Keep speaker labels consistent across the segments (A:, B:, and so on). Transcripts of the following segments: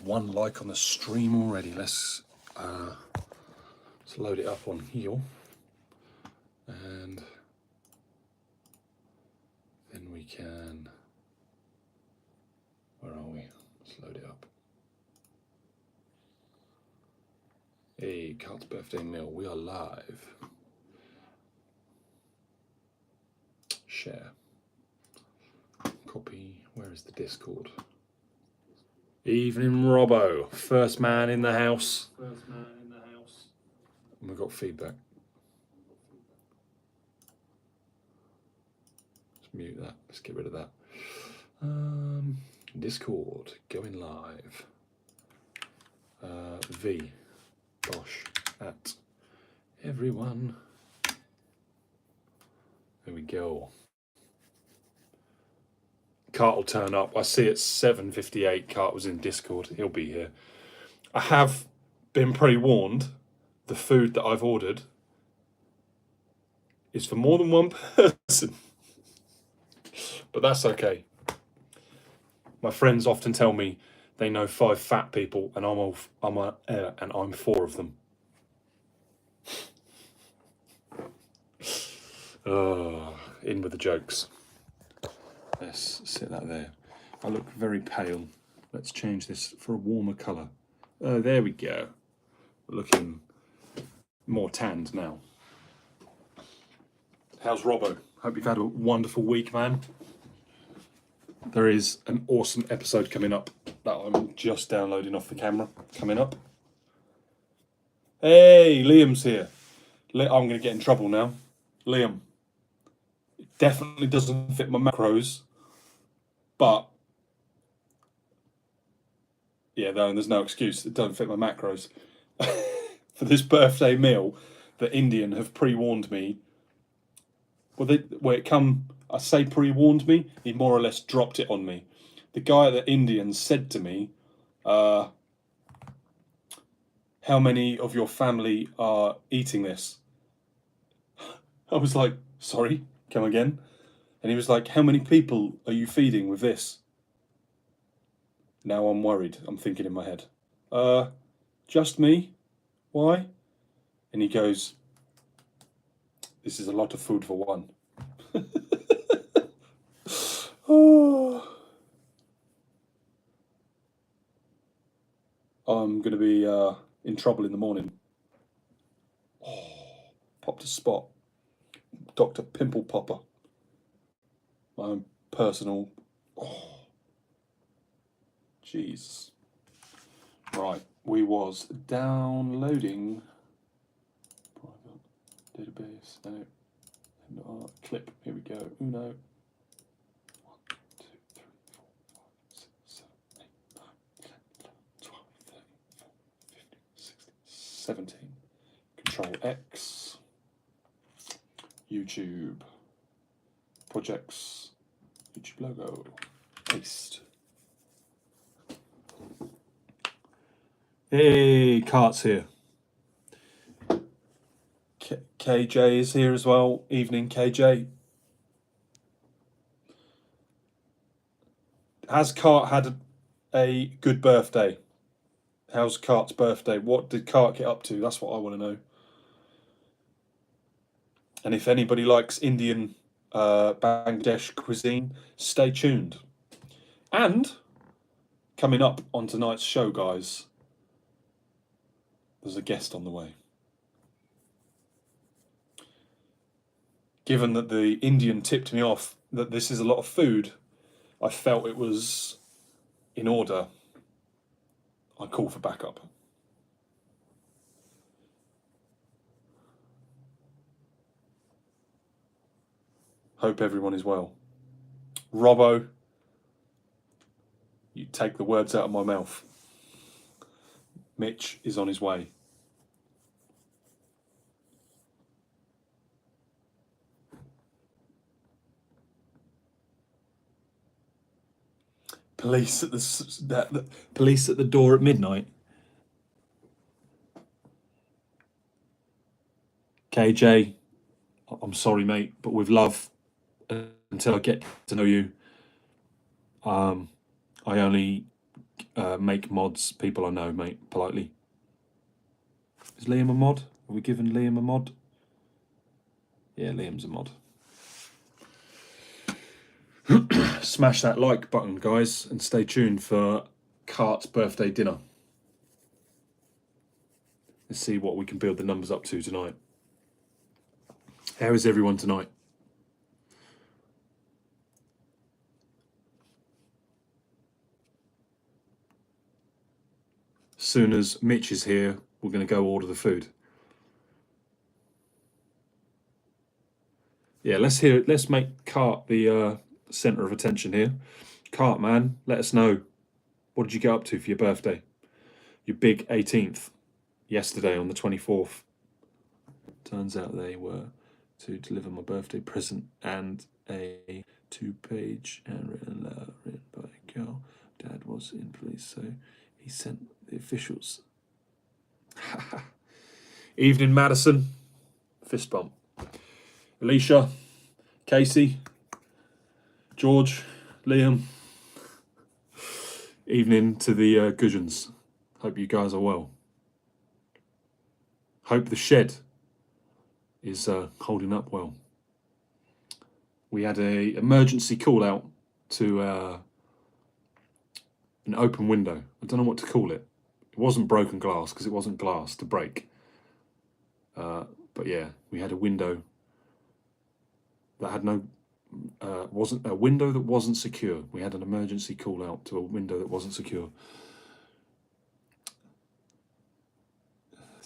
A: 1 like on the stream already. Let's load it up on here, and then we can, where are we? Let's load it up. Hey, Kart's birthday meal, we are live. Share. Copy, where is the Discord? Evening, Robbo. First man in the house. First man in the house. And we've got feedback. Let's mute that. Let's get rid of that. Discord, going live. V. Bosh. At. Everyone. There we go. Kart will turn up. I see it's 7:58. Kart was in Discord. He'll be here. I have been pre-warned. The food that I've ordered is for more than one person. But that's okay. My friends often tell me they know 5 fat people, and I'm 4 of them. In with the jokes. Let's sit that there. I look very pale. Let's change this for a warmer colour. Oh, there we go. We're looking more tanned now. How's Robbo? Hope you've had a wonderful week, man. There is an awesome episode coming up that I'm just downloading off the camera. Coming up. Hey, Liam's here. I'm going to get in trouble now. Liam. It definitely doesn't fit my macros. But, yeah, there's no excuse. It doesn't fit my macros. For this birthday meal, the Indian have pre-warned me. I say pre-warned me, he more or less dropped it on me. The guy at the Indian said to me, how many of your family are eating this? I was like, sorry, come again? And he was like, how many people are you feeding with this? Now I'm worried. I'm thinking in my head. Just me? Why? And he goes, this is a lot of food for one. Oh. I'm going to be in trouble in the morning. Oh, popped a spot. Dr. Pimple Popper. My own personal. Oh, jeez. Right, we was downloading private database. No, clip. Here we go. Uno. 1, 2, 3, 4, 5, 6, 7, 8, 9, 10, 11, 12, 13, 14, 15, 16, 17. Control X. YouTube. Projects, YouTube logo, paste. Hey, Kart's here. KJ is here as well. Evening, KJ. Has Kart had a good birthday? How's Kart's birthday? What did Kart get up to? That's what I want to know. And if anybody likes Indian Bangladesh cuisine, stay tuned. And coming up on tonight's show, guys, there's a guest on the way. Given that the Indian tipped me off that this is a lot of food, I felt it was in order. I call for backup. Hope everyone is well. Robbo, you take the words out of my mouth. Mitch is on his way. Police at the police at the door at midnight. KJ, I'm sorry, mate, but with love, until I get to know you, I only make mods. People I know, mate, politely. Is Liam a mod? Are we giving Liam a mod? Yeah, Liam's a mod. Smash that like button, guys, and stay tuned for Kart's birthday dinner. Let's see what we can build the numbers up to tonight. How is everyone tonight? As soon as Mitch is here, we're going to go order the food. Yeah, let's make Kart the centre of attention here. Kart, man, let us know. What did you get up to for your birthday? Your big 18th, yesterday on the 24th. Turns out they were to deliver my birthday present and a 2-page handwritten letter written by a girl. Dad was in police, so he sent the officials. Evening, Madison. Fist bump. Alicia, Casey, George, Liam. Evening to the Gudgeons. Hope you guys are well. Hope the shed is holding up well. We had a emergency call out to an open window. I don't know what to call it. It wasn't broken glass because it wasn't glass to break. But yeah, we had a window that had no, wasn't a window that wasn't secure. We had an emergency call out to a window that wasn't secure.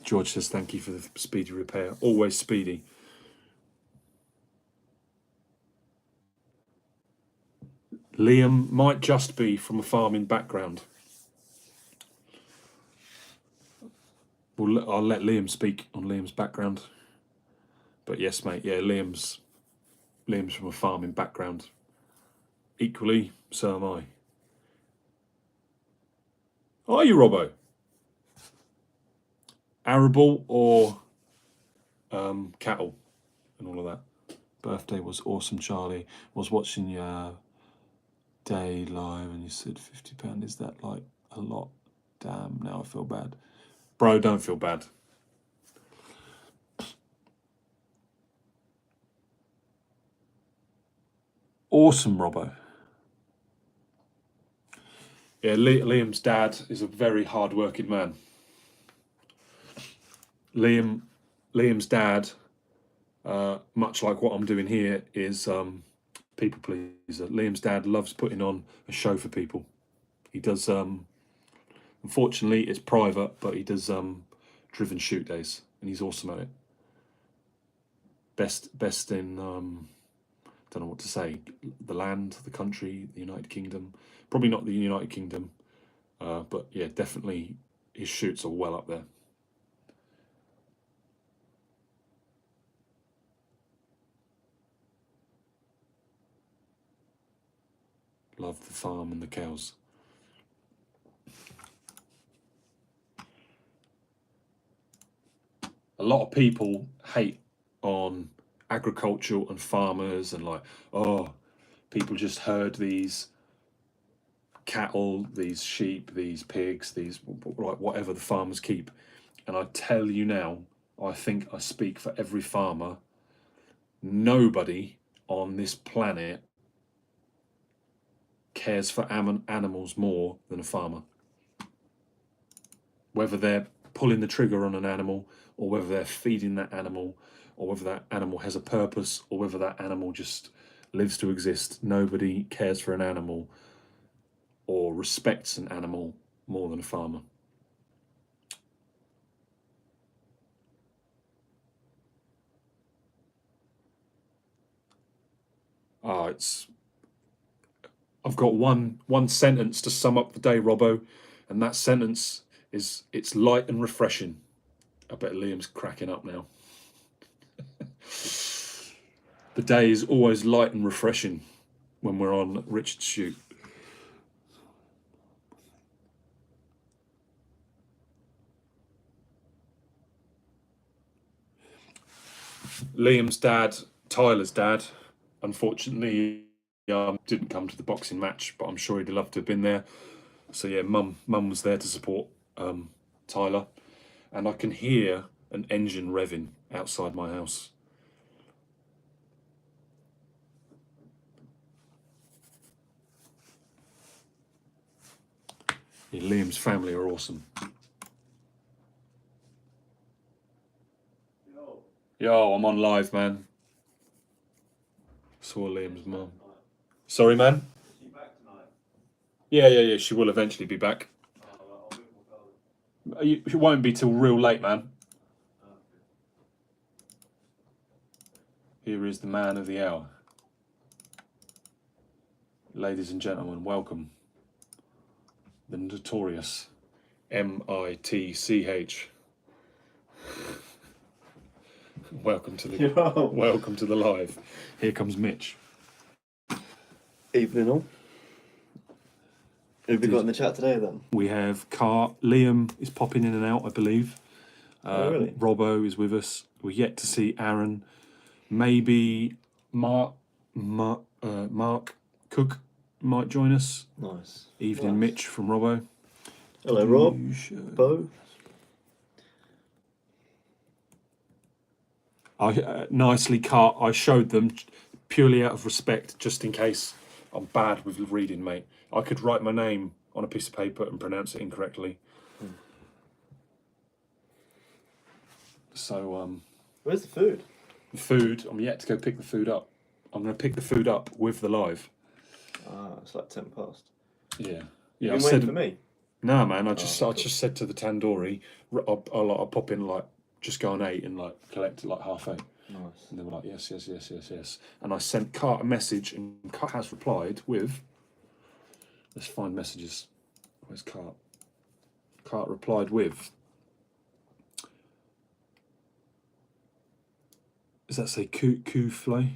A: George says thank you for the speedy repair. Always speedy. Liam might just be from a farming background. I'll let Liam speak on Liam's background. But yes, mate, yeah, Liam's from a farming background. Equally, so am I. Are you, Robbo? Arable or cattle and all of that. Birthday was awesome, Charlie. Was watching your day live and you said £50. Is that like a lot? Damn, now I feel bad. Bro, don't feel bad. Awesome, Robbo. Yeah, Liam's dad is a very hard-working man. Liam's dad, much like what I'm doing here, is people pleaser. Liam's dad loves putting on a show for people. He does, unfortunately, it's private, but he does driven shoot days, and he's awesome at it. Best in, don't know what to say, the land, the country, the United Kingdom. Probably not the United Kingdom, but yeah, definitely his shoots are well up there. Love the farm and the cows. A lot of people hate on agricultural and farmers and like, oh, people just herd these cattle, these sheep, these pigs, these like whatever the farmers keep. And I tell you now, I think I speak for every farmer. Nobody on this planet cares for animals more than a farmer. Whether they're pulling the trigger on an animal, or whether they're feeding that animal, or whether that animal has a purpose, or whether that animal just lives to exist, nobody cares for an animal or respects an animal more than a farmer. I've got one sentence to sum up the day, Robbo, and that sentence is, it's light and refreshing. I bet Liam's cracking up now. The day is always light and refreshing when we're on Richard's shoot. Liam's dad, Tyler's dad, unfortunately didn't come to the boxing match, but I'm sure he'd love to have been there. So yeah, mum was there to support Tyler, and I can hear an engine revving outside my house. Yeah, Liam's family are awesome. Yo, I'm on live, man. Saw Liam's mum. Sorry, man. Is she back tonight? Yeah. She will eventually be back. It won't be till real late, man. Here is the man of the hour. Ladies and gentlemen, welcome. The notorious Mitch. Welcome to the live. Here comes Mitch.
B: Evening all. Who have we got in the chat today then?
A: We have Kart. Liam is popping in and out, I believe.
B: Oh, really?
A: Robbo is with us. We're yet to see Aaron. Maybe Mark Cook might join us.
B: Nice.
A: Evening, nice. Mitch from Robbo.
B: Hello, Rob. Bo.
A: Nicely, Kart. I showed them purely out of respect, just in case I'm bad with reading, mate. I could write my name on a piece of paper and pronounce it incorrectly. So,
B: where's the food?
A: The food, I'm yet to go pick the food up. I'm going to pick the food up with the live.
B: Ah, it's like 10 past.
A: Yeah.
B: You been waiting for me?
A: No, man. I just said to the tandoori, I'll pop in, like, just go on 8 and, like, collect at, like, 8:30.
B: Nice.
A: And they were like, yes. And I sent Kart a message, and Kart has replied with, let's find messages. Where's Kart? Kart replied with, does that say Kouflé?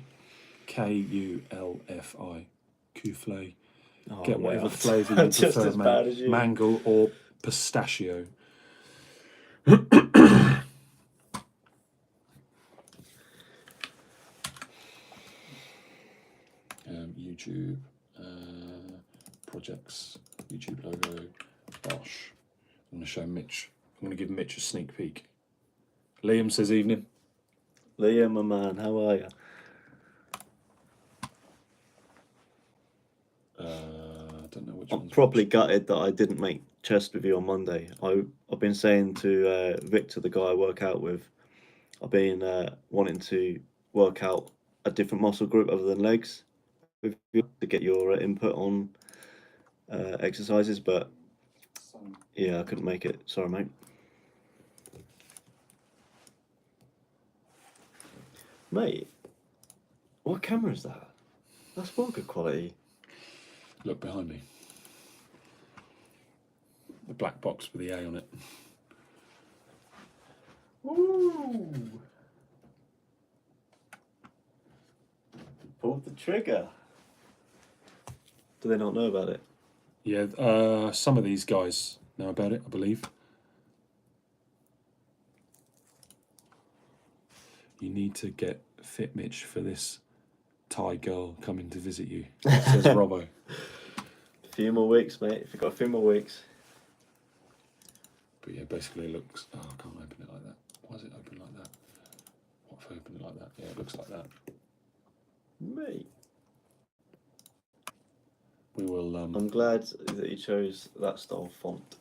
A: Kulfi. Kouflé.
B: Oh,
A: get whatever flavour you prefer, mate. Mango or pistachio. YouTube projects, YouTube logo, Bosch. I'm going to show Mitch. I'm going to give Mitch a sneak peek. Liam says evening.
B: Liam, my man, how are you?
A: I don't know which
B: I'm properly gutted that I didn't make chest with you on Monday. I've been saying to Victor, the guy I work out with, I've been wanting to work out a different muscle group other than legs with you to get your input on exercises, but yeah, I couldn't make it. Sorry, mate. Mate, what camera is that? That's well good quality.
A: Look behind me. The black box with the A on it.
B: Ooh! Pulled the trigger. Do they not know about it?
A: Yeah, some of these guys know about it, I believe. You need to get fit, Mitch, for this Thai girl coming to visit you, says Robbo.
B: A few more weeks, mate. If you've got a few more weeks.
A: But yeah, basically it looks... Oh, I can't open it like that. Why is it open like that? What if I open it like that? Yeah, it looks like that.
B: Mate.
A: We will...
B: I'm glad that you chose that style font.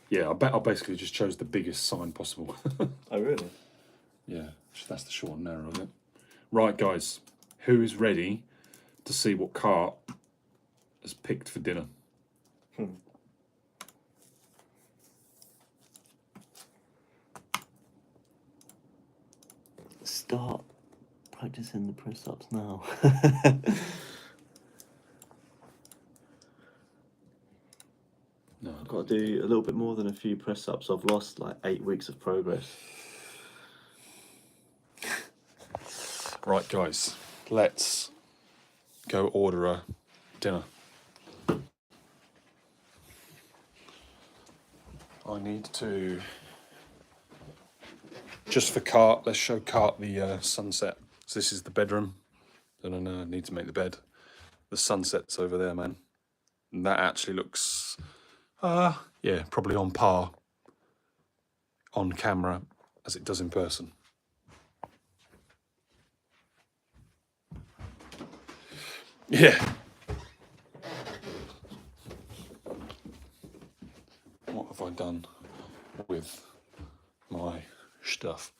A: Yeah, I basically just chose the biggest sign possible.
B: Oh, really?
A: Yeah, that's the short and narrow of it. Right, guys. Who is ready to see what Kart has picked for dinner?
B: Start practicing the press-ups now.
A: No,
B: I've got to do a little bit more than a few press-ups. I've lost like 8 weeks of progress.
A: Right, guys, let's go order a dinner. I need to, just for Kart, let's show Kart the sunset. So this is the bedroom. I need to make the bed. The sunset's over there, man. And that actually looks, Yeah, probably on par on camera as it does in person. Yeah. What have I done with my stuff?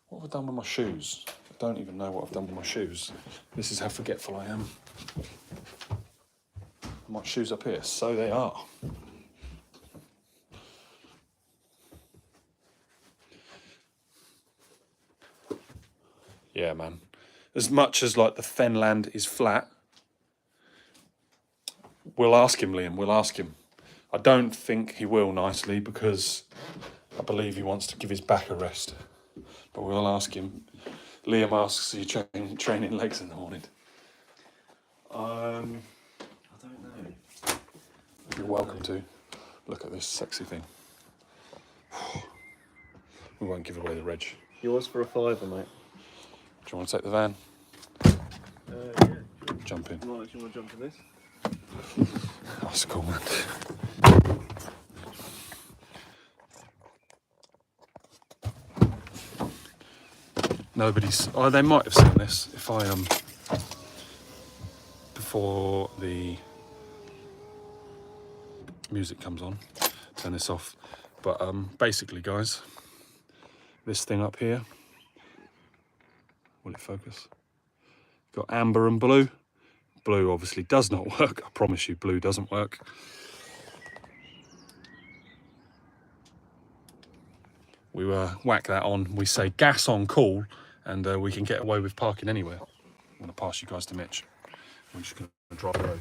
A: What have I done with my shoes? I don't even know what I've done with my shoes. This is how forgetful I am. My shoes up here, so they are. Yeah, man. As much as like the Fenland is flat, we'll ask him, Liam, we'll ask him. I don't think he will nicely because I believe he wants to give his back a rest. But we'll ask him. Liam asks, are you training legs in the morning?
B: I don't know.
A: You're welcome to. Look at this sexy thing. We won't give away the reg.
B: Yours for a £5, mate.
A: Do you want to take the van?
B: Yeah.
A: Jump in.
B: Do you want to jump in this?
A: That's cool, man. Nobody's. Oh, they might have seen this if I before the music comes on. Turn this off. But basically, guys, this thing up here. Will it focus? Got amber and blue. Blue obviously does not work. I promise you, blue doesn't work. We whack that on. We say gas on call, and we can get away with parking anywhere. I'm going to pass you guys to Mitch. We're just going to drive the road.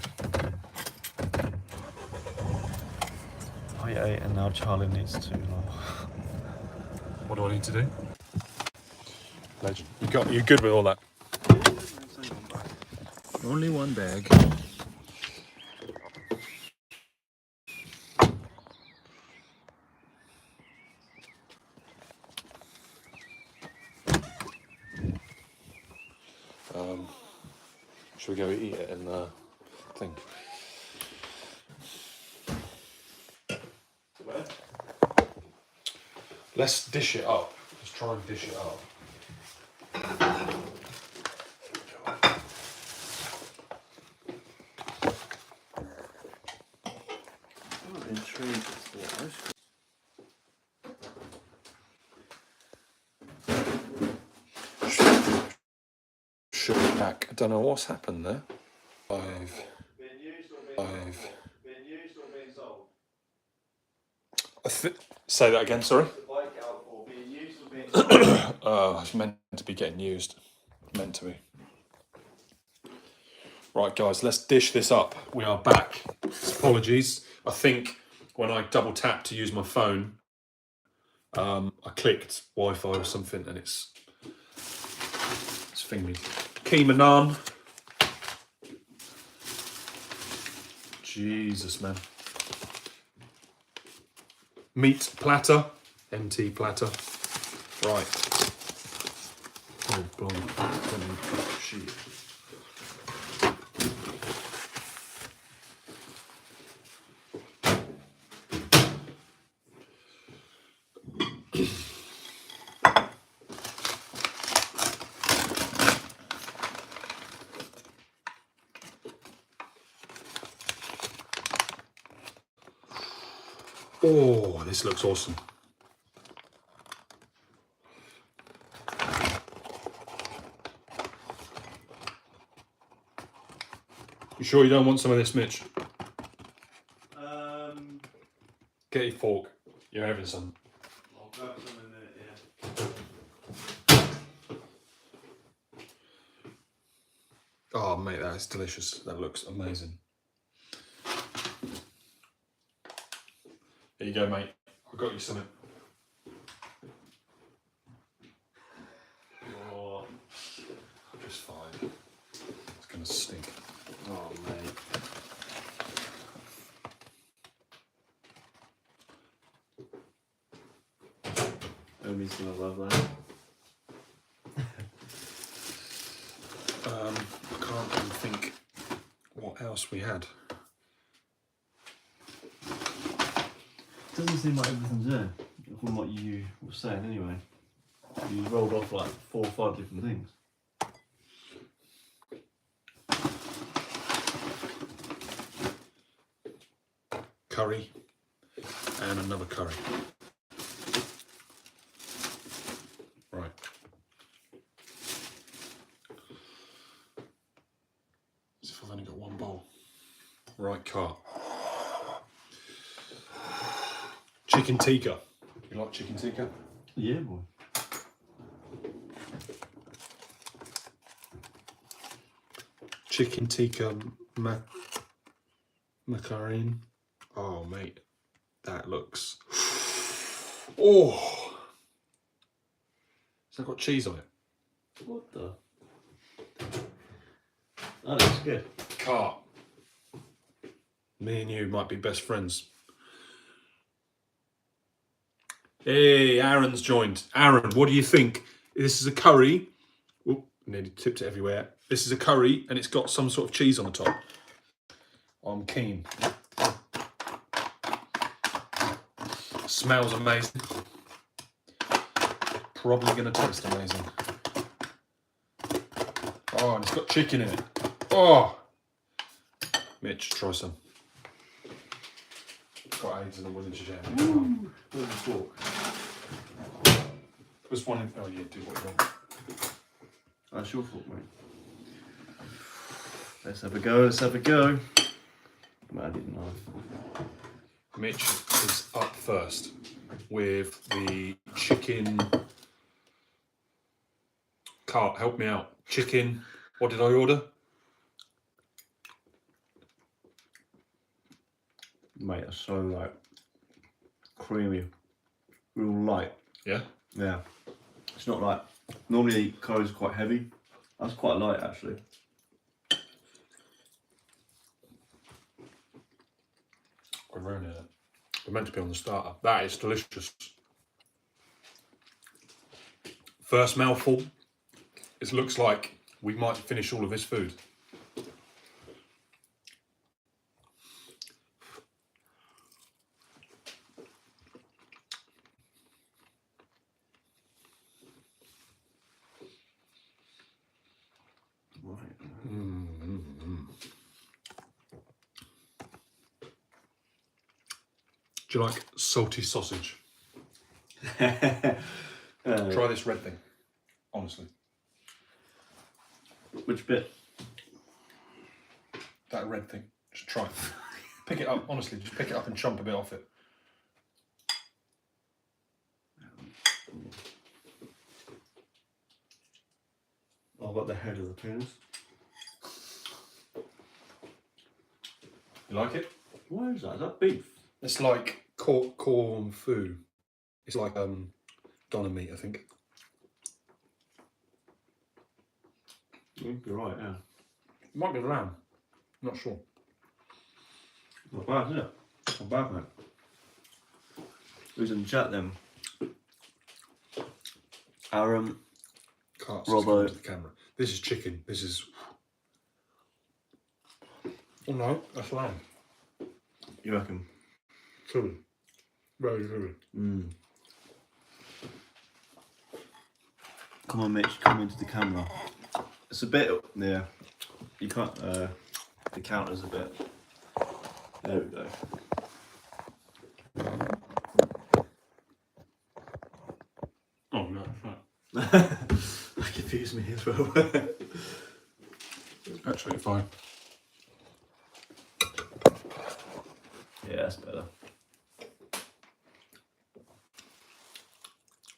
B: I ate and now Charlie needs to.
A: What do I need to do? Legend. You good with all that? Only one bag. Should we go eat it in the thing? Where? Let's dish it up. Let's try and dish it up.
B: I'm intrigued as to what this.
A: Should be back. I don't know what's happened there.
B: Being used or being sold?
A: Say that again, sorry.
B: The bike out or being used or being sold?
A: It's meant to be getting used. Meant to be. Right, guys, let's dish this up. We are back. Apologies. I think when I double tapped to use my phone, I clicked Wi-Fi or something, and it's thingy. Keema naan. Jesus, man. Meat platter. MT platter. Right. Oh, blimey. Shit. Oh, this looks awesome. You sure you don't want some of this, Mitch? Get your fork. You're having some.
B: I'll grab some in a minute, yeah.
A: Oh, mate, that is delicious. That looks amazing. Here you go, mate. I've got you something. Oh, just fine. It's gonna stink.
B: Oh, mate. Omi's gonna love that.
A: I can't even think what else we had.
B: Doesn't seem like everything's there, from what you were saying anyway. You rolled off like 4 or 5 different things.
A: Curry and another curry. Right. As if I've only got one bowl. Right, Kart. Chicken tikka. You like chicken tikka?
B: Yeah, boy.
A: Chicken tikka macaron. Oh, mate, that looks. Oh, has that got cheese on it?
B: What the? That looks good.
A: Kart. Me and you might be best friends. Hey, Aaron's joined. Aaron, what do you think? This is a curry. Oop, nearly tipped it everywhere. This is a curry and it's got some sort of cheese on the top. I'm keen. Smells amazing. Probably going to taste amazing. Oh, and it's got chicken in it. Oh! Mitch, try some. Got eggs and I'm willing to share.
B: Where's the fork?
A: There's one in. Oh, yeah, do what you want.
B: That's your fork, mate. Let's have a go, let's have a go. Man, I didn't know.
A: Mitch is up first with the chicken. Kart, help me out. Chicken. What did I order?
B: Mate, that's so like creamy, real light.
A: Yeah?
B: Yeah. It's not like, normally curry's quite heavy. That's quite light actually.
A: We're ruining it. We're meant to be on the starter. That is delicious. First mouthful. It looks like we might finish all of this food. Do you like salty sausage? Try this red thing, honestly.
B: Which bit?
A: That red thing. Just try it. Pick it up, honestly, just pick it up and chomp a bit off it.
B: I've got the head of the penis.
A: You like it?
B: What is that? Is that beef?
A: It's like corn foo. It's like doner meat, I think.
B: You're right, yeah.
A: It might be lamb. Not sure.
B: Not bad, is it? Not bad, mate. Who's in the chat then? Aaron.
A: Cart's
B: Robbo.
A: to the camera. This is chicken. This is. Oh no, that's lamb.
B: You reckon?
A: Truly. Very, very.
B: Come on, Mitch, come into the camera. It's a bit, yeah. You can't, the counter's a bit. There we go.
A: Oh no,
B: That confused me as well.
A: absolutely fine.
B: Yeah, that's better.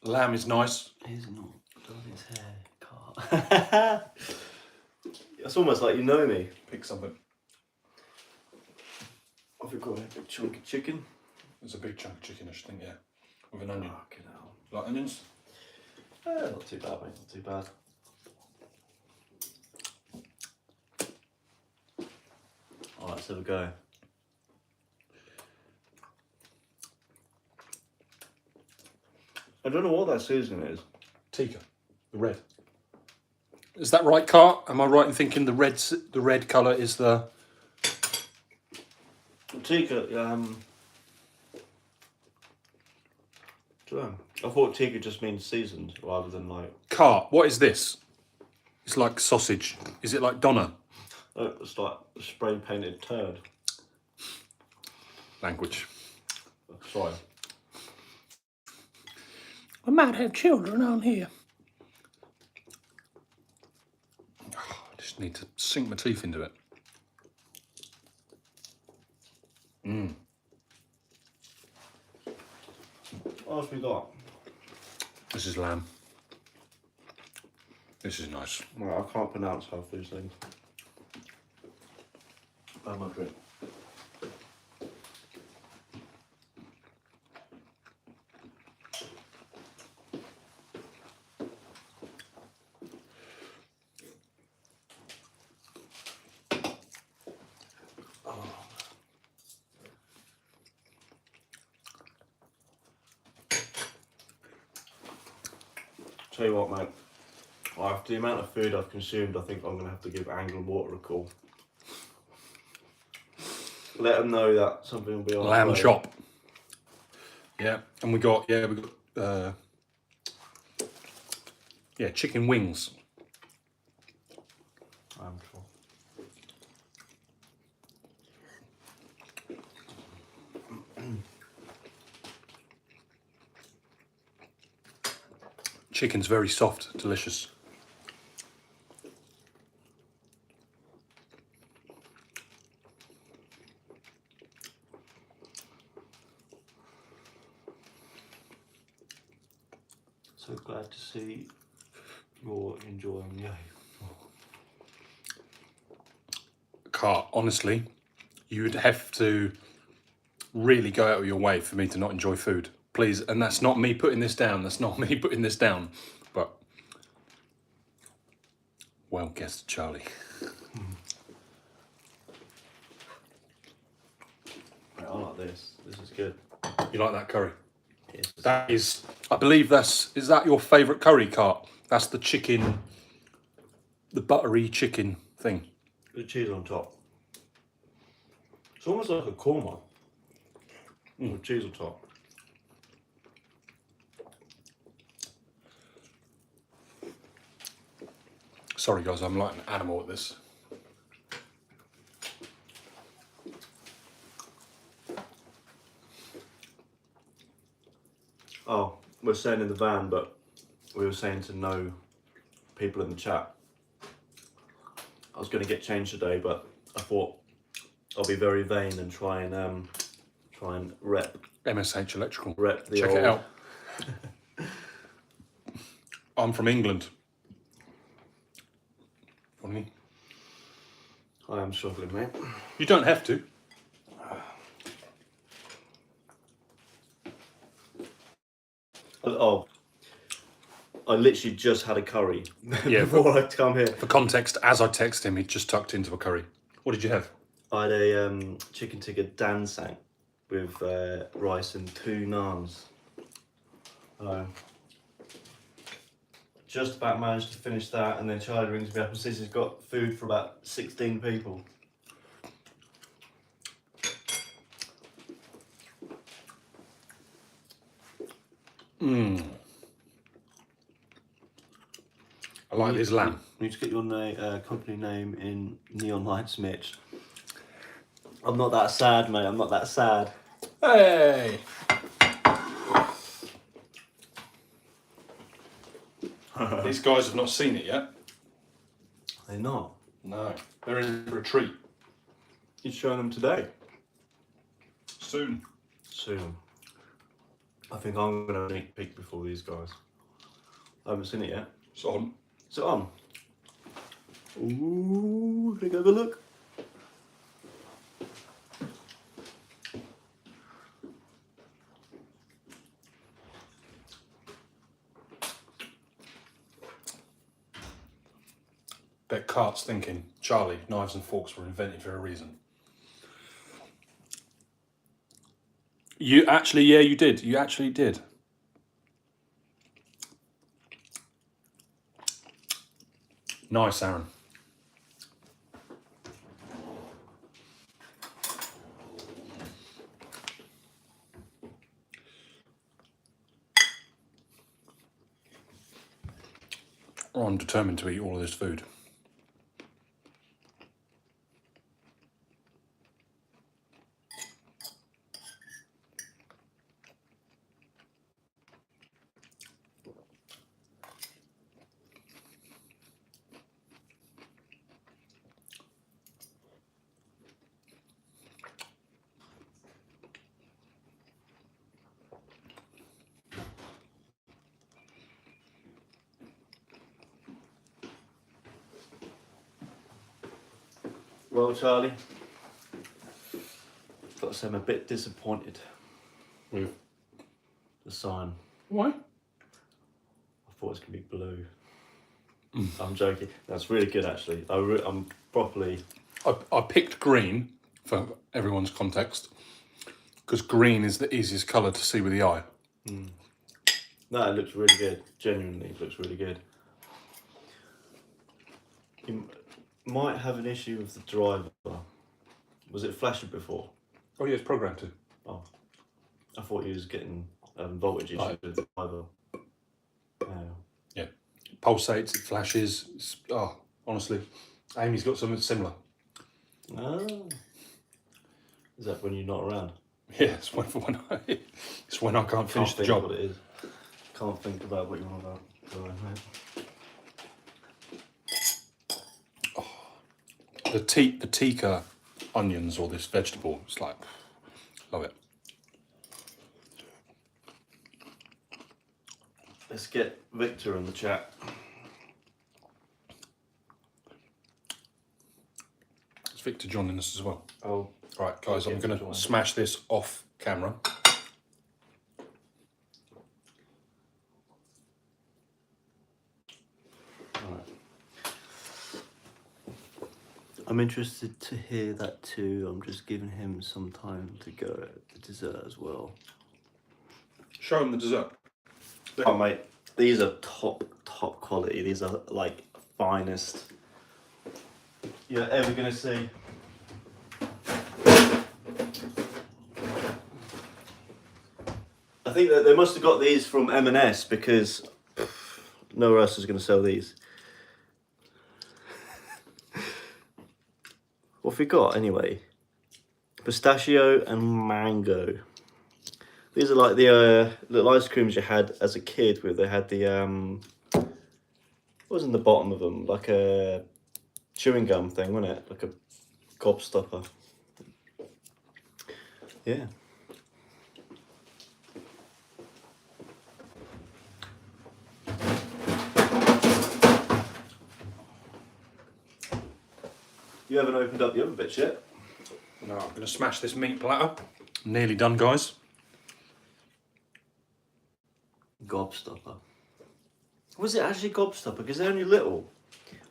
A: Lamb is nice.
B: He's not done his hair, Kart. It's almost like you know me.
A: Pick something.
B: I've got a big chunk of chicken.
A: There's a big chunk of chicken, I should think, yeah. With an onion.
B: Fucking hell.
A: Like onions?
B: Not too bad, mate, not too bad. Alright, let's have a go. I don't know what that seasoning is.
A: Tikka, the red. Is that right, Kart? Am I right in thinking the red colour is the...
B: Tikka, I thought tikka just means seasoned rather than like.
A: Kart, what is this? It's like sausage. Is it like doner?
B: Oh, it's like a spray painted turd.
A: Language.
B: Sorry.
A: I might have children on here. Oh, I just need to sink my teeth into it.
B: What else we got?
A: This is lamb. This is nice.
B: Well, I can't pronounce half these things. Have my drink. Tell you what, mate. After the amount of food I've consumed, I think I'm going to have to give Angle and Water a call. Let them know that something will be on
A: Lamb
B: the way.
A: chop. Yeah, and we got chicken wings.
B: Lamb chop.
A: Chicken's very soft, delicious.
B: So glad to see you're enjoying the
A: Kart, honestly, you would have to really go out of your way for me to not enjoy food. Please, and that's not me putting this down, but well guessed, Charlie.
B: Right, I like this. This is good.
A: You like that curry?
B: Yes.
A: That is, I believe is that your favourite curry, Kart? That's the chicken, the buttery chicken thing.
B: With cheese on top. It's almost like a korma. With cheese on top.
A: Sorry guys, I'm like an animal at this.
B: Oh, we're saying in the van, but we were saying to no people in the chat. I was going to get changed today, but I thought I'll be very vain and try and rep
A: MSH Electrical.
B: Rep the
A: Check
B: old...
A: it out. I'm from England. Funny.
B: I am struggling, mate.
A: You don't have to.
B: Oh, I literally just had a curry
A: Yeah,
B: before I come here.
A: For context, as I text him, he just tucked into a curry. What did you have?
B: I had a chicken tikka dansang with rice and 2 naans. Just about managed to finish that, and then Charlie rings me up and says he's got food for about 16 people.
A: I like this lamb.
B: You need to get your company name in neon lights, Mitch. I'm not that sad, mate. I'm not that sad.
A: Hey! These guys have not seen it yet.
B: They're not.
A: No, they're in for a treat.
B: He's showing them today.
A: Soon.
B: Soon. I think I'm going to sneak peek before these guys. I haven't seen it yet.
A: It's on.
B: Is it on? Ooh, can I have a look?
A: Bet Kart's thinking, Charlie, knives and forks were invented for a reason. You actually, yeah, you did. You actually did. Nice, Aaron.
C: I'm determined to eat all of this food.
B: Well, Charlie, got to say I'm a bit disappointed
C: With
B: the sign.
C: why?
B: I thought it was going to be blue. I'm joking. That's really good, actually. I'm properly...
C: I picked green for everyone's context because green is the easiest colour to see with the eye.
B: No, it looks really good. Genuinely, it looks really good. You might have an issue with the driver. Was it flashing before?
C: Oh yeah, it's programmed to.
B: Oh, I thought he was getting voltage issues with the driver.
C: Yeah, pulsates, it flashes. Honestly, Amy's got something similar.
B: Oh. Is that when you're not around?
C: Yeah, it's when I can't finish the job.
B: What it is. Can't think about what you want about. Sorry, mate.
C: The tikka onions or this vegetable, it's like, love it.
B: Let's get Victor in the chat.
C: It's Victor joining us as well.
B: Oh,
C: Right, guys, I'm going to smash this off camera.
B: I'm interested to hear that too. I'm just giving him some time to go at the dessert as well.
C: Show him the dessert.
B: Oh mate, these are top quality. These are like finest you're ever gonna see. I think that they must have got these from M&S because nowhere else is gonna sell these. What have we got anyway? Pistachio and mango. These are like the little ice creams you had as a kid with, they had the, what was in the bottom of them? Like a chewing gum thing, wasn't it? Like a gobstopper. Yeah. You haven't opened up the other bits yet?
C: No, I'm going to smash this meat platter. Nearly done, guys.
B: Gobstopper. Was it actually gobstopper? Because they're only little.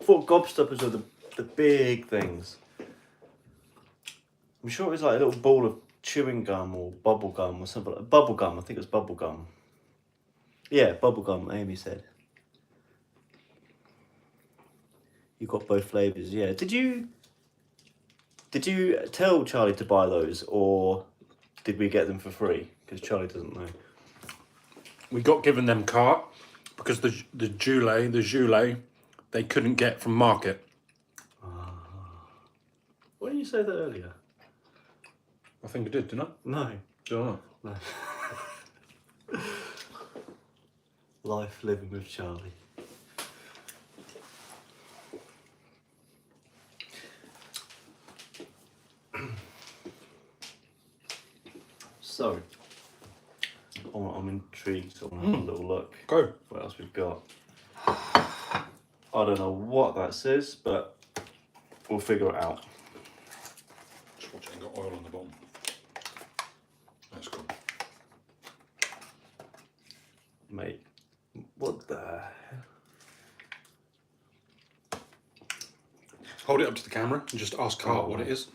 B: I thought gobstoppers were the big things. I'm sure it was like a little ball of chewing gum or bubble gum or something like bubble gum. I think it was bubble gum. Yeah, bubble gum, Amy said. You got both flavours, yeah. Did you tell Charlie to buy those, or did we get them for free? Because Charlie doesn't know.
C: We got given them Kart because the Joulet, they couldn't get from market.
B: Why didn't you say that earlier?
C: I think I did, didn't I?
B: No.
C: Don't know.
B: No. Life living with Charlie. So, I'm intrigued. So I'm gonna have a little look.
C: Go.
B: What else we've got? I don't know what that says, but we'll figure it out.
C: Just watch it, ain't got oil on the bottom. That's cool.
B: Mate, what the hell?
C: Hold it up to the camera and just ask Kart what it is.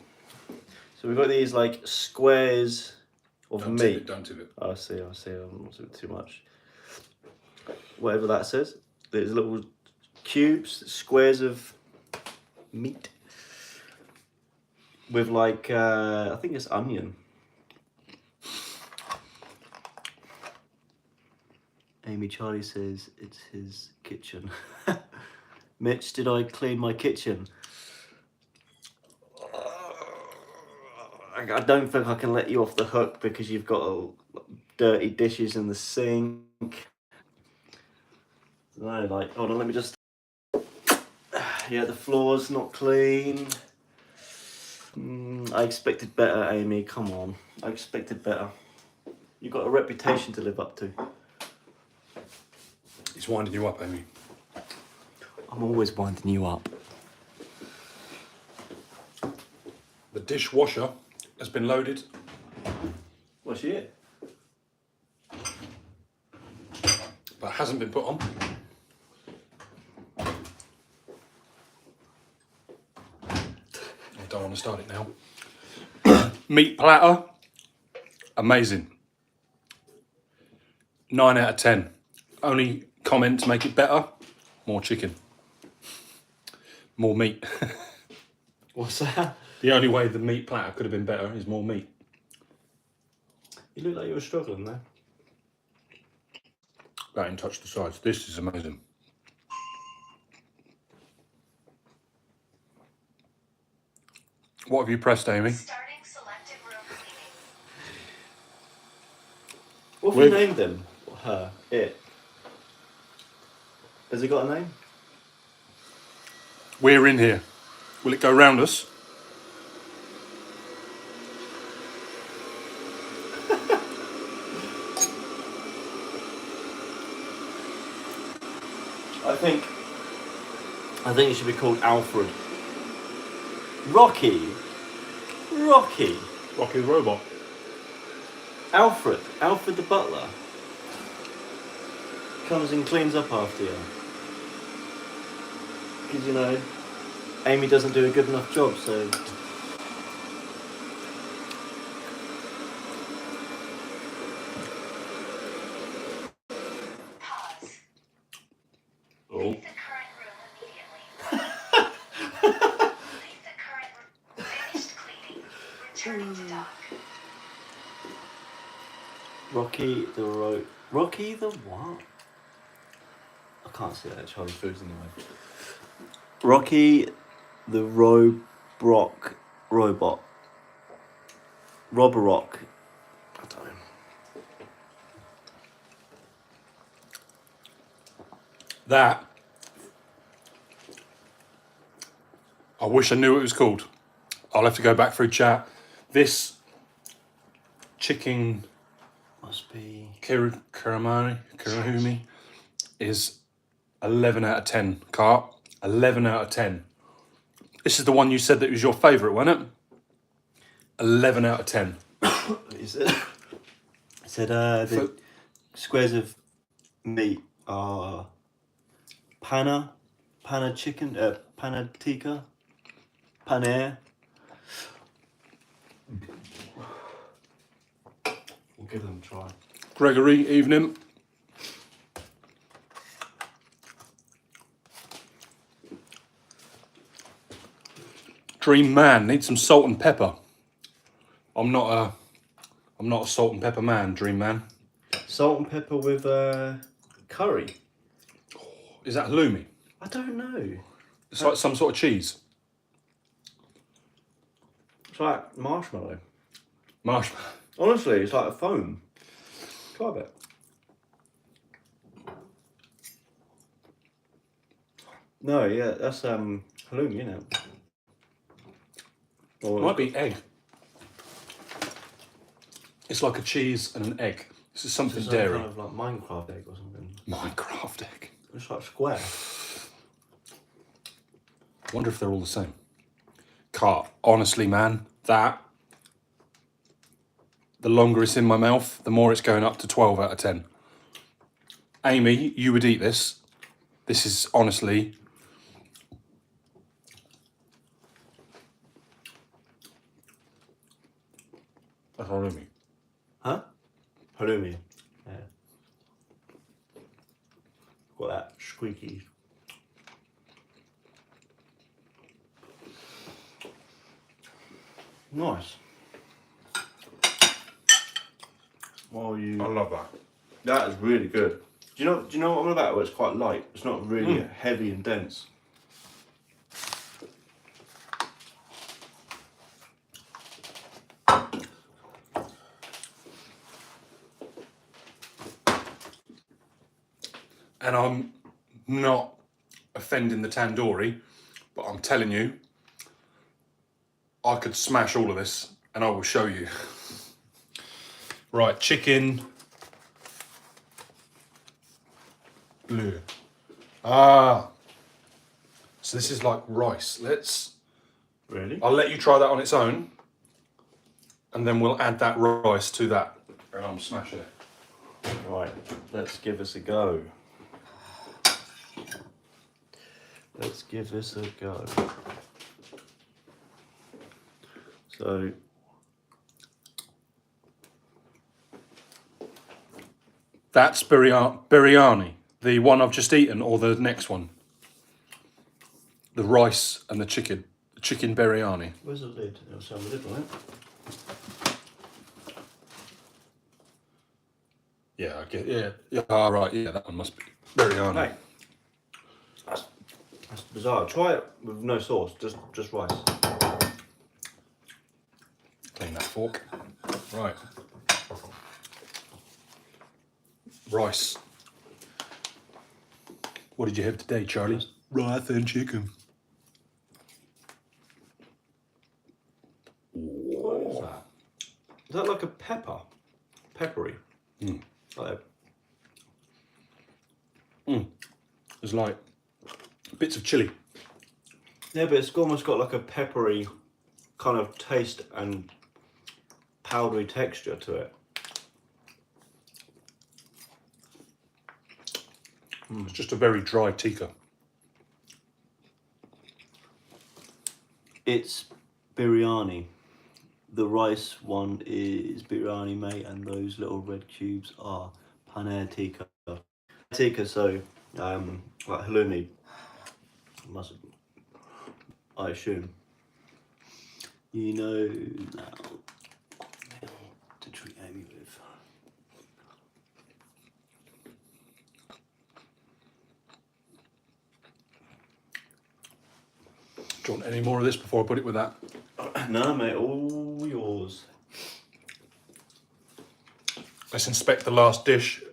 B: So we've got these like squares of
C: Don't
B: meat.
C: tip it, don't tip it.
B: I see, I'm not doing too much. Whatever that says. There's little cubes, squares of meat. With like, I think it's onion. Amy Charlie says it's his kitchen. Mitch, did I clean my kitchen? I don't think I can let you off the hook because you've got dirty dishes in the sink. No, like, hold on, let me just... Yeah, the floor's not clean. I expected better, Amy, come on. I expected better. You've got a reputation to live up to.
C: He's winding you up, Amy.
B: I'm always winding you up.
C: The dishwasher has been loaded.
B: What's it?
C: But hasn't been put on. I don't want to start it now. Meat platter, amazing. 9 out of 10. Only comment to make it better, more chicken. More meat.
B: What's that?
C: The only way the meat platter could have been better is more meat.
B: You look like you were struggling there.
C: That didn't touch the sides. This is amazing. What have you pressed, Amy?
D: Starting selected room cleaning.
B: What have you named them? Her? It? Has it got a name?
C: We're in here. Will it go round us?
B: I think it should be called Alfred. Rocky
C: Rocky the robot.
B: Alfred the butler comes and cleans up after you. Because, you know, Amy doesn't do a good enough job, so...
D: Pause.
C: Oh.
D: Leave the current room immediately. Leave the current room. Finished cleaning. Returning to dock.
B: Rocky the what? I can't see that. Charlie Foods anyway. Rocky the Robot. Roborock. I don't know.
C: That. I wish I knew what it was called. I'll have to go back through chat. This chicken
B: Must be...
C: Kirahumi is 11 out of 10. Kart, 11 out of 10. This is the one you said that was your favourite, wasn't it? 11 out of 10.
B: Is it? It said the squares of meat are panna chicken, panna tikka, paneer. We'll give them a try.
C: Gregory, evening. Dream man, need some salt and pepper. I'm not a salt and pepper man, dream man.
B: Salt and pepper with curry.
C: Is that halloumi?
B: I don't know.
C: It's like some sort of cheese.
B: It's like marshmallow.
C: Marshmallow.
B: Honestly, it's like a foam. Try a bit. No, yeah, that's halloumi, isn't it? Or
C: Might be egg. It's like a cheese and an egg. This is something
B: some
C: dairy.
B: kind of like Minecraft egg or something.
C: Minecraft egg.
B: It's like square.
C: I wonder if they're all the same. Kart, honestly, man, that. The longer it's in my mouth, the more it's going up to 12 out of 10. Amy, you would eat this. This is honestly. That's halloumi.
B: Huh? Halloumi. Yeah. Got that squeaky. Nice. What are you?
C: I love that.
B: That is really good. Do you know what I'm on about? Where it's quite light. It's not really heavy and dense.
C: And I'm not offending the tandoori, but I'm telling you, I could smash all of this and I will show you. Right, chicken. Bleu. Ah. So this is like rice.
B: Really?
C: I'll let you try that on its own, and then we'll add that rice to that. And I'm smashing it.
B: Right, let's give this a go. Let's give this a go. So,
C: That's biryani, the one I've just eaten, or the next one? The rice and the chicken biryani.
B: where's the lid? It'll sound the lid, right?
C: Yeah, I get. Yeah. Ah, right. Yeah, that one must be biryani.
B: Hey, that's bizarre. Try it with no sauce, just rice.
C: Clean that fork. Right. Rice. What did you have today, Charlie? Rice and chicken.
B: What is that? Is that like a pepper? Peppery?
C: Mm.
B: Like
C: There's like bits of chili.
B: yeah, but it's almost got like a peppery kind of taste and powdery texture to it.
C: It's just a very dry tikka.
B: It's biryani. The rice one is biryani, mate, and those little red cubes are paneer tikka. Tikka, so like halloumi, must I assume. You know now to treat Amy with.
C: Do you want any more of this before I put it with that?
B: No, mate, all yours.
C: Let's inspect the last dish.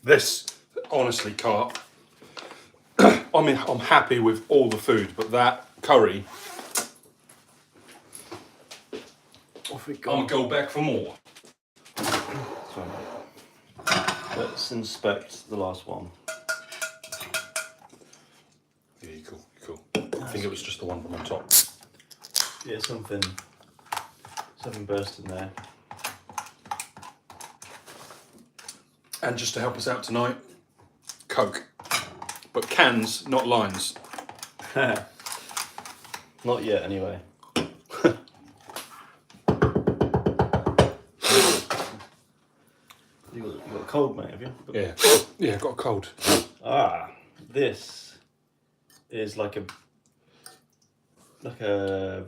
C: This, honestly, Kart, I mean, I'm happy with all the food, but that curry,
B: Off we
C: I'm
B: go.
C: gonna go back for more.
B: Sorry, mate. Let's inspect the last one.
C: Yeah, cool. I think it was just the one from on top.
B: Yeah, something burst in there.
C: And just to help us out tonight, Coke. But cans, not lines.
B: Not yet, anyway. You got a cold, mate, have you?
C: Yeah, got a cold.
B: Ah, this is like a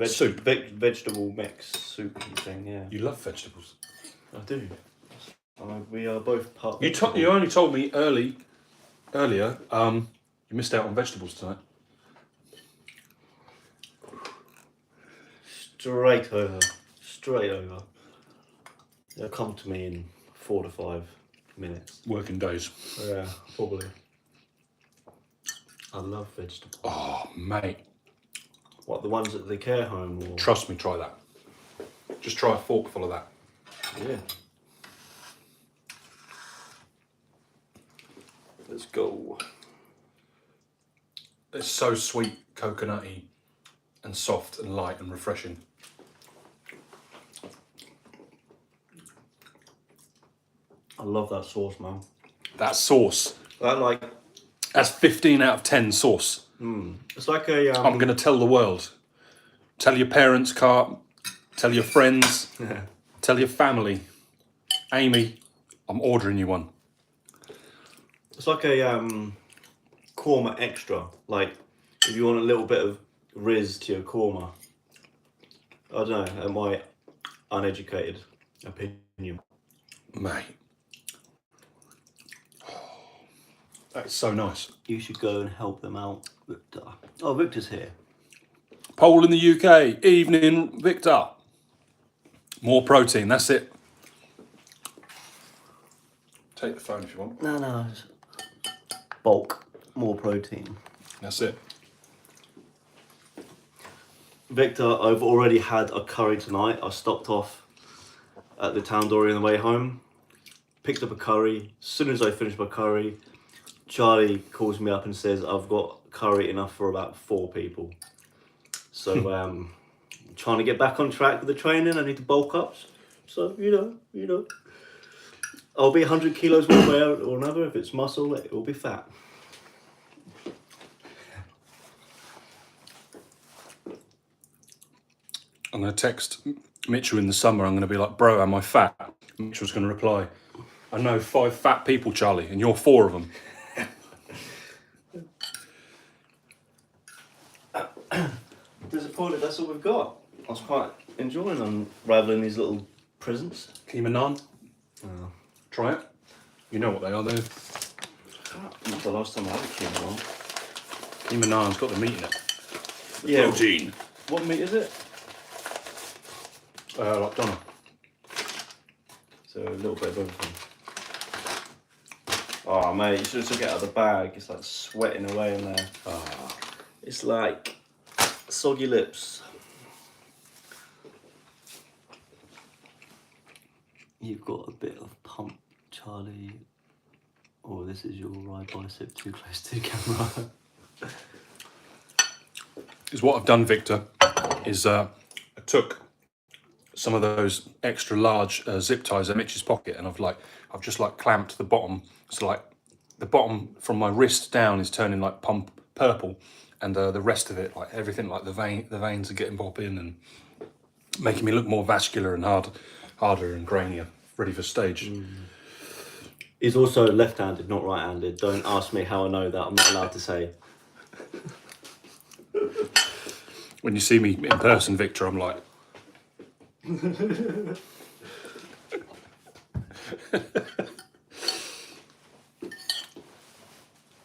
C: Soup.
B: vegetable mix soup thing. Yeah,
C: You love vegetables.
B: I do. We are both part.
C: You only told me earlier, you missed out on vegetables tonight.
B: Straight over. They'll come to me in 4 to 5 minutes.
C: Working days.
B: Yeah, probably. I love vegetables.
C: Oh, mate.
B: What, the ones at the care home? Or?
C: Trust me, try that. Just try a forkful of that.
B: Yeah. Let's go.
C: It's so sweet, coconutty, and soft and light and refreshing.
B: I love that sauce, man.
C: That sauce. That's 15 out of 10 sauce.
B: It's like a.
C: I'm going to tell the world. Tell your parents, Kart. Tell your friends. Tell your family. Amy, I'm ordering you one.
B: It's like a korma extra. Like if you want a little bit of rizz to your korma. I don't know. My uneducated opinion.
C: Mate. That is so nice.
B: You should go and help them out, Victor. Oh, Victor's here.
C: Poll in the UK. Evening, Victor. More protein, that's it. Take the phone if you want.
B: No. Bulk, more protein.
C: That's it.
B: Victor, I've already had a curry tonight. I stopped off at the town dory on the way home, picked up a curry. As soon as I finished my curry, Charlie calls me up and says, I've got curry enough for about 4 people. So trying to get back on track with the training. I need to bulk up. So, you know. I'll be 100 kilos one way or another. If it's muscle, it will be fat.
C: I'm going to text Mitchell in the summer. I'm going to be like, bro, am I fat? Mitchell's going to reply, I know 5 fat people, Charlie, and you're 4 of them.
B: Disappointed that's all we've got. I was quite enjoying unravelling these little presents.
C: Keema naan.
B: Oh.
C: Try it. You know what they are, though.
B: Not the last time I had a keema one.
C: Keema naan's got the meat in it.
B: Yeah.
C: Protein.
B: What meat is it?
C: Like doner.
B: So a little bit of everything. Oh mate, you should have took it out of the bag. It's like sweating away in there.
C: Ah.
B: It's like soggy lips. You've got a bit of pump, Charlie. Oh, this is your right bicep too close to the camera.
C: Is what I've done, Victor, is I took some of those extra large zip ties in Mitch's pocket, and I've just clamped the bottom. So like the bottom from my wrist down is turning like purple, and the rest of it, like everything, like the veins are getting popping and making me look more vascular and harder and grainier, ready for stage.
B: He's also left-handed, not right-handed. Don't ask me how I know that. I'm not allowed to say.
C: When you see me in person, Victor, I'm like.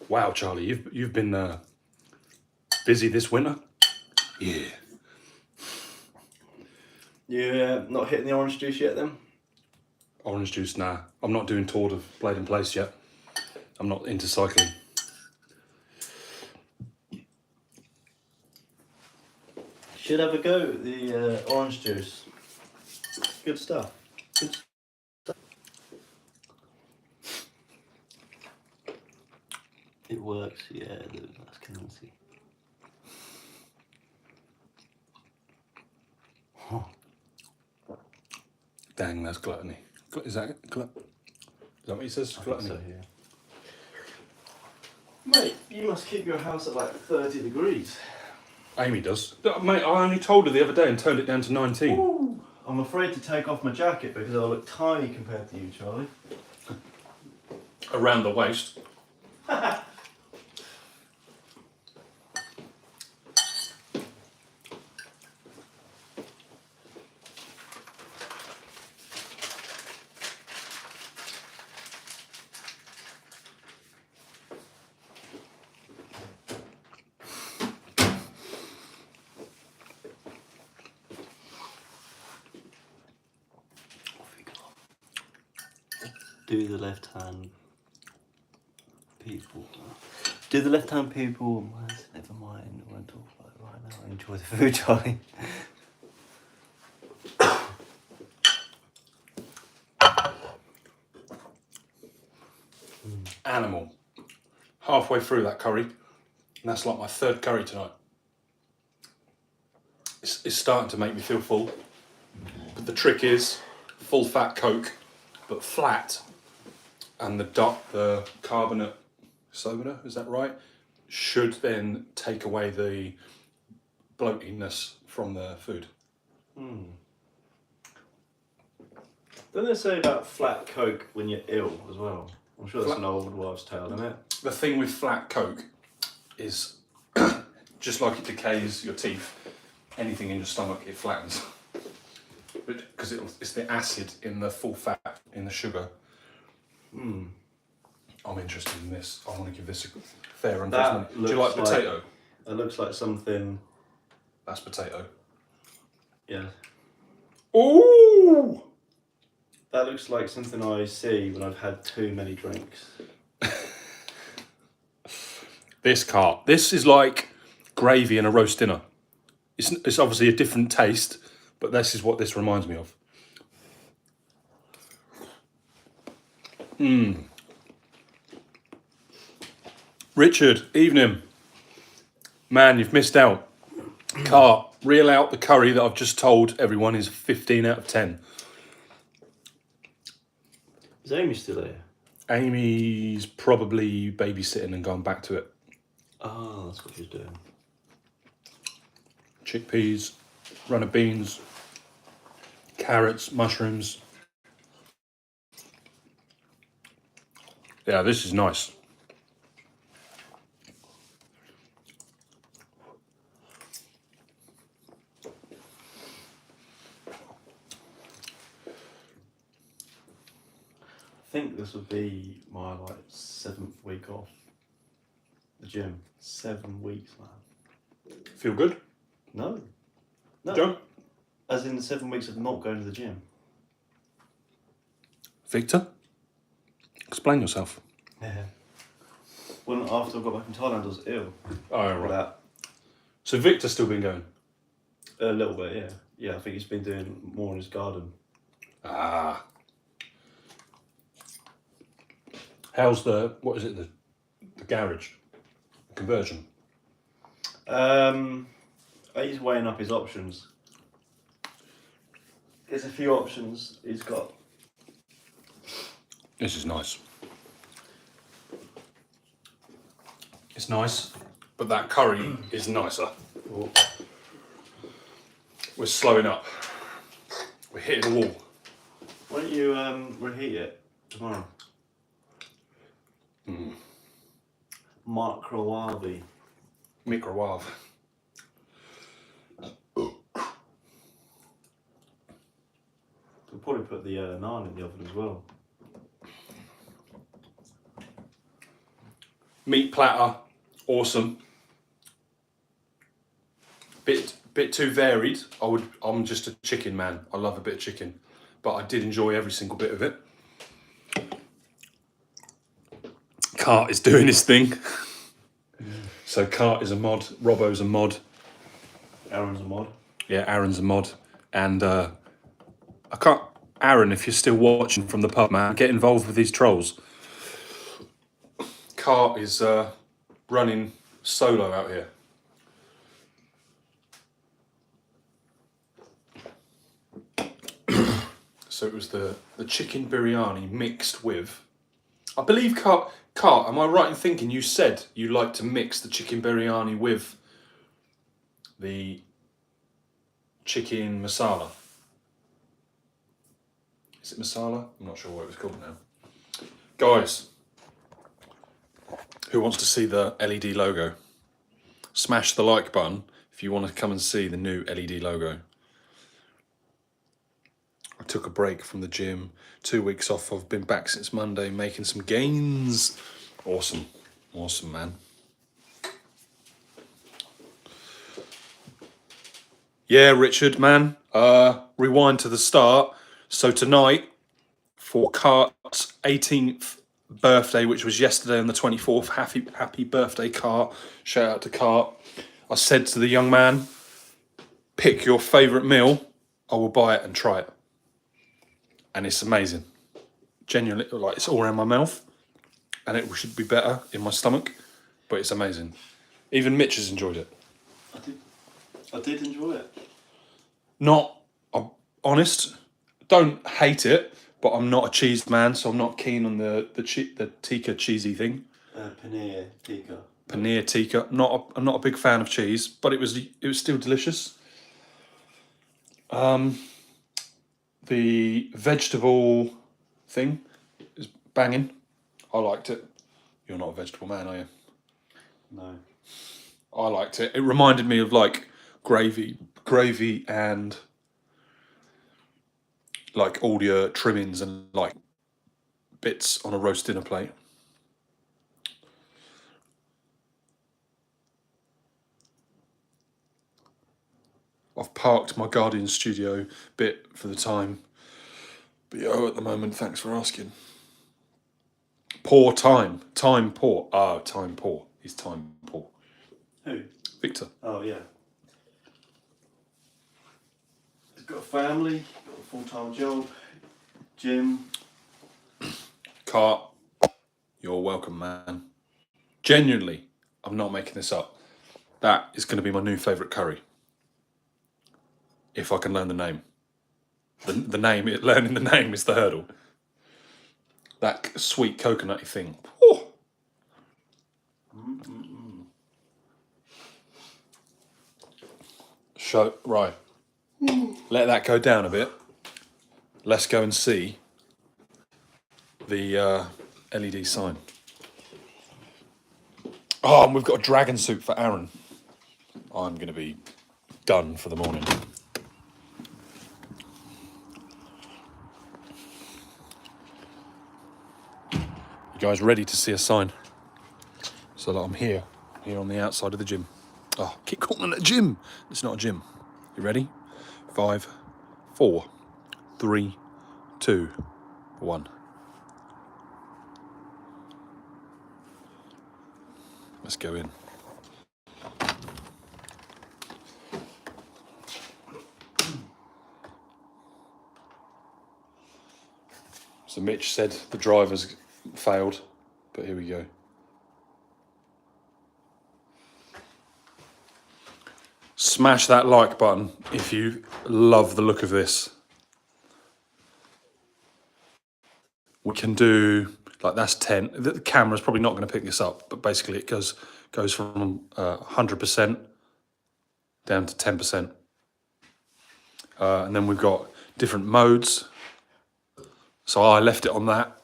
C: Wow, Charlie, you've been busy this winter. Yeah.
B: You not hitting the orange juice yet then?
C: Orange juice, nah. I'm not doing Tour of Blade in Place yet. I'm not into cycling.
B: Should have a go at the orange juice. Good stuff. Good stuff. It works, yeah, that's consistency. Huh.
C: Dang, that's gluttony. Is that what he says? Gluttony.
B: So, yeah. Mate, you must keep your house at like 30 degrees.
C: Amy does. Mate, I only told her the other day and turned it down to 19.
B: Ooh, I'm afraid to take off my jacket because I look tiny compared to you, Charlie.
C: Around the waist.
B: Do the left hand people. Do the left hand people. Never mind, I won't talk about it right now. Enjoy the food, Charlie.
C: Animal. Halfway through that curry, and that's like my 3rd curry tonight. It's starting to make me feel full. But the trick is full fat Coke, but flat. And the carbonate soda, is that right? Should then take away the bloatiness from the food.
B: Don't they say about flat Coke when you're ill as well? I'm sure that's an old wives' tale, isn't it?
C: The thing with flat Coke is just like it decays your teeth, anything in your stomach, it flattens. Because it's the acid in the full fat in the sugar. I'm interested in this. I want to give this a fair run for its money. Do you like potato?
B: It looks like something.
C: That's potato.
B: Yeah.
C: Ooh!
B: That looks like something I see when I've had too many drinks.
C: This Kart. This is like gravy in a roast dinner. It's obviously a different taste, but this is what this reminds me of. Richard, evening. Man, you've missed out. Kart, reel out the curry that I've just told everyone is 15 out of 10.
B: Is Amy still there?
C: Amy's probably babysitting and gone back to it.
B: Oh, that's what she's doing.
C: Chickpeas, runner beans, carrots, mushrooms. Yeah, this is nice.
B: I think this would be my 7th week off the gym. 7 weeks, man.
C: Feel good?
B: No.
C: John?
B: As in 7 weeks of not going to the gym.
C: Victor? Explain yourself.
B: Yeah. When after I got back from Thailand, I was ill.
C: Oh, right.
B: That.
C: So Victor's still been going?
B: A little bit, yeah. Yeah, I think he's been doing more in his garden.
C: Ah. How's what is it, the garage? The conversion?
B: He's weighing up his options. There's a few options he's got.
C: This is nice. It's nice, but that curry is nicer.
B: Oh.
C: We're slowing up. We're hitting a wall.
B: Why don't you reheat it tomorrow? Microwave.
C: Microwave.
B: We'll probably put the naan in the oven as well.
C: Meat platter, awesome. Bit too varied. I'm just a chicken man. I love a bit of chicken, but I did enjoy every single bit of it. Kart is doing his thing. So Kart is a mod. Robbo's a mod.
B: Aaron's a mod.
C: Yeah, Aaron's a mod, and I can't. Aaron, if you're still watching from the pub, man, get involved with these trolls. Kart is running solo out here. So it was the chicken biryani mixed with, I believe Kart, am I right in thinking you said you like to mix the chicken biryani with the chicken masala? Is it masala? I'm not sure what it was called now. Guys, who wants to see the LED logo? Smash the like button if you want to come and see the new LED logo. I took a break from the gym, 2 weeks off. I've been back since Monday, making some gains. Awesome, awesome, man. Yeah, Richard, man. Rewind to the start. So tonight, for Kart's 18th birthday, which was yesterday on the 24th, happy birthday, Kart. Shout out to Kart. I said to the young man, pick your favourite meal. I will buy it and try it. And it's amazing. Genuinely, like, it's all around my mouth, and it should be better in my stomach, but it's amazing. Even Mitch has enjoyed it.
B: I did enjoy it.
C: I'm honest, don't hate it, but I'm not a cheese man, so I'm not keen on the tikka cheesy thing.
B: Paneer tikka.
C: Paneer tikka. I'm not a big fan of cheese, but it was still delicious. The vegetable thing is banging. I liked it. You're not a vegetable man, are you?
B: No.
C: I liked it. It reminded me of like gravy and like all your trimmings and like bits on a roast dinner plate. I've parked my Guardian Studio bit for the time. But yo, at the moment, thanks for asking. Poor time. Time poor. Ah, time poor. He's time poor.
B: Who?
C: Victor.
B: Oh, yeah. He's got a family, got a full-time job, gym.
C: Kart, you're welcome, man. Genuinely, I'm not making this up. That is going to be my new favourite curry. If I can learn the name. The name, learning the name is the hurdle. That sweet coconutty thing. Oh. So, right. Let that go down a bit. Let's go and see the LED sign. Oh, and we've got a dragon soup for Aaron. I'm going to be done for the morning. You guys ready to see a sign? So that I'm here on the outside of the gym. Oh, keep calling it a gym. It's not a gym. You ready? 5, 4, 3, 2, 1. Let's go in. So Mitch said the driver's failed, but here we go. Smash that like button if you love the look of this. We can do, like that's 10. The camera's probably not going to pick this up, but basically it goes from 100% down to 10%. And then we've got different modes. So I left it on that.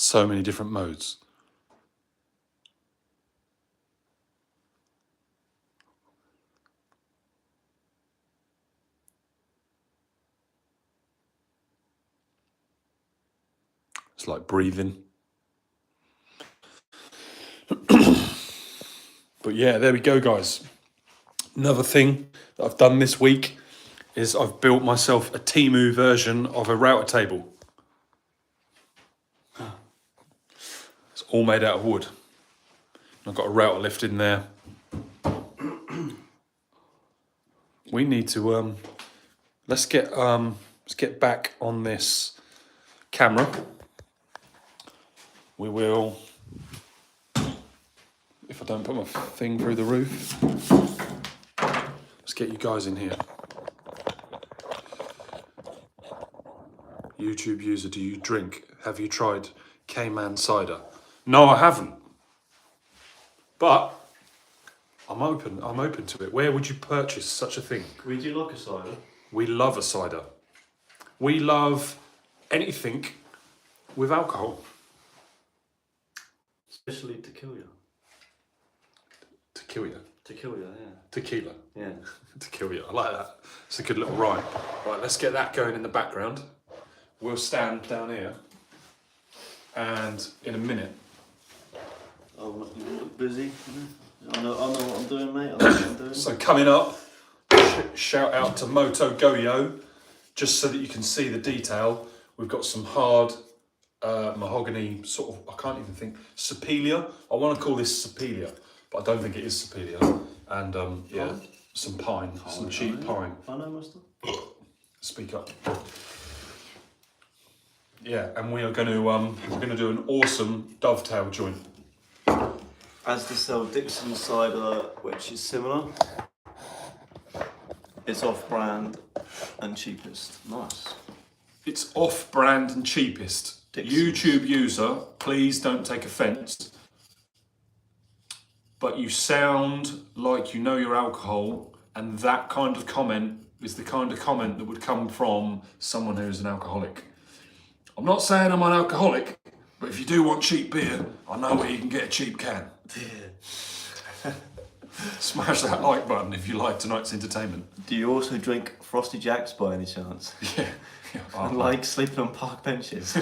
C: So many different modes. It's like breathing. But yeah, there we go, guys. Another thing that I've done this week is I've built myself a Temu version of a router table. It's all made out of wood. I've got a router lift in there. We need to let's get back on this camera. We will, if I don't put my thing through the roof. Let's get you guys in here. YouTube user, do you drink? Have you tried Cayman cider? No, I haven't. But I'm open to it. Where would you purchase such a thing?
B: We do like a cider.
C: We love a cider. We love anything with alcohol.
B: Especially tequila.
C: Tequila.
B: Tequila, yeah.
C: Tequila.
B: Yeah.
C: Tequila. I like that. It's a good little rhyme. Right, let's get that going in the background. We'll stand down here. And in a minute.
B: Oh, you look busy. I know what I'm doing, mate. I know what I'm doing.
C: So coming up, shout out to Moto Goyo, just so that you can see the detail. We've got some hard mahogany sort of, I can't even think, Sepelia. I want to call this Sepelia, but I don't think it is Sepelia. And yeah, some pine, some cheap pine.
B: I know my stuff.
C: Speak up. Yeah, and we are going to we're going to do an awesome dovetail joint.
B: As the sell Dixon cider, which is similar. It's off-brand and cheapest. Nice.
C: It's off-brand and cheapest.
B: Dixon's.
C: YouTube user, please don't take offence. but you sound like you know your alcohol, and that kind of comment is the kind of comment that would come from someone who's an alcoholic. I'm not saying I'm an alcoholic, but if you do want cheap beer, I know where you can get a cheap can. Smash that like button if you like tonight's entertainment.
B: Do you also drink Frosty Jacks by any chance?
C: Yeah.
B: And like sleeping on park benches?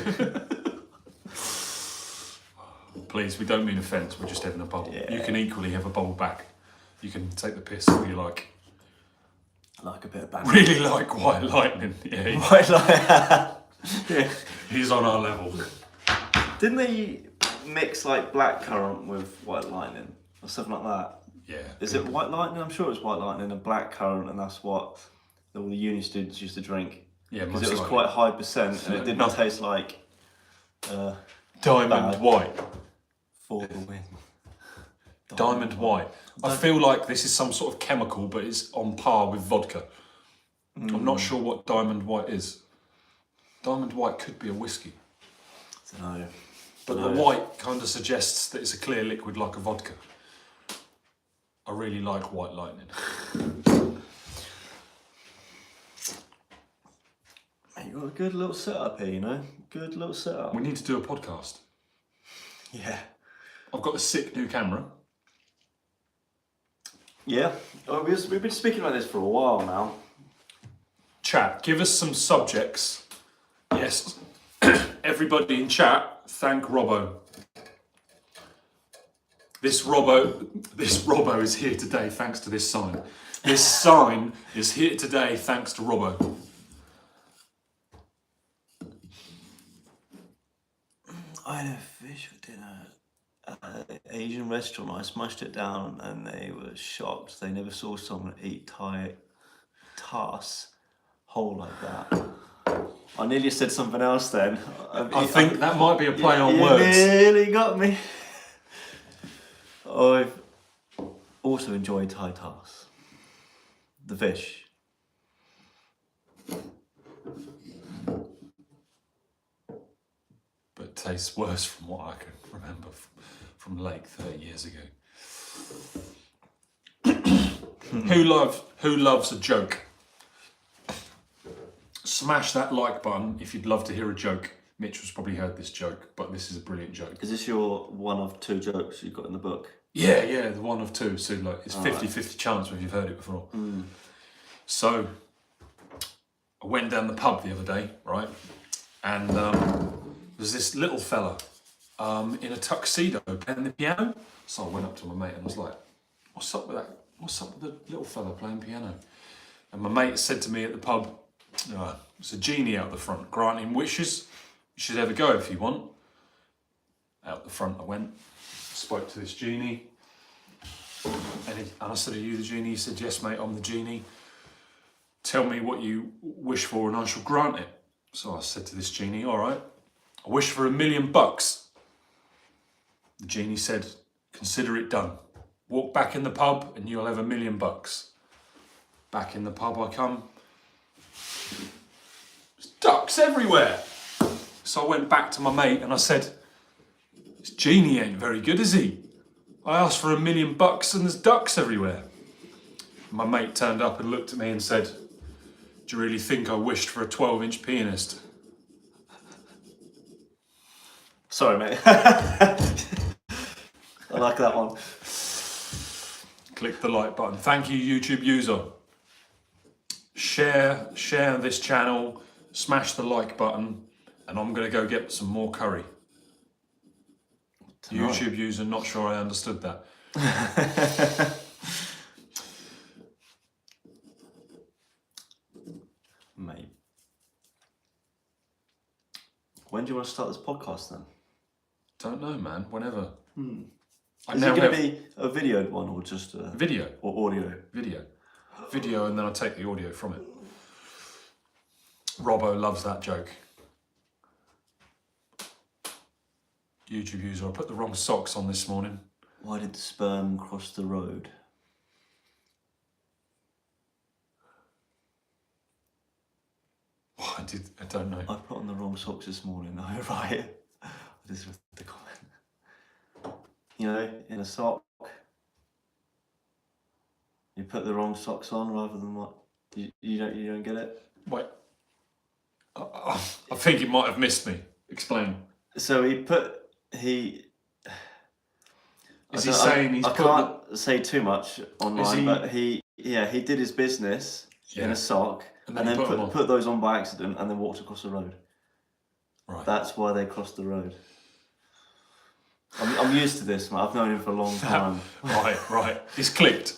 C: Please, we don't mean offence, we're just having a bubble.
B: Yeah.
C: You can equally have a bubble back. You can take the piss if you like.
B: I like a bit of banter.
C: Really like White Lightning. Yeah,
B: White Lightning. Yeah.
C: he's on our level.
B: Didn't they mix like blackcurrant with white lightning or something like that?
C: Yeah.
B: Is it white lightning? I'm sure it's white lightning and blackcurrant, and that's what all the uni students used to drink.
C: Yeah,
B: because
C: most
B: it was
C: likely.
B: quite high percent, and it did not taste like
C: Diamond
B: bad.
C: White.
B: For the win.
C: Diamond White. I feel like this is some sort of chemical, but it's on par with vodka. I'm not sure what Diamond White is. Diamond White could be a whiskey.
B: I don't know.
C: But the white kind of suggests that it's a clear liquid like a vodka. I really like White Lightning.
B: Mate, you've got a good little setup here, you know? Good little setup.
C: We need to do a podcast.
B: Yeah.
C: I've got a sick new camera.
B: Yeah. Oh, we've been speaking about this for a while now.
C: Chat, give us some subjects. Yes, everybody in chat, thank Robbo. This Robbo is here today thanks to this sign. This sign is here today thanks to Robbo.
B: I had a fish for dinner at an Asian restaurant. I smashed it down and they were shocked. They never saw someone eat tass whole like that. I nearly said something else then.
C: I think that might be a play on
B: you
C: words.
B: nearly got me. I've also enjoyed Thai tass. The fish.
C: But it tastes worse from what I can remember from Lake 30 years ago. Who loves a joke? Smash that like button if you'd love to hear a joke. Mitch has probably heard this joke, but this is a brilliant joke.
B: Is this your one of two jokes you've got in the book?
C: Yeah, the one of two. So like it's 50-50 chance if you've heard it before. So I went down the pub the other day, right? And there's this little fella in a tuxedo playing the piano. So I went up to my mate and was like, what's up with that? What's up with the little fella playing piano? And my mate said to me at the pub, there's a genie out the front granting wishes. You should have a go if you want. Out the front I went, spoke to this genie. And I said, are you the genie? He said, yes mate, I'm the genie. Tell me what you wish for and I shall grant it. So I said to this genie, all right, I wish for $1 million. The genie said, consider it done. Walk back in the pub and you'll have $1 million. Back in the pub I come. There's ducks everywhere. So I went back to my mate and I said, this genie ain't very good, is he? I asked for $1 million and there's ducks everywhere. My mate turned up and looked at me and said, do you really think I wished for a 12-inch pianist?
B: Sorry, mate. I like that one.
C: Click the like button. Thank you, YouTube user. Share this channel, smash the like button, and I'm gonna go get some more curry.
B: Tonight.
C: YouTube user, not sure I understood that.
B: Mate. When do you want to start this podcast then?
C: Don't know, man. Whenever.
B: Is it going to be a videoed one or just a
C: Video.
B: or audio?
C: Video, and then I take the audio from it. Robbo loves that joke. YouTube user, I put the wrong socks on this morning.
B: Why did the sperm cross the road?
C: What I don't know.
B: I put on the wrong socks this morning. Oh, right. I just read the comment. You know, in a sock, You put the wrong socks on rather than what? You don't get it?
C: Wait. I think it might have missed me. Explain.
B: So he.
C: Is he saying he's
B: I
C: put
B: can't say too much online, but he did his business in a sock and then put those on by accident and then walked across the road.
C: Right.
B: That's why they crossed the road. I'm used to this, man. I've known him for a long time.
C: Right. It's clicked.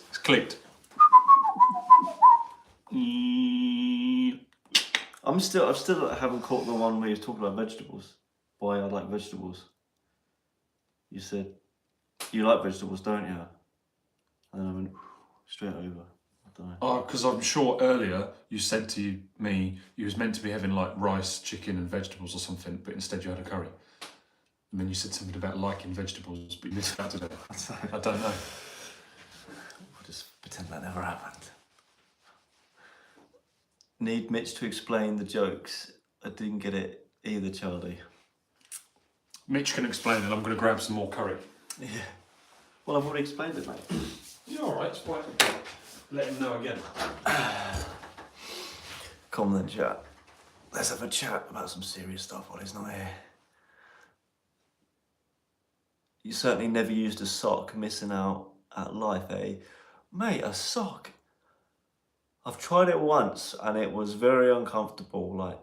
B: I still haven't caught the one where he was talking about vegetables. Why I like vegetables. You said, you like vegetables, don't you? And then I went straight over. I don't know.
C: Oh, because I'm sure earlier you said to me you was meant to be having like rice, chicken and vegetables or something, but instead you had a curry. And then you said something about liking vegetables, but you missed out today. I don't know.
B: We'll just pretend that never happened. Need Mitch to explain the jokes. I didn't get it either, Charlie.
C: Mitch can explain it. I'm going to grab some more curry.
B: Yeah. Well, I've already explained it, mate.
C: You're all right. Explain it. Let him know again.
B: Come on then, chat. Let's have a chat about some serious stuff while he's not here. You certainly never used a sock, missing out at life, eh? Mate, a sock? I've tried it once and it was very uncomfortable. Like,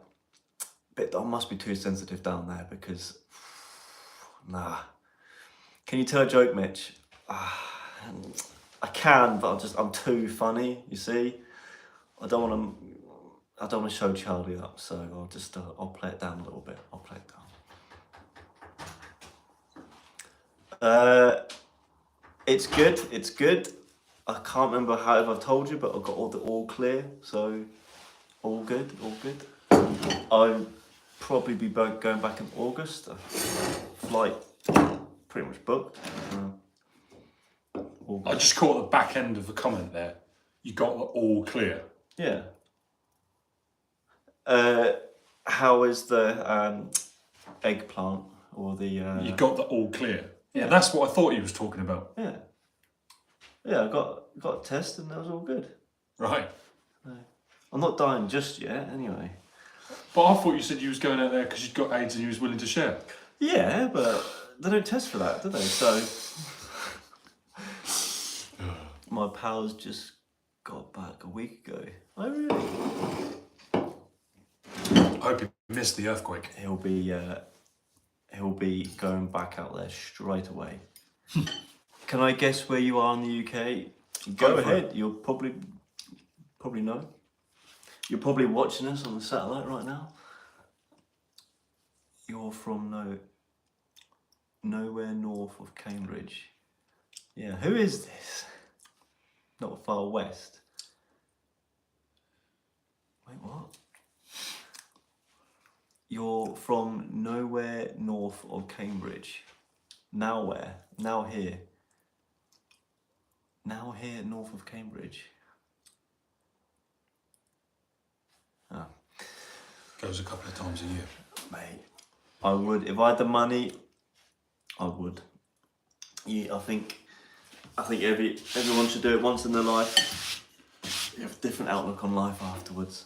B: I must be too sensitive down there because, nah. Can you tell a joke, Mitch? I can, but I'm too funny. You see, I don't want to show Charlie up, so I'll play it down a little bit. I'll play it down. It's good. I can't remember if I've told you, but I've got all clear, so all good. I'll probably be going back in August. Flight pretty much booked.
C: I just caught the back end of the comment there. You got the all clear.
B: Yeah. How is the eggplant or the?
C: You got the all clear. Yeah, that's what I thought he was talking about.
B: Yeah. Yeah, I got a test and that was all good.
C: Right.
B: I'm not dying just yet, anyway.
C: But I thought you said you was going out there because you'd got AIDS and you was willing to share.
B: Yeah, but they don't test for that, do they? So my pals just got back a week ago. Oh really?
C: I hope he missed the earthquake.
B: He'll be going back out there straight away. Can I guess where you are in the UK? Go ahead. You'll probably know. You're probably watching us on the satellite right now. You're from nowhere north of Cambridge. Yeah, who is this? Not far west. Wait, what? You're from nowhere north of Cambridge. Now where? Now here. Now here north of Cambridge. Oh.
C: Goes a couple of times a year.
B: Mate, I would. If I had the money, I would. Yeah, I think everyone should do it once in their life. You have a different outlook on life afterwards.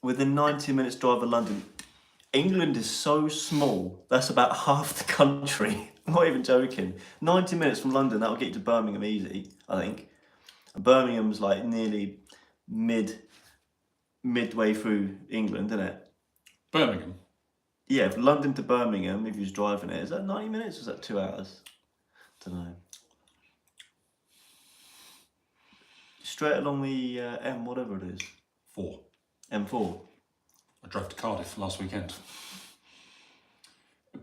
B: Within 90 minutes drive of London, England is so small, that's about half the country. I'm not even joking. 90 minutes from London, that'll get you to Birmingham easy, I think. Birmingham's like nearly midway through England, isn't it?
C: Birmingham?
B: Yeah, from London to Birmingham, if you was driving it, is that 90 minutes or is that 2 hours? Don't know. Straight along the M, whatever it is.
C: 4.
B: M4.
C: I drove to Cardiff last weekend.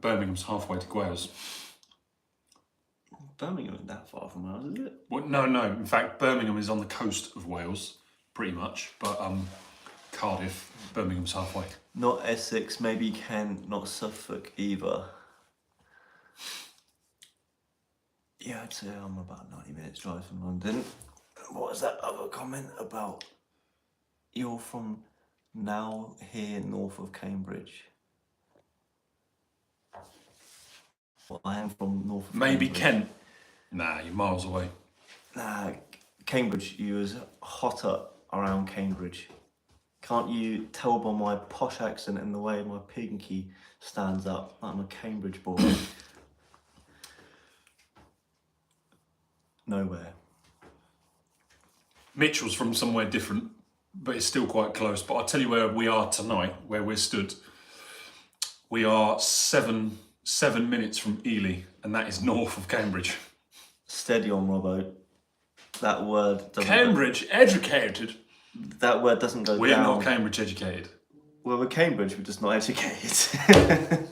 C: Birmingham's halfway to Wales.
B: Birmingham isn't that far from Wales, is it?
C: Well, no. In fact, Birmingham is on the coast of Wales, pretty much. But Cardiff, Birmingham's halfway.
B: Not Essex, maybe Kent, not Suffolk either. Yeah, I'd say I'm about 90 minutes drive from London. What was that other comment about? You're from now here north of Cambridge. Well, I am from north of
C: Maybe
B: Cambridge.
C: Kent. Nah, you're miles away.
B: Nah, Cambridge, you was hotter around Cambridge. Can't you tell by my posh accent and the way my pinky stands up? I'm a Cambridge boy. Nowhere.
C: Mitch was from somewhere different, but it's still quite close. But I'll tell you where we are tonight, where we're stood. We are seven minutes from Ely, and that is north of Cambridge.
B: Steady on, Robbo. That word doesn't
C: Cambridge educated.
B: That word doesn't go
C: We're
B: down.
C: not Cambridge educated.
B: Well, we're Cambridge, we're just not educated.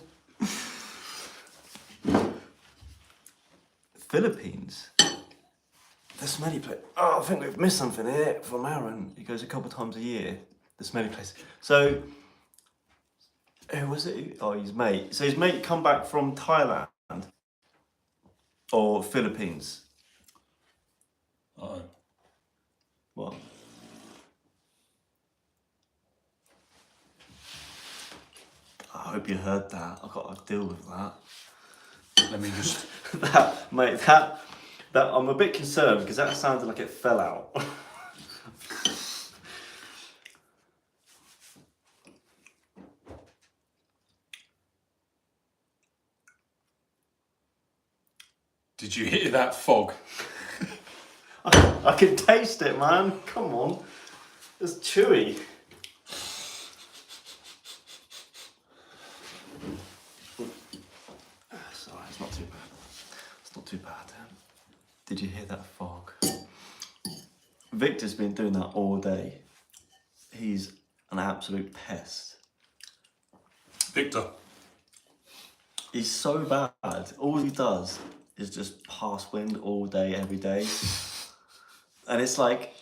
B: Philippines. The smelly place. Oh, I think we've missed something here from Aaron. He goes a couple of times a year. The smelly place. So, who was it? Oh, his mate. So his mate come back from Thailand or Philippines.
C: Oh.
B: What? I hope you heard that. I've got to deal with that.
C: Let me just.
B: That I'm a bit concerned because that sounded like it fell out.
C: Did you hear that fog?
B: I can taste it, man. Come on. It's chewy. Sorry, it's not too bad. It's not too bad. Did you hear that fog? Victor's been doing that all day. He's an absolute pest.
C: Victor.
B: He's so bad. All he does is just pass wind all day, every day. And it's like,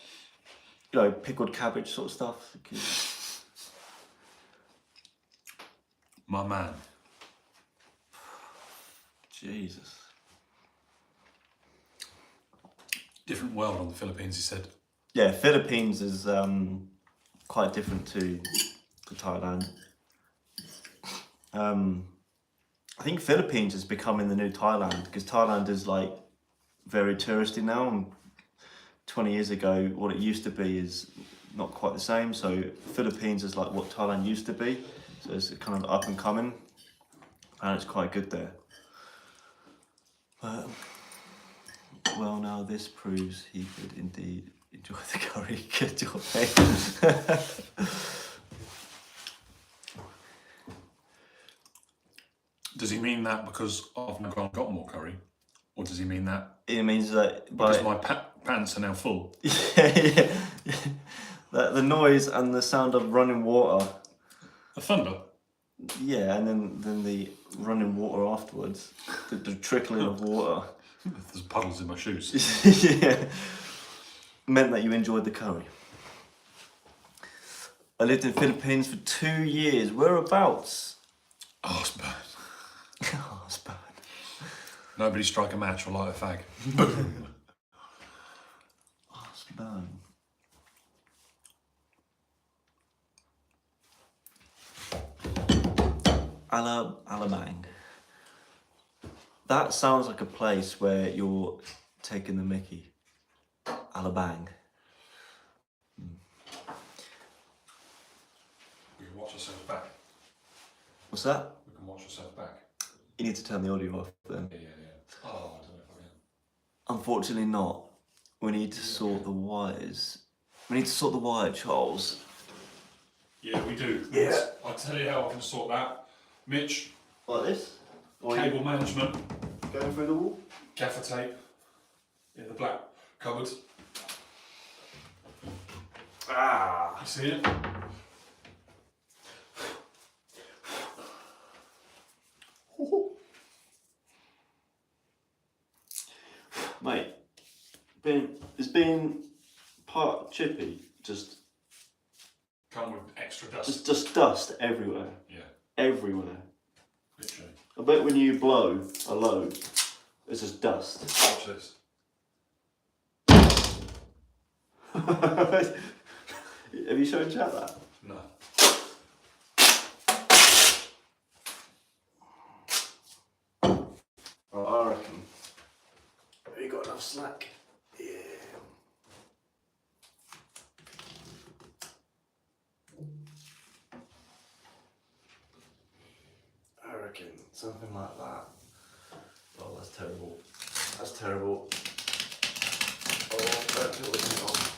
B: you know, pickled cabbage sort of stuff.
C: My man.
B: Jesus.
C: Different world on the Philippines, he said.
B: Yeah, Philippines is quite different to Thailand. I think Philippines is becoming the new Thailand because Thailand is like very touristy now. And 20 years ago, what it used to be is not quite the same. So Philippines is like what Thailand used to be. So it's kind of up and coming, and it's quite good there. But well, now this proves he could indeed enjoy the curry. Good job, mate.
C: Does he mean that because I've now got more curry? Or does he mean that
B: It means that
C: because my pants are now full?
B: yeah. The noise and the sound of running water.
C: The thunder?
B: Yeah, and then the running water afterwards. The trickling of water.
C: There's puddles in my shoes.
B: Yeah. Meant that you enjoyed the curry. I lived in Philippines for 2 years. Whereabouts?
C: Oh, it's bad.
B: Oh, it's bad.
C: Nobody strike a match or light a fag. Boom.
B: Oh, it's bad. Alabang. That sounds like a place where you're taking the mickey. Alabang.
C: We can watch ourselves back.
B: What's that?
C: We can watch ourselves back.
B: You need to turn the audio off then.
C: Yeah. Oh, I don't know if I can.
B: Unfortunately not. We need to sort the wires. We need to sort the wire, Charles.
C: Yeah, we do.
B: Yeah.
C: I'll tell you how I can sort that. Mitch,
B: Like this? Or
C: cable management,
B: going through the wall?
C: gaffer tape in the black cupboard.
B: Ah!
C: You see it?
B: Mate, it's been part chippy, just
C: Come with extra dust.
B: just dust everywhere.
C: Yeah,
B: Everywhere.
C: literally.
B: I bet when you blow a load, it's just dust.
C: Watch this.
B: Have you shown chat that?
C: No.
B: I reckon. Have you got enough slack? Yeah. reckon something like that. Oh, that's terrible. That's terrible. Oh, don't peel the thing off.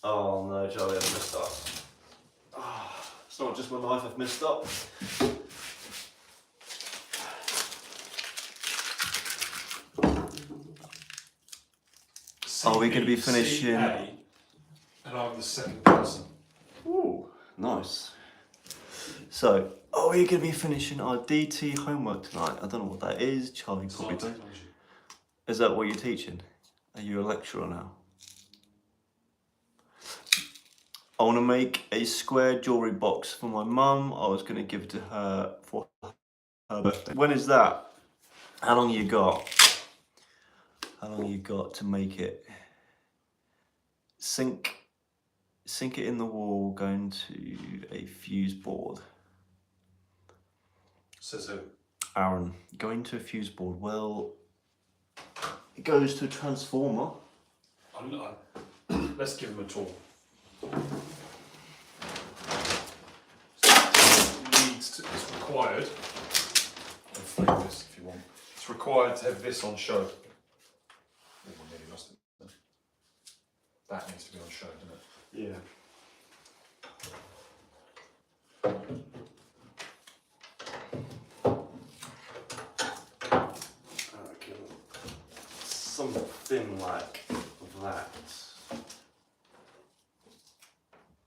B: Oh no, Charlie, I've messed up. Oh, it's not just my knife I've messed up. Are we going to be finishing?
C: CA, and I'm the second person.
B: Ooh, nice. So, are we going to be finishing our DT homework tonight? I don't know what that is. Charlie probably does. Is that what you're teaching? Are you a lecturer now? I want to make a square jewellery box for my mum. I was going to give it to her for her birthday. When is that? How long you got? How long you got to make it? Sink it in the wall, going to a fuse board.
C: Says who?
B: Aaron, going to a fuse board. Well, it goes to a transformer.
C: Let's give him a tour. It's required. I'll flip this if you want. It's required to have this on show. Oh, we nearly lost it. That needs to be on show, doesn't it?
B: Yeah. Something like that.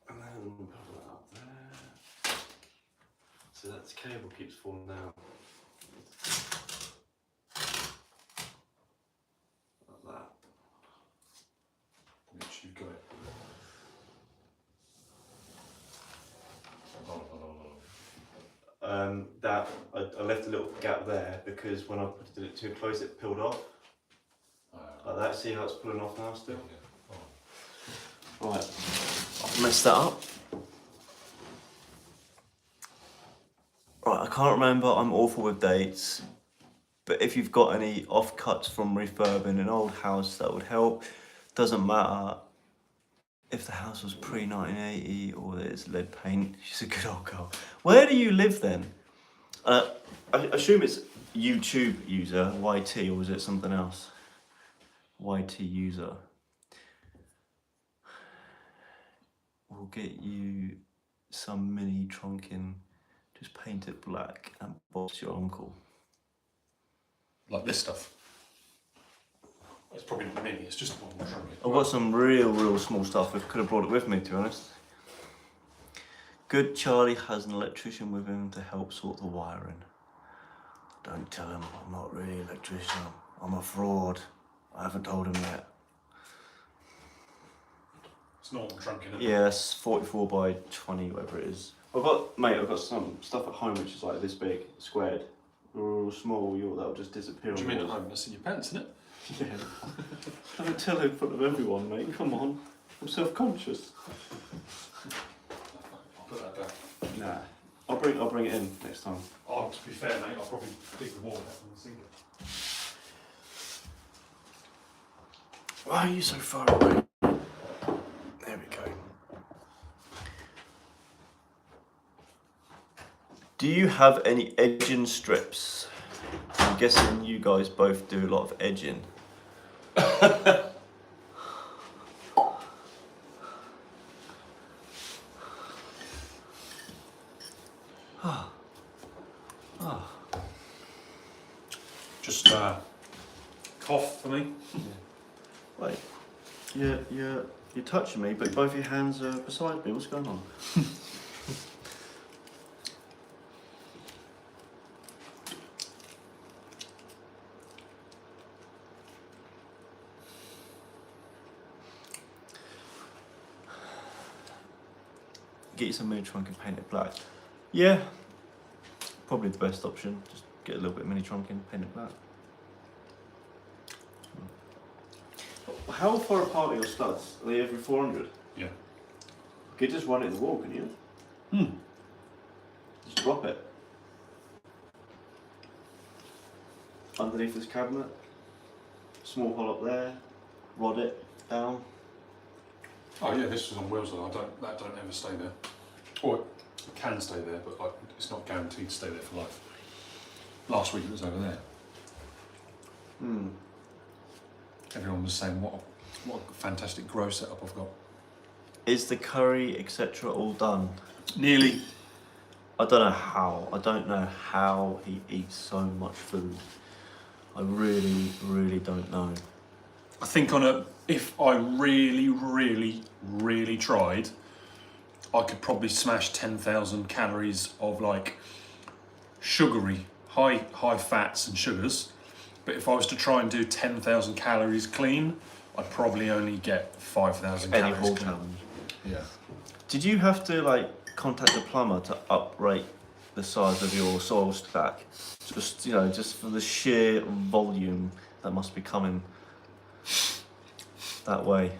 B: And then put that up there. So that cable keeps falling out. Like that.
C: Mitch, you've got it.
B: That I left a little gap there because when I did it too close, it peeled off. Like that. See how it's pulling off now still?
C: Yeah.
B: Oh. Right, I've messed that up. Right, I can't remember, I'm awful with dates, but if you've got any offcuts from refurbing an old house, that would help. Doesn't matter if the house was pre-1980 or there's lead paint. She's a good old girl. Where do you live then? I assume it's YouTube user, YT, or is it something else? YT user. We'll get you some mini trunking. Just paint it black and box your uncle.
C: Like this stuff. It's probably not mini, it's just one trunk.
B: I've got some real small stuff. I could have brought it with me, to be honest. Good Charlie has an electrician with him to help sort the wiring. Don't tell him I'm not really an electrician. I'm a fraud. I haven't told him yet.
C: It's normal trunking, isn't it?
B: Yeah, it's 44 by 20, whatever it is. I've got some stuff at home which is like this big, squared. Real small, that'll just disappear.
C: What do you mean at home? That's in your pants, isn't it?
B: Yeah. Don't tell it in front of everyone, mate. Come on. I'm self-conscious.
C: I'll put that back.
B: Nah. I'll bring it in next time.
C: Oh, to be fair, mate, I'll probably dig the wall out and sink it.
B: Why are you so far away? There we go. Do you have any edging strips? I'm guessing you guys both do a lot of edging.
C: Just cough for me.
B: Wait, you're touching me, but both your hands are beside me. What's going on? Get you some mini trunk and paint it black. Yeah, probably the best option. Just get a little bit of mini trunk and paint it black. How far apart are your studs? Are they every 400?
C: Yeah.
B: You could just run it in the wall, can you? Just drop it. Underneath this cabinet. Small hole up there. Rod it down.
C: Oh yeah, this was on wheels though. That don't ever stay there. Or can stay there, but like it's not guaranteed to stay there for life. Last week it was over there. Everyone was saying what a fantastic grow setup I've got.
B: Is the curry, etc., all done?
C: Nearly.
B: I don't know how. I don't know how he eats so much food. I really, really don't know.
C: I think if I really tried, I could probably smash 10,000 calories of like sugary, high fats and sugars. But if I was to try and do 10,000 calories clean, I'd probably only get 5,000
B: Any
C: calories
B: whole
C: clean.
B: challenge.
C: Yeah.
B: Did you have to like contact the plumber to uprate the size of your soil stack? Just, you know, just for the sheer volume that must be coming that way.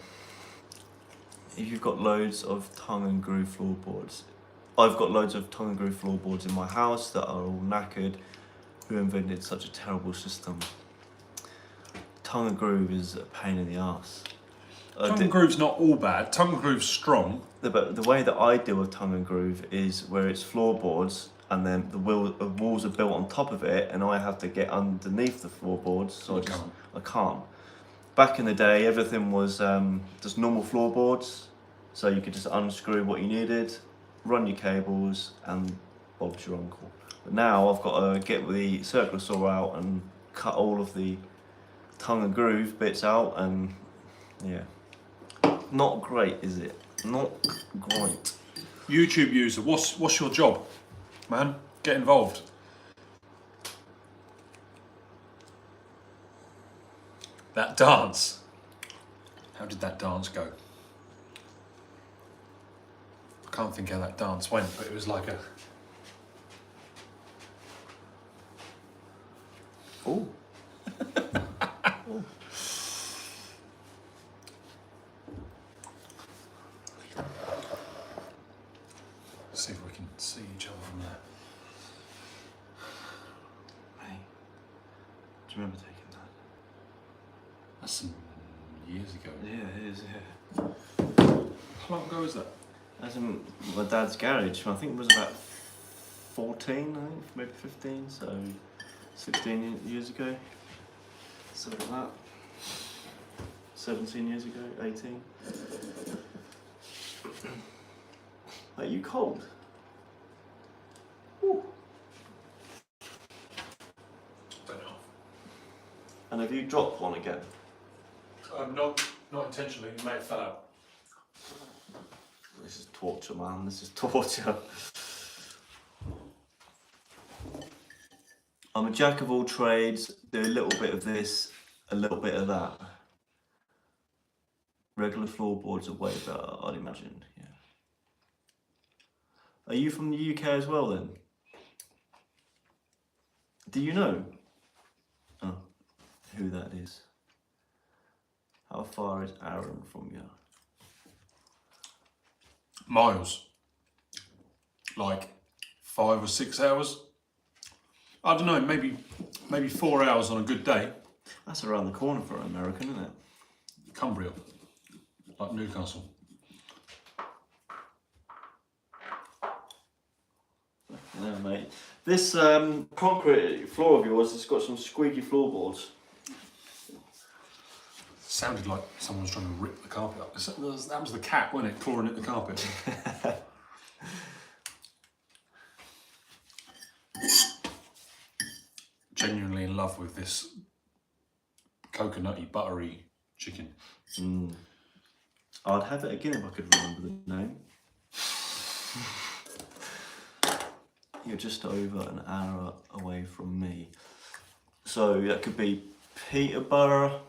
B: If you've got loads of tongue and groove floorboards, I've got loads of tongue and groove floorboards in my house that are all knackered. Who invented such a terrible system? Tongue and groove is a pain in the arse.
C: Tongue and groove's not all bad. Tongue and groove's strong.
B: But the way that I deal with tongue and groove is where it's floorboards and then the walls are built on top of it, and I have to get underneath the floorboards. So I can't. Back in the day, everything was just normal floorboards, so you could just unscrew what you needed, run your cables, and bob's your uncle. But now I've got to get the circular saw out and cut all of the tongue and groove bits out, and yeah, not great, is it? Not great.
C: YouTube user, what's your job, man? Get involved. That dance. How did that dance go? I can't think how that dance went, but it was like a...
B: Oh.
C: See if we can see each other from there.
B: Hey, do you remember taking that?
C: That's some years ago.
B: Yeah, it is, yeah.
C: How long ago was that?
B: That's in my dad's garage. I think it was about 14, I think, maybe 15, so 16 years ago. Something like that. 17 years ago, 18. Are you cold? Ooh.
C: Don't know.
B: And have you dropped one again?
C: Not intentionally. It may have fell out.
B: This is torture, man. This is torture. I'm a jack of all trades. Do a little bit of this, a little bit of that. Regular floorboards are way better, I'd imagine. Yeah. Are you from the UK as well, then? Do you know who that is? How far is Aaron from you?
C: Miles. Like 5 or 6 hours. I don't know, maybe 4 hours on a good day.
B: That's around the corner for an American, isn't it?
C: Cumbria, like Newcastle.
B: Yeah, mate. This concrete floor of yours has got some squeaky floorboards.
C: Sounded like someone was trying to rip the carpet up. That was the cat, wasn't it, clawing at the carpet? Genuinely in love with this coconutty, buttery chicken.
B: I'd have it again if I could remember the name. You're just over an hour away from me. So that could be Peterborough,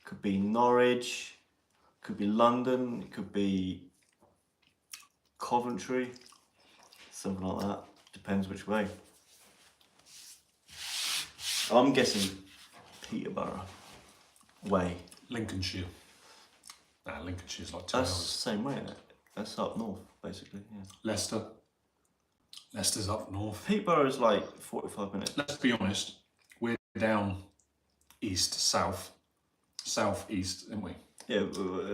B: could be Norwich, could be London, it could be Coventry, something like that. Depends which way. I'm guessing Peterborough way.
C: Lincolnshire. Nah, Lincolnshire's like 2
B: That's
C: hours.
B: the same way, isn't it? That's up north, basically. Yeah.
C: Leicester. Leicester's up north.
B: Peterborough is like 45 minutes.
C: Let's be honest, we're down east, south, east, aren't we?
B: Yeah,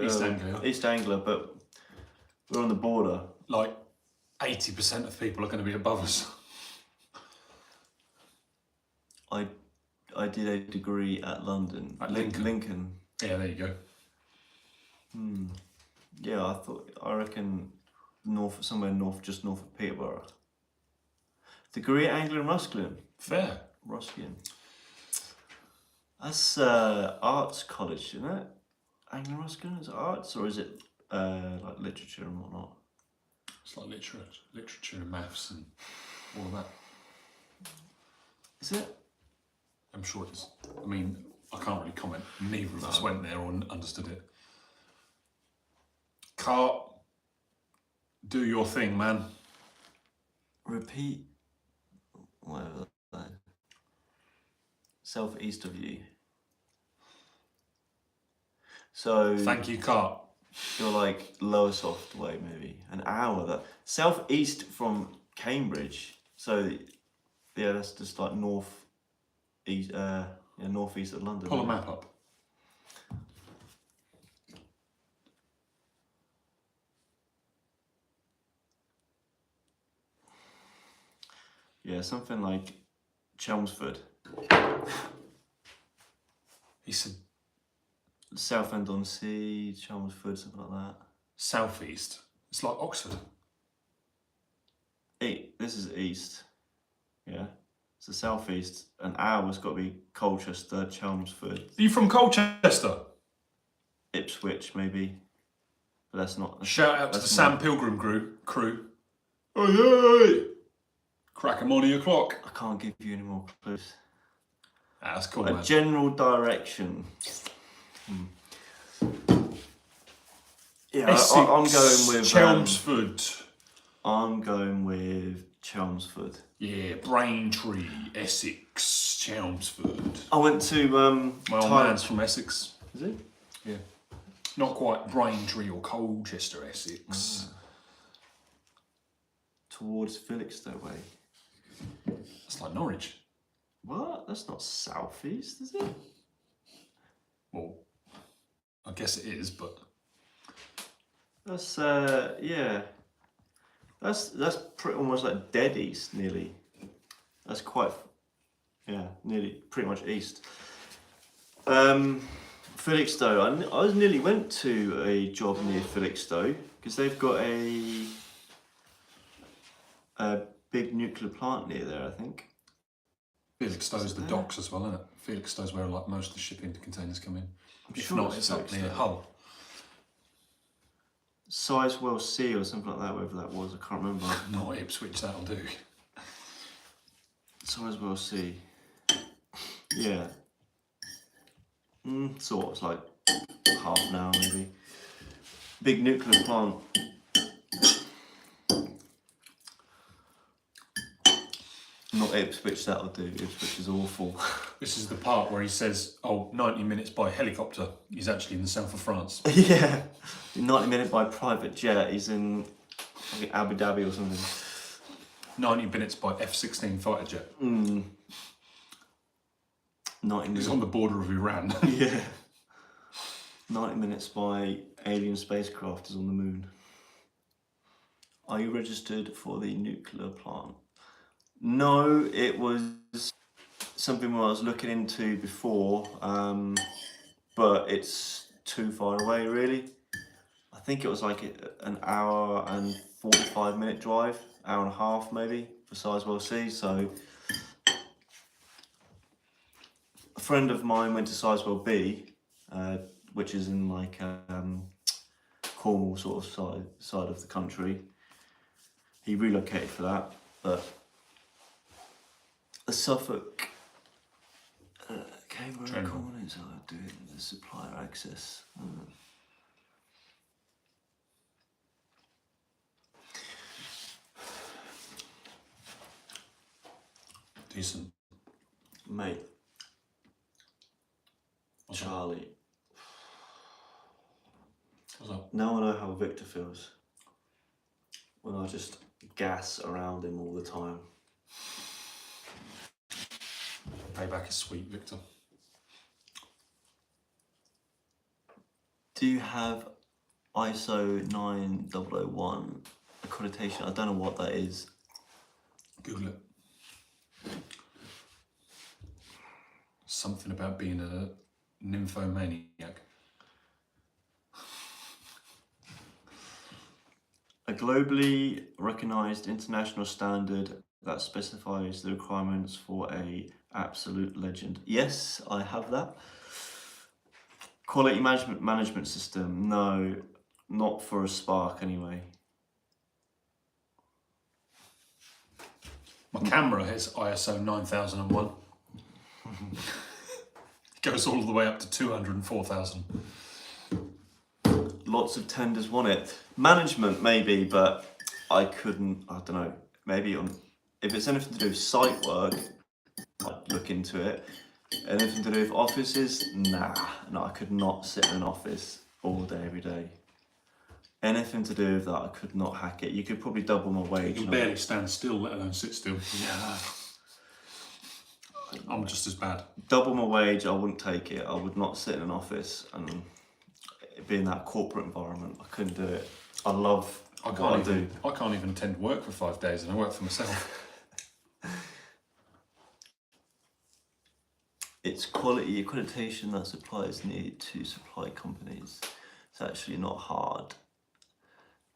C: East Anglia.
B: East Anglia, but we're on the border.
C: Like 80% of people are going to be above us.
B: I did a degree at London.
C: At
B: Lincoln.
C: Yeah, there you go.
B: Yeah, I reckon somewhere north, just north of Peterborough. Degree at Anglia Ruskin.
C: Fair.
B: Ruskin. That's arts college, isn't it? Anglia Ruskin is it arts, or is it like literature and whatnot?
C: It's like literature and maths and all of that.
B: Is it?
C: I'm sure it is. I mean, I can't really comment. Neither of us went there or understood it. Kart, do your thing, man.
B: Repeat. Whatever. Southeast of you. So.
C: Thank you, Kart.
B: You're like Lowestoft way, maybe an hour. That southeast from Cambridge. So yeah, that's just like northeast of London.
C: Pull a map up.
B: Yeah, something like Chelmsford.
C: He said
B: Southend-on-Sea, Chelmsford, something like that.
C: southeast. It's like Oxford.
B: This is east. Yeah. So southeast. An hour's got to be Colchester, Chelmsford.
C: Are you from Colchester?
B: Ipswich, maybe. But that's not.
C: Shout out to the
B: that's
C: Sam
B: not-
C: Pilgrim crew. Oi, hey! Crack 'em on your clock.
B: I can't give you any more clues.
C: That's cool,
B: A
C: man.
B: general direction. Yeah,
C: Essex,
B: I'm going with
C: Chelmsford.
B: I'm going with Chelmsford.
C: Yeah, Braintree, Essex, Chelmsford.
B: I went to
C: My old man's from Essex.
B: Is it?
C: Yeah. Not quite Braintree or Colchester, Essex.
B: Towards Felixstowe way.
C: It's like Norwich.
B: What? That's not southeast, is it?
C: Well, I guess it is, but
B: That's yeah. That's pretty almost like dead east, nearly. That's quite nearly pretty much east. Felixstowe. I nearly went to a job near Felixstowe because they've got a big nuclear plant near there, I think.
C: Felixstowe's the docks as well, isn't it? Felixstowe's where like most of the shipping containers come in. If
B: sure
C: not,
B: it's
C: it's up near
B: Felixstowe.
C: Hull.
B: Sizewell C or something like that, whatever that was, I can't remember.
C: Not Ipswich, that'll do.
B: Sizewell C. Yeah. Sort of, it's like half an hour maybe. Big nuclear plant. Not Ipswich, that'll do. Ipswich is awful.
C: This is the part where he says, 90 minutes by helicopter. He's actually in the south of France.
B: Yeah. 90 minutes by private jet, he's in like Abu Dhabi or something.
C: 90 minutes by F-16 fighter jet.
B: 90
C: He's
B: minutes.
C: on the border of Iran.
B: Yeah. 90 minutes by alien spacecraft is on the moon. Are you registered for the nuclear plant? No, it was something I was looking into before, but it's too far away really. I think it was like an hour and 45-minute drive, hour and a half maybe, for Sizewell C. So a friend of mine went to Sizewell B, which is in like Cornwall sort of side of the country. He relocated for that, but the Suffolk came around coordinates are doing the supplier access.
C: Decent.
B: Mate,
C: What's up?
B: Charlie.
C: What's up?
B: Now I know how Victor feels when I just gas around him all the time.
C: Payback is sweet, Victor.
B: Do you have ISO 9001 accreditation. I don't know what that is.
C: Google it. Something about being a nymphomaniac.
B: A globally recognized international standard that specifies the requirements for a absolute legend. Yes, I have that. Quality management system. No, not for a Spark anyway.
C: My camera has ISO 9001. It goes all the way up to 204,000.
B: Lots of tenders want it. Management maybe, but I couldn't, I don't know, maybe on, if it's anything to do with site work, I'd look into it. Anything to do with offices, nah, no, I could not sit in an office all day, every day. Anything to do with that, I could not hack it. You could probably double my wage.
C: You can barely stand still, let alone sit still.
B: Yeah.
C: I'm just as bad.
B: Double my wage, I wouldn't take it. I would not sit in an office and be in that corporate environment. I couldn't do it. I love what I do.
C: I can't even attend work for 5 days, and I work for myself.
B: It's quality accreditation that suppliers need to supply companies. It's actually not hard.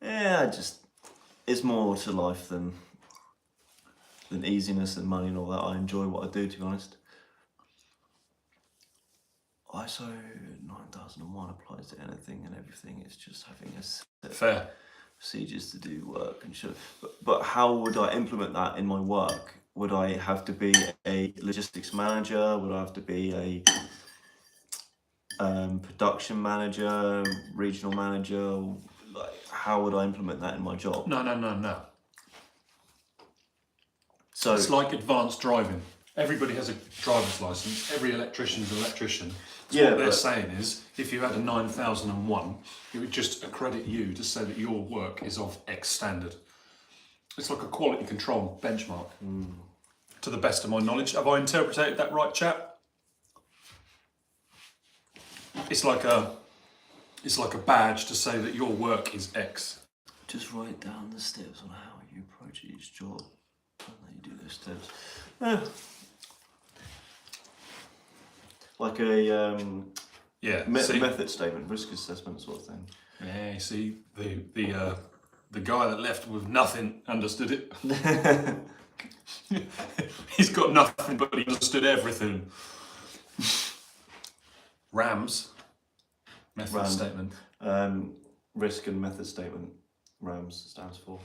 B: Yeah, it's more to life than easiness and money and all that. I enjoy what I do, to be honest. ISO 9001 applies to anything and everything. It's just having a set
C: Fair.
B: procedures to do work and shit. But how would I implement that in my work? Would I have to be a logistics manager? Would I have to be a production manager, regional manager? Like, how would I implement that in my job?
C: No.
B: So
C: It's like advanced driving. Everybody has a driver's license. Every electrician's an electrician. So
B: yeah,
C: what they're
B: but
C: saying is, if you had a 9001, it would just accredit you to say that your work is of X standard. It's like a quality control benchmark. To the best of my knowledge. Have I interpreted that right, chap? It's like a badge to say that your work is X.
B: just write down the steps on how you approach each job and then you do those steps. Yeah. Like a
C: See?
B: method statement, risk assessment sort of thing.
C: Yeah, you see, the guy that left with nothing understood it. He's got nothing, but he understood everything. RAMS, method statement.
B: Risk and method statement, RAMS stands for.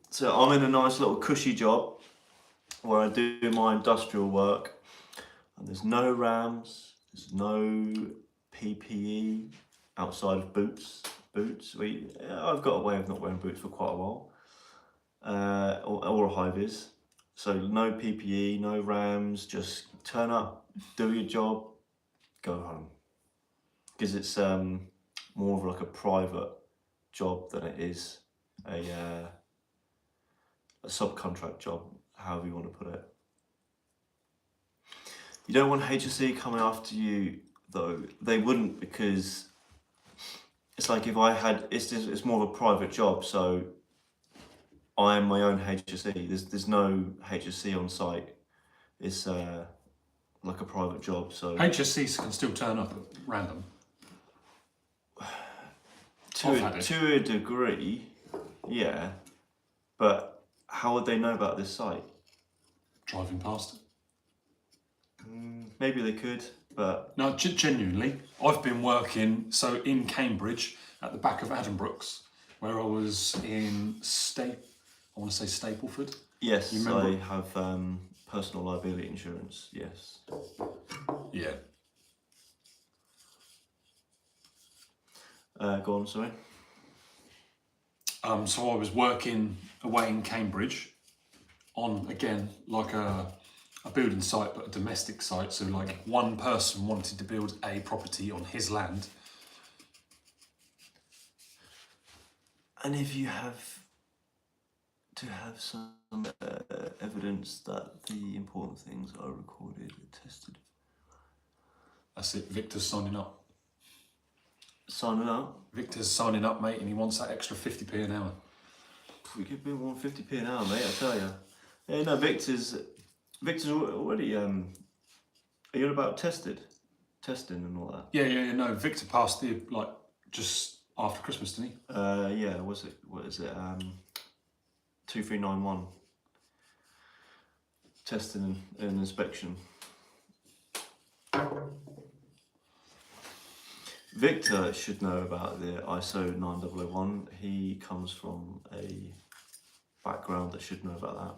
B: So I'm in a nice little cushy job where I do my industrial work, and there's no RAMs, there's no PPE outside of boots. I've got a way of not wearing boots for quite a while, or a high vis. So no PPE, no RAMs, just turn up, do your job, go home. Because it's more of like a private job than it is a subcontract job, however you want to put it. You don't want HSE coming after you though. They wouldn't, because it's like if I had, it's more of a private job, so I am my own HSE. There's no HSE on site. It's like a private job. So
C: HSCs can still turn up at random.
B: to a degree, yeah. But how would they know about this site?
C: Driving past.
B: Maybe they could, but
C: No, genuinely, I've been working in Cambridge at the back of Addenbrooks, where I was in I want to say Stapleford.
B: yes,
C: You
B: I
C: remember?
B: have personal liability insurance. Yes.
C: Yeah.
B: Go on, sorry.
C: So I was working away in Cambridge on, again, like a building site, but a domestic site. So like one person wanted to build a property on his land.
B: And if you have to have some evidence that the important things are recorded and tested.
C: That's it, Victor's signing up.
B: signing up.
C: Victor's signing up, mate, and he wants that extra 50p an hour.
B: We could be 150p an hour, mate. I tell you. Yeah, no, Victor's already. Are you on about testing and all that?
C: Yeah. No, Victor passed the just after Christmas, didn't he?
B: Yeah. What is it? 2391. Testing and inspection. Victor should know about the ISO 9001. He comes from a background that should know about that.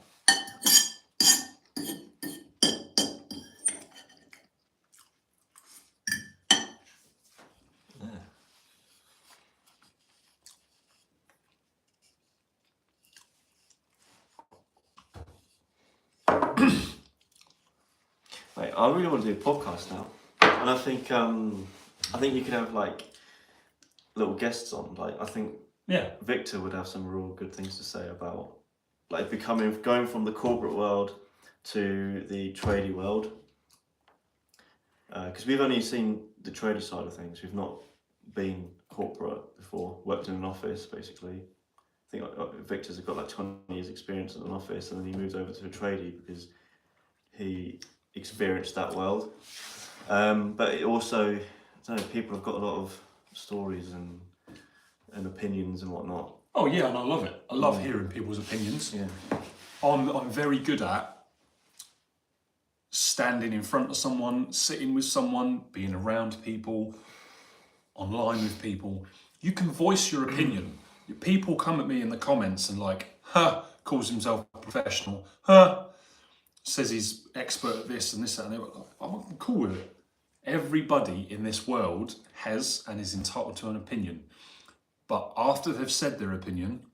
B: Mate, I really want to do a podcast now, and I think you could have like little guests on. Like I think Victor would have some real good things to say about like going from the corporate world to the tradie world. Because we've only seen the tradie side of things. We've not been corporate before. Worked in an office basically. I think Victor's got like 20 years experience in an office, and then he moved over to a tradie because he experienced that world. But it also, I don't know, people have got a lot of stories and opinions and whatnot.
C: Oh yeah, and I love it. I love hearing people's opinions.
B: Yeah.
C: I'm very good at standing in front of someone, sitting with someone, being around people, online with people. You can voice your opinion. People come at me in the comments and calls himself a professional, says he's expert at this and this and that. I'm cool with it. Everybody in this world has and is entitled to an opinion. But after they've said their opinion,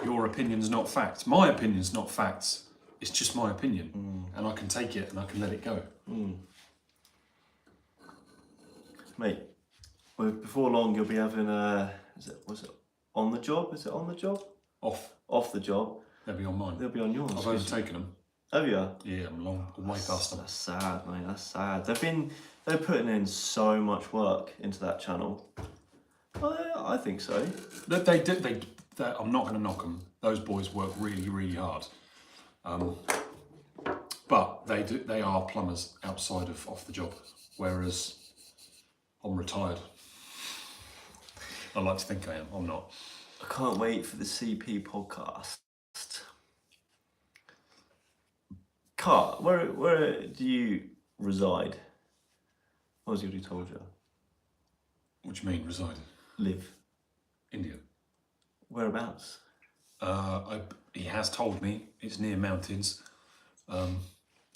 C: your opinion's not fact. My opinion's not facts. It's just my opinion. And I can take it and I can let it go.
B: Mate, well, before long you'll be having was it on the job? Is it on the job? Off the job.
C: They'll be on mine.
B: They'll be on yours.
C: I've overtaken them.
B: Have you?
C: Yeah, I'm way past them.
B: That's sad, mate. That's sad. They're putting in so much work into that channel. I think so.
C: They did. I'm not going to knock them. Those boys work really, really hard. But they are plumbers outside of off the job, whereas I'm retired. I like to think I am. I'm not.
B: I can't wait for the CP podcast. Kart, where do you reside? What was he already told you?
C: What do you mean, reside?
B: Live.
C: India.
B: Whereabouts?
C: He has told me it's near mountains. Other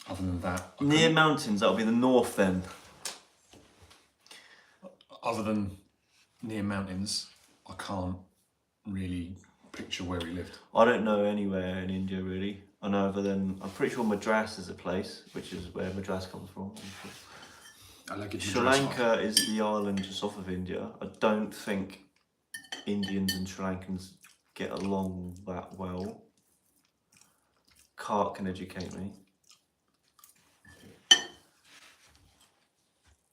C: than that,
B: near mountains. That'll be the north then.
C: Other than near mountains, I can't really picture where he lived.
B: I don't know anywhere in India really. I know other than, I'm pretty sure Madras is a place, which is where Madras comes from.
C: I like it.
B: Sri Lanka is the island just off of India. I don't think Indians and Sri Lankans get along that well. Kart can educate me.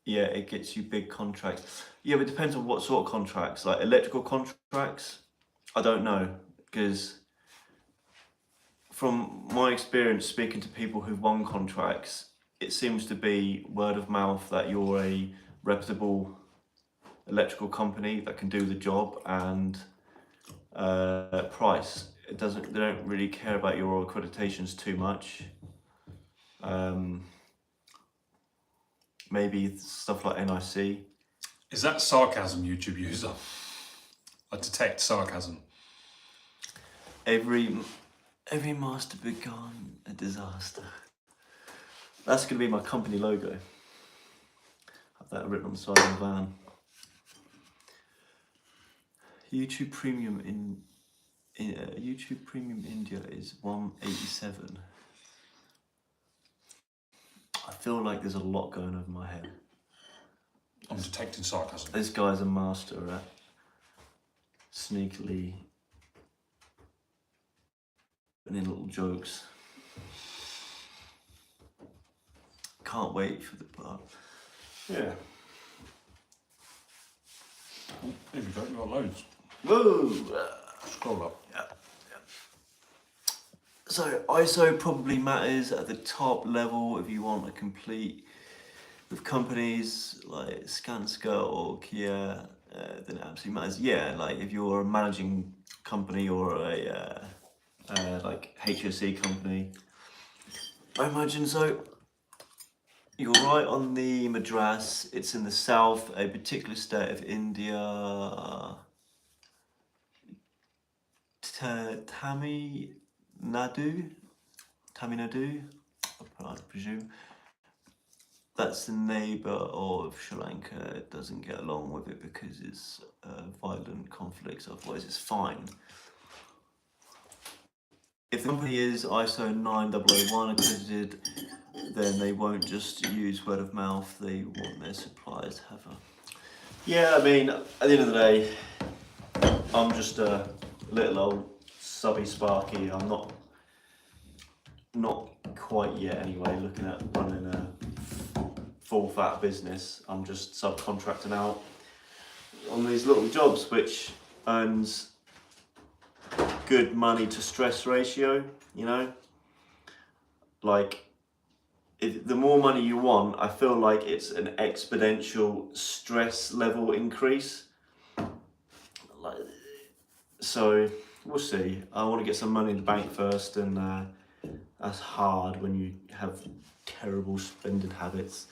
B: Yeah, it gets you big contracts. Yeah, but it depends on what sort of contracts. Like electrical contracts, I don't know, because from my experience speaking to people who've won contracts, it seems to be word of mouth that you're a reputable electrical company that can do the job, and price. They don't really care about your accreditations too much. Maybe stuff like NIC.
C: Is that sarcasm, YouTube user? I detect sarcasm.
B: Every master begun a disaster. That's going to be my company logo. Have that written on the side of the van. YouTube Premium YouTube Premium India is 187. I feel like there's a lot going over my head.
C: I'm detecting sarcasm.
B: This guy's a master at sneakily putting in little jokes. Can't wait for the part. Yeah.
C: Here we go, we've got loads.
B: Whoa!
C: Scroll up.
B: So ISO probably matters at the top level if you want a complete, with companies like Skanska or Kia, then it absolutely matters. Yeah, like if you're a managing company or a like HSE company, I imagine so. You're right on the Madras. It's in the south, a particular state of India. Tamil Nadu, I presume. That's the neighbour of Sri Lanka. It doesn't get along with it because it's violent conflicts, otherwise it's fine. If the company is ISO 9001 accredited, then they won't just use word of mouth, they want their suppliers to have a... Yeah, I mean, at the end of the day, I'm just a little old subby Sparky. I'm not quite yet anyway, looking at running a full fat business. I'm just subcontracting out on these little jobs which earns good money to stress ratio, you know? Like, the more money you want, I feel like it's an exponential stress level increase. So we'll see. I want to get some money in the bank first, and that's hard when you have terrible spending habits.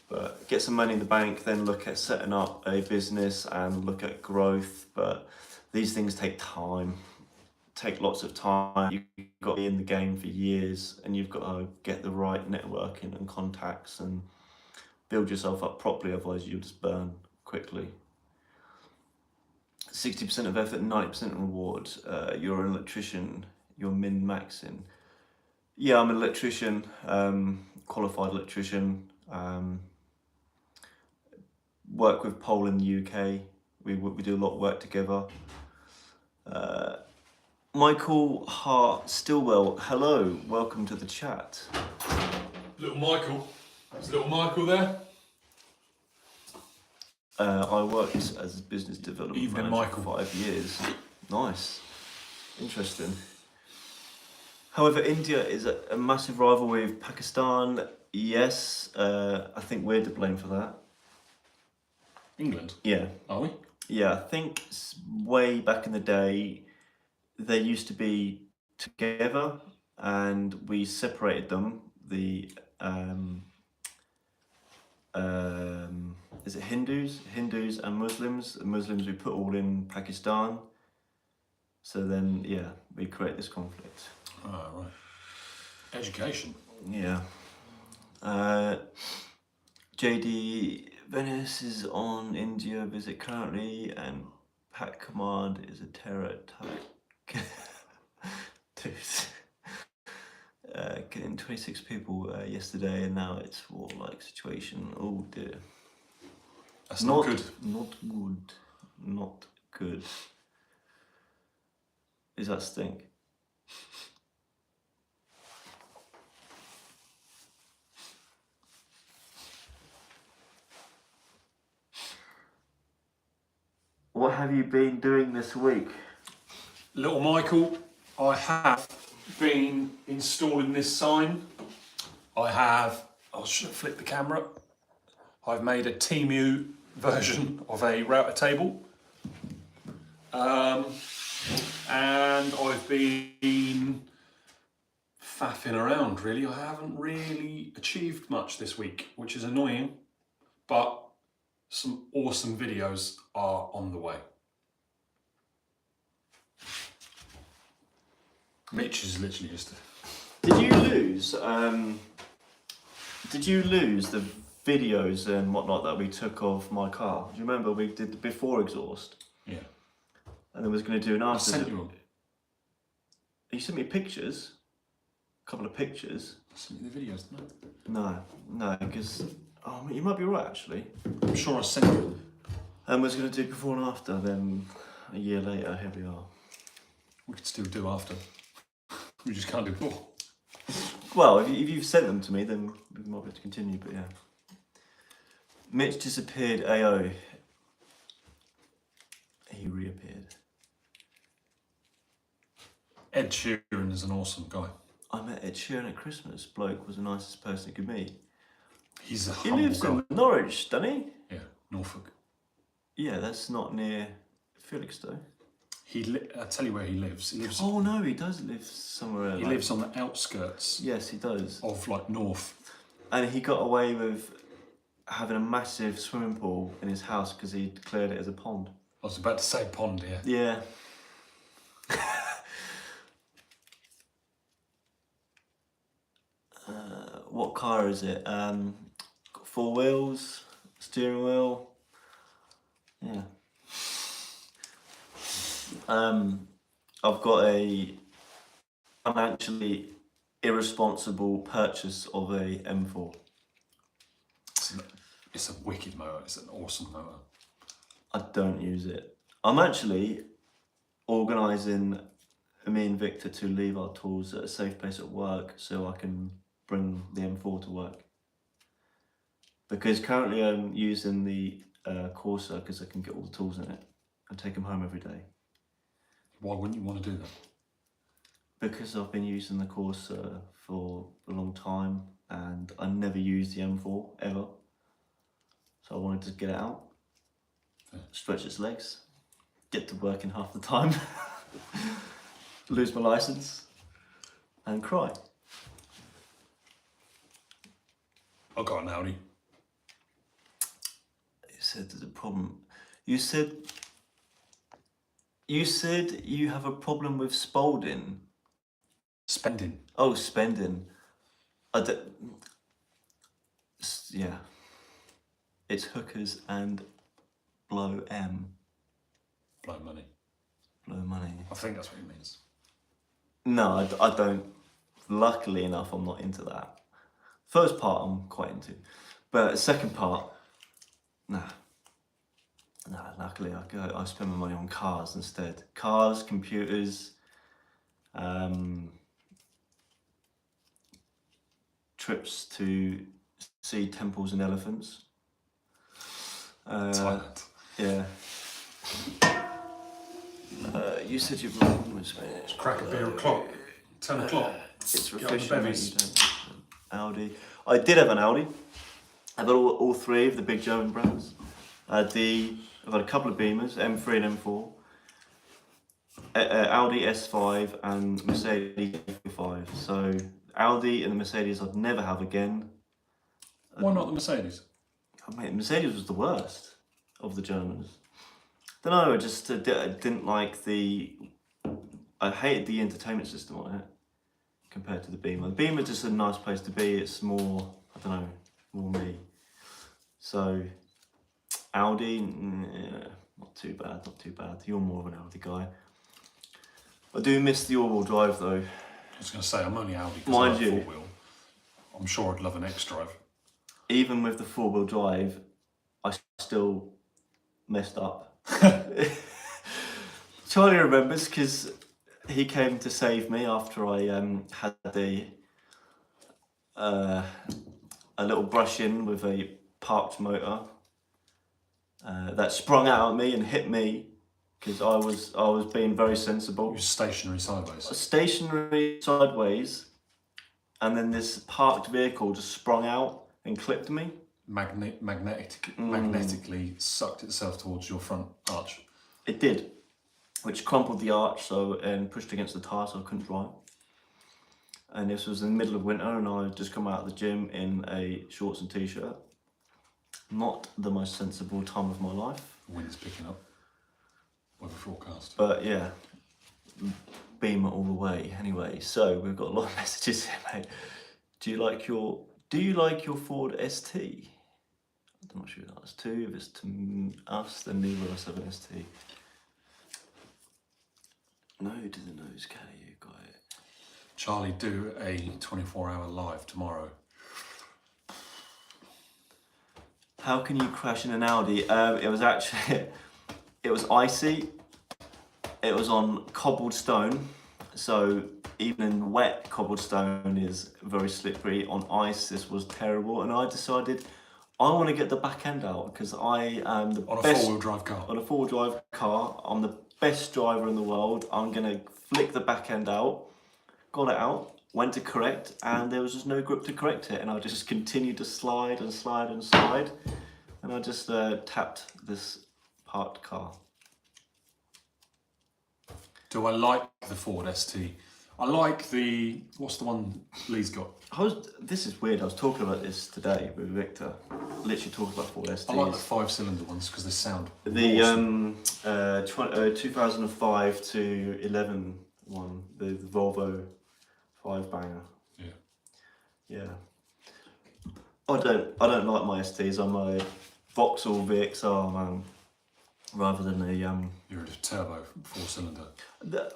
B: But get some money in the bank, then look at setting up a business and look at growth. But these things take time, take lots of time. You've got to be in the game for years, and you've got to get the right networking and contacts and build yourself up properly, otherwise you'll just burn quickly. 60% of effort, 90% reward. You're an electrician, you're min-maxing. Yeah, I'm an electrician, qualified electrician. Work with Pole in the UK. We do a lot of work together. Michael Hart Stillwell, hello, welcome to the chat.
C: Little Michael. Is little Michael there?
B: I worked as a business development
C: Evening,
B: manager
C: Michael.
B: for 5 years. Nice, interesting. However, India is a massive rival with Pakistan. Yes, I think we're to blame for that.
C: England?
B: Yeah.
C: Are we?
B: Yeah, I think way back in the day, they used to be together and we separated them. The, is it Hindus? Hindus and Muslims. The Muslims we put all in Pakistan. So then, yeah, we create this conflict.
C: Oh, right. Education.
B: Yeah. JD Venice is on India visit currently, and Pat Command is a terror attack. Dude. Getting 26 people yesterday, and now it's war-like situation. Oh dear.
C: That's not good.
B: Not good. Not good. Is that stink? What have you been doing this week?
C: Little Michael, I have been installing this sign. I should flip the camera. I've made a Temu version of a router table. And I've been faffing around really. I haven't really achieved much this week, which is annoying, but some awesome videos are on the way. Mitch is literally just...
B: Did you lose the videos and whatnot that we took of my car? Do you remember we did the before exhaust?
C: Yeah.
B: And then was going to do an
C: I
B: after.
C: sent you them.
B: You sent me pictures? A couple of pictures?
C: I sent you the videos, didn't I?
B: No, because... Oh, you might be right actually.
C: I'm sure I sent you them.
B: And was going to do before and after, then a year later, here we are.
C: We could still do after. We just can't do before.
B: Well, if you've sent them to me, then we might be able to continue, but yeah. Mitch disappeared, AO. He reappeared.
C: Ed Sheeran is an awesome guy.
B: I met Ed Sheeran at Christmas. Bloke was the nicest person you could meet.
C: He's a
B: He
C: humble
B: lives
C: guy.
B: in Norwich, doesn't he?
C: Yeah, Norfolk.
B: Yeah, that's not near Felixstowe.
C: I'll tell you where he lives. He lives.
B: Oh no, he does live somewhere.
C: He lives on the outskirts.
B: Yes, he does.
C: Of like North.
B: And he got away with having a massive swimming pool in his house because he declared it as a pond.
C: I was about to say pond here.
B: Yeah. What car is it? Got 4 wheels, steering wheel. Yeah. I've got a financially irresponsible purchase of a M4.
C: It's a wicked motor. It's an awesome motor.
B: I don't use it. I'm actually organising me and Victor to leave our tools at a safe place at work so I can bring the M4 to work. Because currently I'm using the Corsa because I can get all the tools in it and take them home every day.
C: Why wouldn't you want to do that?
B: Because I've been using the Corsa for a long time and I never used the M4 ever. So I wanted to get it out, stretch its legs, get to work in half the time, lose my license and cry.
C: I got an Audi.
B: You said there's a problem. You said you have a problem with Spalding.
C: Spending.
B: Oh, spending. Yeah. It's hookers and blow M.
C: Blow money.
B: Blow money.
C: I think that's what he means.
B: No, I don't. Luckily enough, I'm not into that. First part, I'm quite into. But the second part, nah. Nah, luckily I spend my money on cars instead. Cars, computers, trips to see temples and elephants.
C: Thailand.
B: Yeah. You said your mum was...
C: Crack a beer o'clock. 10 o'clock.
B: It's
C: Get on the
B: official, mate,
C: bevies.
B: you don't have an Audi. I did have an Audi. I've got all 3 of the big German brands. I've got a couple of Beamers, M3 and M4. Audi S5 and Mercedes A5. So Audi and the Mercedes I'd never have again.
C: Why not the Mercedes?
B: Oh, mate, Mercedes was the worst of the Germans. Don't know, I just didn't like I hated the entertainment system on it compared to the Beamer. The Beamer's just a nice place to be. It's more, I don't know, more me. So Audi, not too bad, not too bad. You're more of an Audi guy. I do miss the all-wheel drive though.
C: I was going to say, I'm only Audi because I
B: Mind
C: like
B: you.
C: 4-wheel. I'm sure I'd love an X-Drive.
B: Even with the 4-wheel drive, I still messed up. Charlie remembers because he came to save me after I had a little brush-in with a parked motor that sprung out at me and hit me because I was being very sensible.
C: It was stationary sideways.
B: Stationary sideways, and then this parked vehicle just sprung out and clipped me.
C: Magnetically sucked itself towards your front arch.
B: It did, which crumpled the arch and pushed against the tyre so I couldn't drive. And this was in the middle of winter and I had just come out of the gym in a shorts and t-shirt. Not the most sensible time of my life.
C: Wind's picking up. Weather forecast.
B: But yeah, Beamer all the way. Anyway, so we've got a lot of messages here, mate. Do you like your Ford ST? I'm not sure if that's too. If it's to us, then neither of us have an ST. No to the nose, can you? Got it.
C: Charlie, do a 24-hour live tomorrow.
B: How can you crash in an Audi? It was actually, it was icy. It was on cobbled stone. So even in wet, cobbled stone is very slippery. On ice, this was terrible. And I decided I want to get the back end out because I am the
C: On a
B: best
C: four-wheel drive car.
B: on a four-wheel drive car. I'm the best driver in the world. I'm gonna flick the back end out. Got it out. Went to correct, and there was just no grip to correct it, and I just continued to slide and slide and slide, and I just tapped this parked car.
C: Do I like the Ford ST? I like the, what's the one Lee's got?
B: This is weird. I was talking about this today with Victor. Literally talking about Ford STs.
C: I like the 5-cylinder ones because they sound
B: The
C: awesome.
B: 2005 to 11 one, the Volvo 5 banger.
C: Yeah.
B: Yeah. I don't like my STs. I'm a Vauxhall VXR man, rather than a
C: You're a turbo 4-cylinder.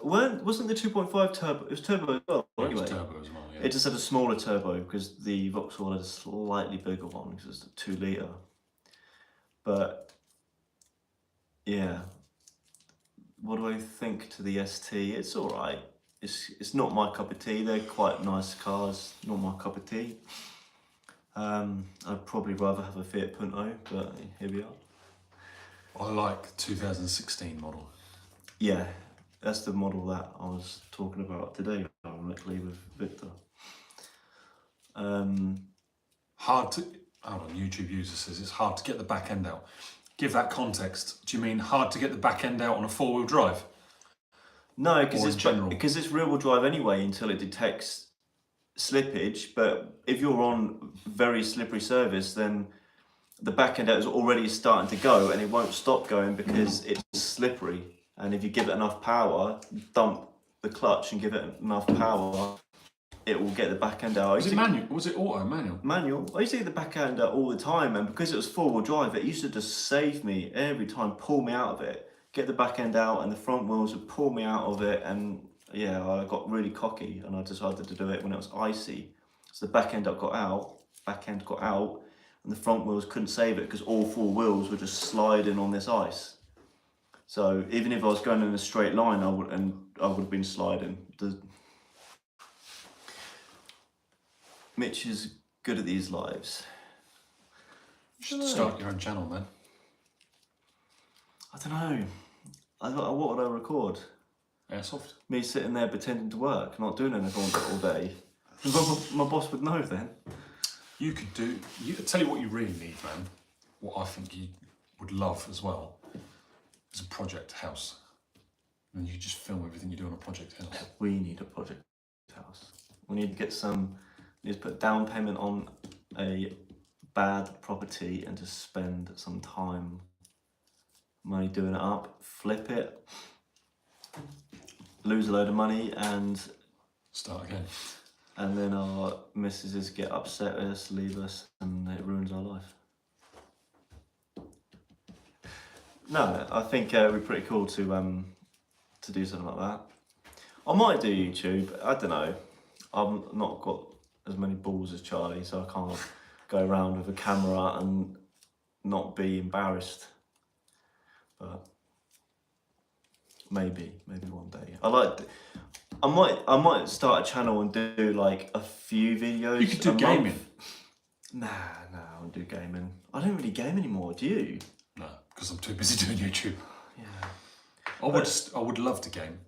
B: Wasn't the 2.5 turbo? It was turbo as well.
C: Yeah,
B: Anyway,
C: it's turbo as well. Yeah.
B: it just had a smaller turbo because the Vauxhall had a slightly bigger one because it's a 2 litre. But yeah, what do I think to the ST? It's all right. It's not my cup of tea. They're quite nice cars. Not my cup of tea. I'd probably rather have a Fiat Punto, but here we are.
C: I like the 2016 model.
B: Yeah, that's the model that I was talking about today, ironically, with Victor.
C: Hard to, hold on, YouTube user says it's hard to get the back end out. Give that context. Do you mean hard to get the back end out on a 4-wheel drive?
B: No,
C: Or in general?
B: because it's rear-wheel drive anyway until it detects slippage. But if you're on very slippery surface, then the back end out is already starting to go, and it won't stop going because it's slippery. And if you give it enough power, dump the clutch and give it enough power, it will get the back end out.
C: Was it manual? Was it auto manual?
B: Manual. I used to get the back end out all the time, and because it was 4-wheel drive, it used to just save me every time, pull me out of it. Get the back end out, and the front wheels would pull me out of it, and yeah, I got really cocky, and I decided to do it when it was icy. So the back end got out, and the front wheels couldn't save it because all 4 wheels were just sliding on this ice. So even if I was going in a straight line, I would have been sliding. Mitch is good at these lives.
C: You should start your own channel, man.
B: I don't know. What would I record?
C: Airsoft.
B: Me sitting there pretending to work, not doing anything all day. My boss would know then.
C: You could do, tell you what you really need, man. What I think you would love as well is a project house. And you just film everything you do on a project house.
B: We need a project house. We need to get need to put down payment on a bad property and just spend some time, money doing it up, flip it, lose a load of money, and
C: start again.
B: And then our missuses get upset with us, leave us, and it ruins our life. No, I think it would be pretty cool to do something like that. I might do YouTube. I don't know. I've not got as many balls as Charlie, so I can't go around with a camera and not be embarrassed. But maybe one day. I might start a channel and do like a few videos.
C: You could do
B: a
C: gaming.
B: month. Nah, I won't do gaming. I don't really game anymore, do you?
C: No, because I'm too busy doing YouTube.
B: Yeah.
C: I would love to game.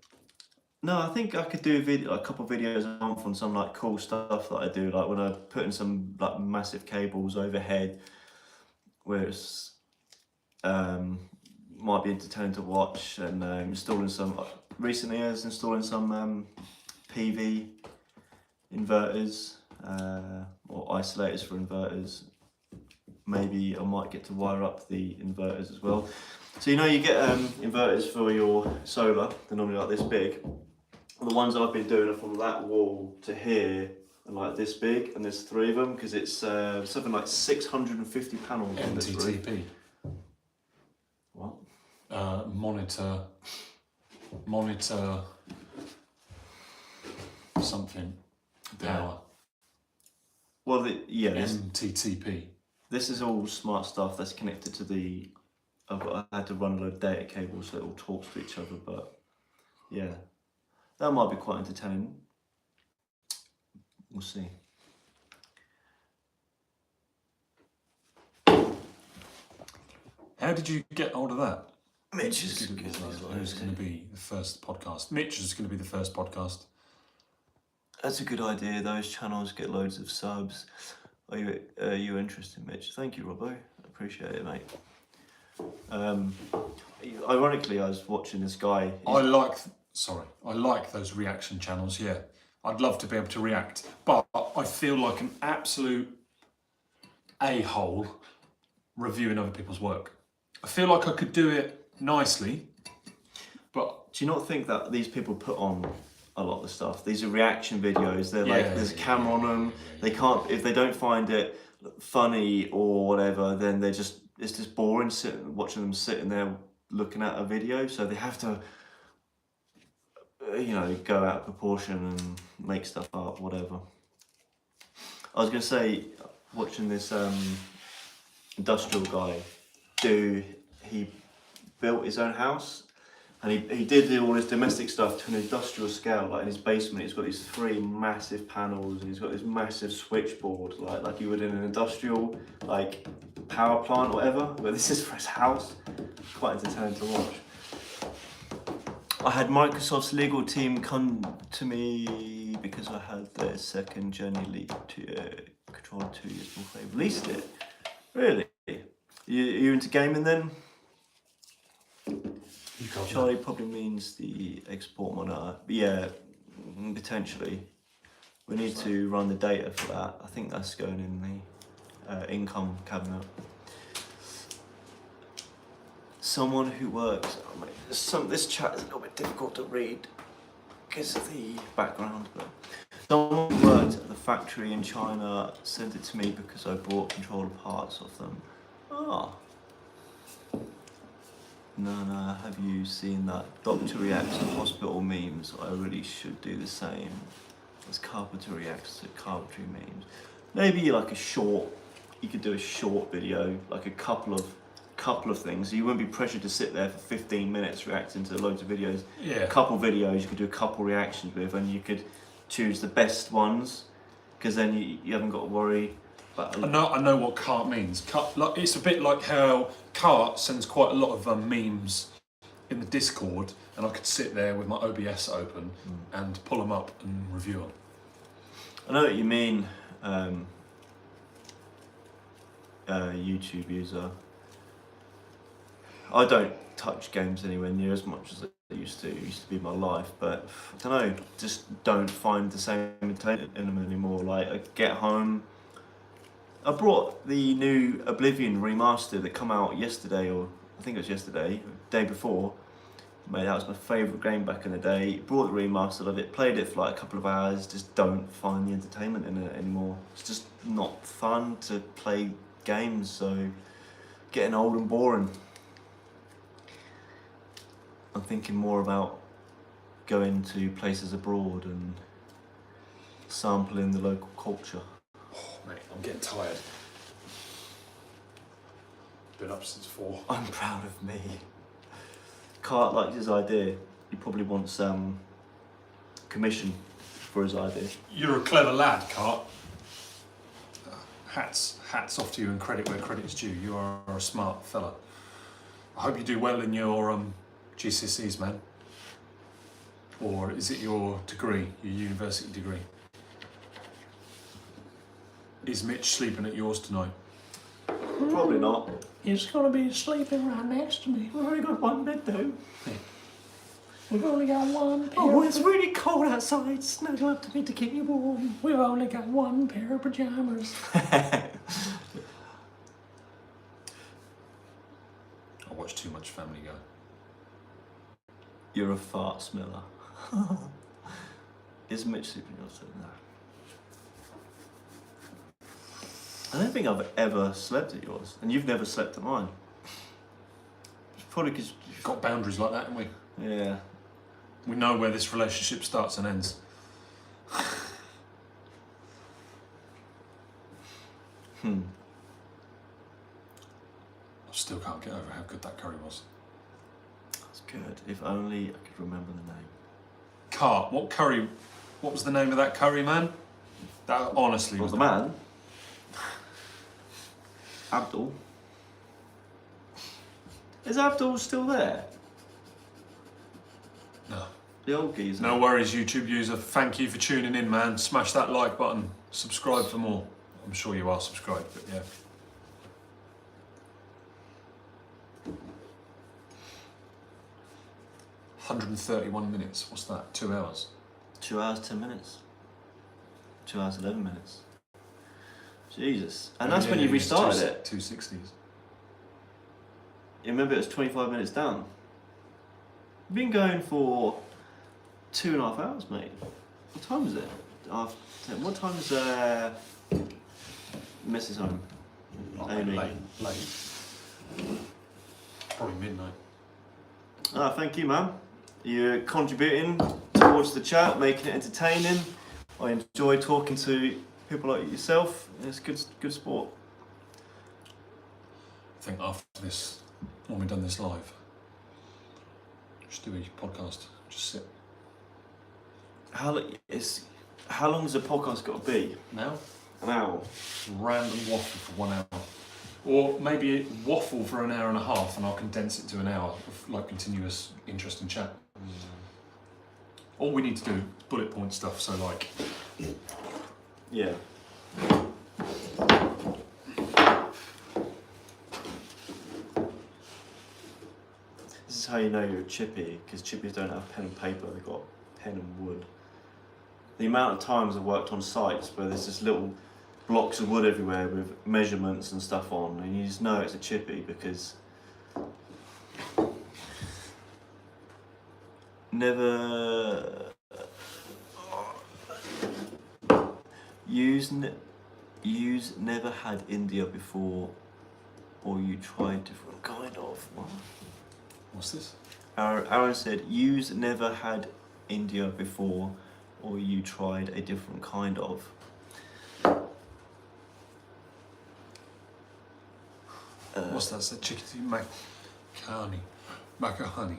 B: No, I think I could do a couple of videos a month on some like cool stuff that I do, like when I put in some like massive cables overhead, where it's might be entertaining to watch, and installing some. Recently, I was installing some PV inverters or isolators for inverters. Maybe I might get to wire up the inverters as well. So you get inverters for your solar. They're normally like this big. And the ones I've been doing are from that wall to here, and like this big, and there's 3 of them because it's something like 650 panels on this roof.
C: MTTP.
B: What?
C: Monitor something power.
B: Well, yeah.
C: MTTP.
B: This is all smart stuff that's connected to the. I had to run a load of data cables so it all talks to each other, but yeah, that might be quite entertaining. We'll see.
C: How did you get hold of that?
B: Mitch is
C: Who's going to be the first podcast? Mitch is going to be the first podcast.
B: That's a good idea. Those channels get loads of subs. Are you interested, Mitch? Thank you, Robbo. I appreciate it, mate. Ironically, I was watching this guy.
C: I like those reaction channels. Yeah, I'd love to be able to react, but I feel like an absolute a-hole reviewing other people's work. I feel like I could do it nicely, but
B: do you not think that these people put on a lot of the stuff? These are reaction videos. They're like, there's a camera on them. They can't, if they don't find it funny or whatever, then it's just boring watching them sitting there looking at a video. So they have to, go out of proportion and make stuff up, whatever. I was gonna say, watching this industrial guy he built his own house, and he did all his domestic stuff to an industrial scale. Like in his basement, he's got these 3 massive panels, and he's got this massive switchboard, like you would in an industrial power plant or whatever. But this is for his house. Quite entertaining to watch. I had Microsoft's legal team come to me because I had their second Gen Elite controller 2 years before they released it. Really? You into gaming then? Charlie probably means the export monitor. Yeah, potentially. We need to run the data for that. I think that's going in the income cabinet. Someone who works. This chat is a little bit difficult to read because of the background. But someone who worked at the factory in China sent it to me because I bought controller parts of them. Ah. No, have you seen that? Doctor reacts to hospital memes. I really should do the same. As Carpentry reacts to Carpentry memes. Maybe like a short, you could do a short video, like a couple of things. You wouldn't be pressured to sit there for 15 minutes reacting to loads of videos.
C: Yeah.
B: A couple videos you could do a couple reactions with, and you could choose the best ones, because then you haven't got to worry. But
C: I know what Kart means. It's a bit like how Kart sends quite a lot of memes in the Discord, and I could sit there with my OBS open and pull them up and review them.
B: I know what you mean, YouTube user. I don't touch games anywhere near as much as I used to. It used to be my life, but I don't know, just don't find the same entertainment in them anymore. Like, I get home, I brought the new Oblivion remaster that come out yesterday, or I think it was yesterday, day before. Mate, that was my favourite game back in the day. Brought the remaster of it, played it for like a couple of hours, just don't find the entertainment in it anymore. It's just not fun to play games, so getting old and boring. I'm thinking more about going to places abroad and sampling the local culture.
C: Oh, mate, I'm getting tired. Been up since 4.
B: I'm proud of me. Kart liked his idea. He probably wants commission for his idea.
C: You're a clever lad, Kart. Hats off to you, and credit where credit is due. You are a smart fella. I hope you do well in your GCSEs, man. Or is it your degree, your university degree? Is Mitch sleeping at yours tonight?
B: Probably not.
E: He's going to be sleeping right next to me. We've only got one bed though.
C: Yeah.
E: We've only got one pair.
B: Oh, it's really cold outside. Snuggle up to me to keep you warm.
E: We've only got one pair of pajamas.
C: I watch too much Family Guy.
B: You're a fart smeller. Is Mitch sleeping also? No. I don't think I've ever slept at yours, and you've never slept at mine. It's probably because
C: We've got boundaries like that, haven't we?
B: yeah.
C: We know where this relationship starts and ends.
B: I
C: still can't get over how good that curry was.
B: That's good. If only I could remember the name.
C: Kart, what was the name of that curry, man? That honestly
B: Was
C: was
B: the man? Abdul. Is Abdul still there?
C: No.
B: The old geezer.
C: No worries, YouTube user. Thank you for tuning in, man. Smash that like button. Subscribe for more. I'm sure you are subscribed, but yeah. $131 minutes. What's that? 2 hours.
B: 2 hours 10 minutes. 2 hours 11 minutes. Jesus. And that's when you restarted it.
C: 260s.
B: You remember it was 25 minutes down. You've been going for 2.5 hours, mate. What time is it? What time is Mrs. home? Amy.
C: Late. Probably midnight.
B: Thank you, man. You're contributing towards the chat, making it entertaining. I enjoy talking to people like yourself. It's good sport.
C: I think after this, when we've done this live, just do a podcast. Just sit.
B: How long has the podcast got to be?
C: Now?
B: An hour.
C: Random waffle for 1 hour. Or maybe waffle for an hour and a half and I'll condense it to an hour of like continuous interesting chat. All we need to do, bullet point stuff, so like...
B: Yeah. This is how you know you're a chippy, because chippies don't have pen and paper, they've got pen and wood. The amount of times I've worked on sites where there's just little blocks of wood everywhere with measurements and stuff on, and you just know it's a chippy because never use never had India before, or you tried different kind of. What?
C: What's this?
B: Aaron said, use never had India before, or you tried a different kind of.
C: What's that? Said chicken macaroni.
B: Mac-honey?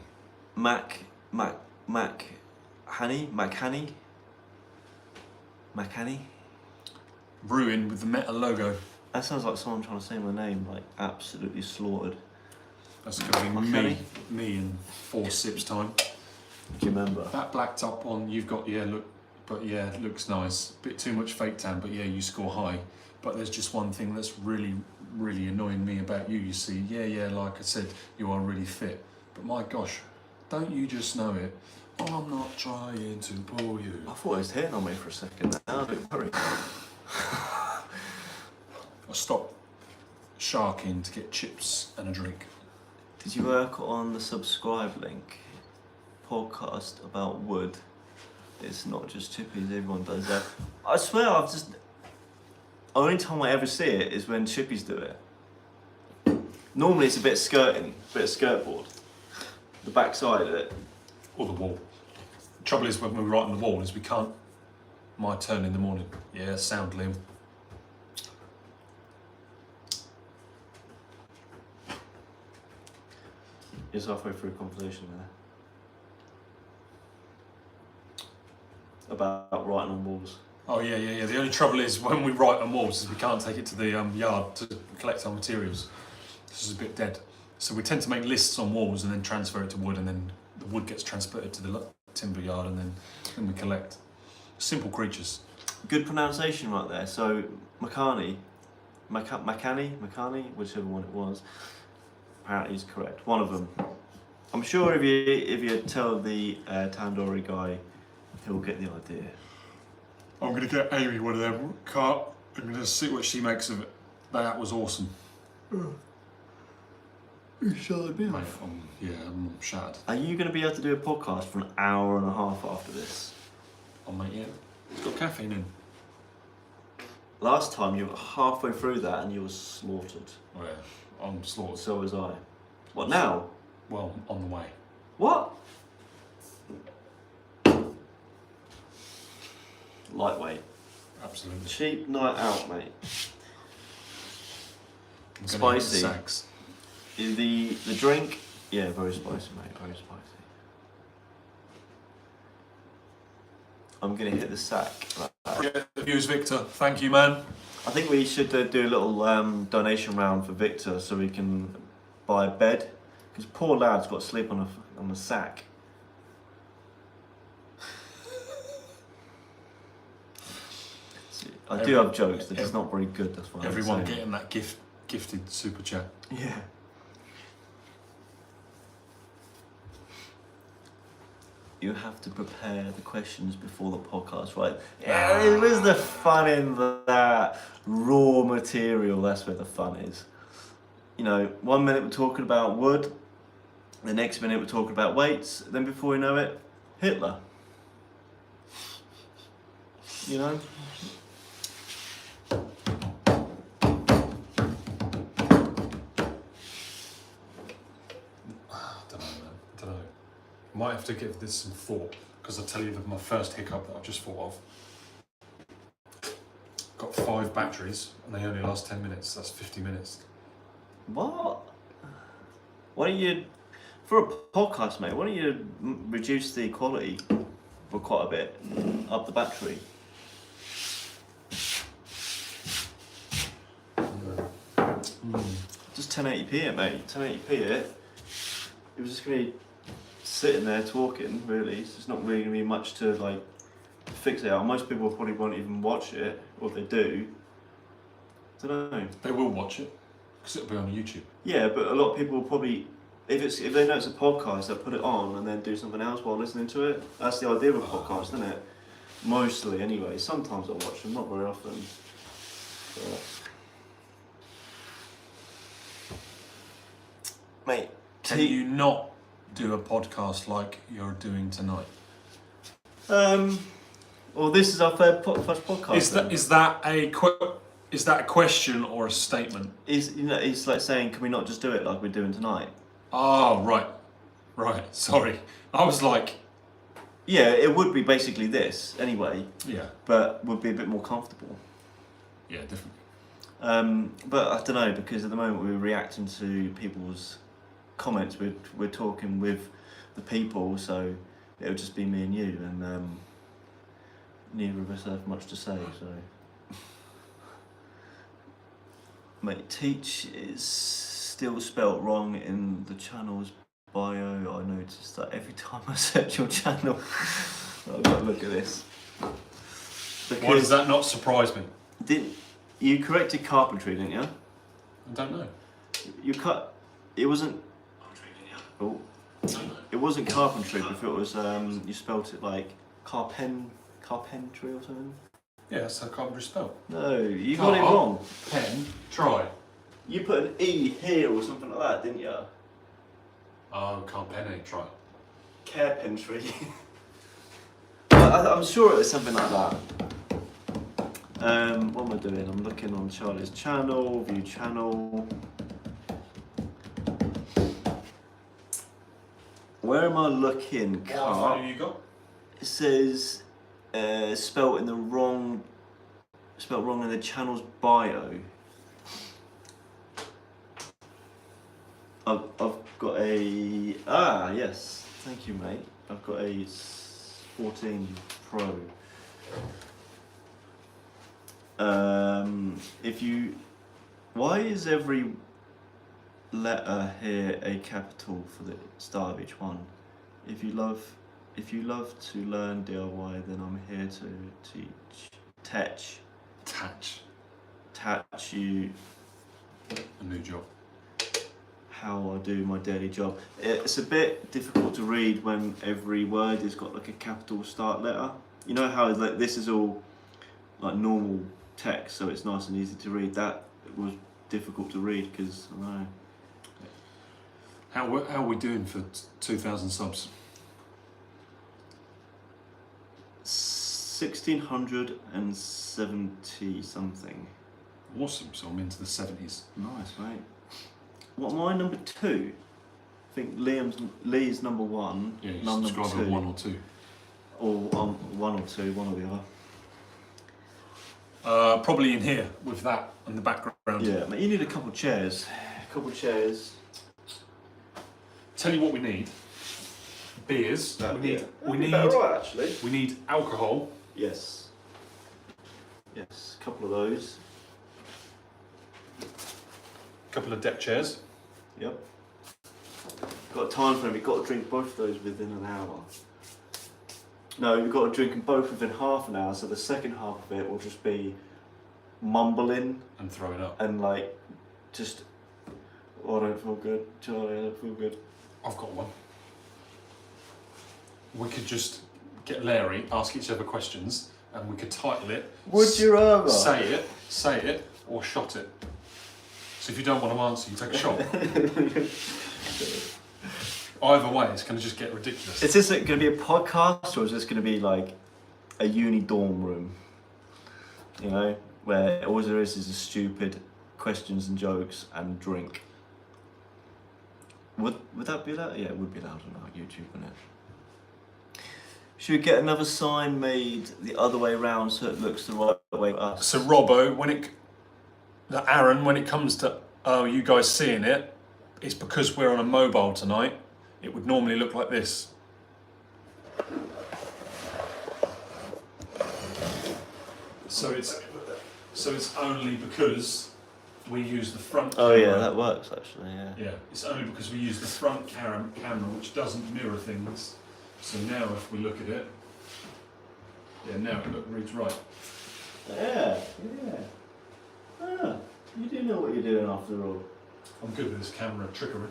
C: Ruin with the Meta logo.
B: That sounds like someone trying to say my name, like absolutely slaughtered.
C: That's going to be
B: Mac-honey?
C: me in 4 sips time.
B: Do you remember?
C: That black top on, you've got, yeah, look, but yeah, it looks nice. Bit too much fake tan, but yeah, you score high. But there's just one thing that's really annoying me about you, you see. Yeah, like I said, you are really fit. But my gosh, don't you just know it? I'm not trying to pull you.
B: I thought he was hitting on me for a second. I was a bit worried.
C: I stopped sharking to get chips and a drink.
B: Did you work on the subscribe link? Podcast about wood. It's not just chippies, everyone does that. I swear only time I ever see it is when chippies do it. Normally it's a bit of skirting, a bit of skirt board. The back side of it.
C: Or the wall. The trouble is when we write on the wall is we can't. My turn in the morning. Yeah, sound Liam.
B: It's halfway through a conversation there. About writing on walls.
C: Oh yeah. The only trouble is when we write on walls is we can't take it to the yard to collect our materials. This is a bit dead. So we tend to make lists on walls and then transfer it to wood, and then the wood gets transported to the timber yard, and then we collect. Simple creatures.
B: Good pronunciation right there. So Makani, whichever one it was, apparently is correct. One of them. I'm sure if you tell the tandoori guy, he'll get the idea.
C: I'm gonna get Amy one of them. Kart. I'm gonna see what she makes of it. That was awesome.
B: You shattered me.
C: Mate, I'm shattered.
B: Are you going to be able to do a podcast for an hour and a half after this?
C: Oh mate, yeah. It's got caffeine in.
B: Last time you were halfway through that and you were slaughtered.
C: Oh yeah, I'm slaughtered.
B: So was I. What now?
C: Well, on the way.
B: What? Lightweight.
C: Absolutely.
B: Cheap night out, mate.
C: I'm gonna hit the
B: Spicy.
C: sags.
B: The drink, yeah, very spicy, mate. Very spicy. I'm gonna hit the sack. Like that.
C: Yeah, the views, Victor. Thank you, man.
B: I think we should do a little donation round for Victor so we can buy a bed Because poor lad's got to sleep on a sack. I do have jokes, they're just not very good, that's why.
C: Everyone getting that gifted super chat.
B: Yeah. You have to prepare the questions before the podcast, right? Yeah, where's the fun in that? Raw material, that's where the fun is. You know, 1 minute we're talking about wood, the next minute we're talking about weights, then before you know it, Hitler. You know?
C: I don't know. Might have to give this some thought, because I'll tell you my first hiccup that I've just thought of. Got 5 batteries and they only last 10 minutes. That's 50 minutes.
B: What? Why don't you, for a podcast, mate, why don't you reduce the quality for quite a bit, up the battery? Just 1080p it, mate. 1080p it. It was just going to be sitting there talking, really. It's just not really going to be much to, like, fix it out. Most people probably won't even watch it, or if they do, I don't know.
C: They will watch it, because it'll be on YouTube.
B: Yeah, but a lot of people will probably, if they know it's a podcast, they'll put it on and then do something else while listening to it. That's the idea of a podcast, isn't it? Mostly, anyway. Sometimes I'll watch them, not very often. But... Mate,
C: can you not do a podcast like you're doing tonight?
B: Well, this is our first podcast.
C: Is that a question or a statement?
B: It's like saying, can we not just do it like we're doing tonight?
C: Oh, right. Sorry, I was like,
B: yeah, it would be basically this anyway.
C: Yeah,
B: but would be a bit more comfortable.
C: Yeah, definitely.
B: But I don't know, because at the moment we're reacting to people's comments. We're talking with the people, so it'll just be me and you, and neither of us have much to say. So, mate, teach is still spelt wrong in the channel's bio. I noticed that every time I search your channel. I've got to look at this.
C: Why does that not surprise me?
B: You corrected carpentry, didn't you?
C: I don't know.
B: It wasn't. Oh, it wasn't carpentry. If it was, you spelt it like carpentry or something.
C: Yeah, that's how carpentry spelled.
B: No, you got it wrong.
C: Pen, try.
B: You put an E here or something like that, didn't you?
C: Oh, carpentry, try.
B: Carpentry. I'm sure it was something like that. What am I doing? I'm looking on Charlie's channel, view channel. Where am I looking?
C: What iPhone have you got?
B: It says spelt wrong in the channel's bio. I've got a yes, thank you, mate. I've got a 14 Pro. Why is every letter here a capital for the start of each one? If you love to learn DIY, then I'm here to teach. Touch you.
C: A new job.
B: How I do my daily job. It's a bit difficult to read when every word has got like a capital start letter. You know how like this is all like normal text, so it's nice and easy to read. That was difficult to read because I don't know.
C: How are we doing for 2,000 subs?
B: 1,670 something.
C: Awesome. So I'm into the 70s.
B: Nice, mate. What am I, number 2? I think Lee's number 1.
C: Yeah, you
B: number
C: subscribe
B: 2.
C: 1 or 2.
B: Or 1 or 2, one or the other.
C: Probably in here with that in the background.
B: Yeah, mate, you need a couple of chairs.
C: Tell you what we need. Beers. We need
B: right, actually.
C: We need alcohol.
B: Yes, a couple of those.
C: A couple of deck chairs.
B: Yep. got a time frame. You've got to drink both of those within an hour. No, you've got to drink them both within half an hour. So the second half of it will just be mumbling
C: And throwing up.
B: and like just. Oh, I don't feel good, Charlie. I don't feel good.
C: I've got one. We could just get Larry, ask each other questions, and we could title it.
B: Would you rather?
C: Say it, or shot it. So if you don't want to answer, you take a shot. Either way, it's going to just get ridiculous.
B: Is this going to be a podcast, or is this going to be like a uni dorm room? You know, where all there is a stupid questions and jokes and drink. Would that be allowed? Yeah, it would be allowed on our YouTube, wouldn't it? Should we get another sign made the other way around so it looks the right way to us?
C: So Robbo, Aaron, when it comes to you guys seeing it, it's because we're on a mobile tonight. It would normally look like this. So it's only because we use the front
B: Oh
C: camera.
B: yeah, that works actually. Yeah.
C: Yeah, it's only because we use the front camera, which doesn't mirror things. So now if we look at it, yeah, now it reads right.
B: Yeah. Ah, you do know what you're doing after all.
C: I'm good with this camera trickery.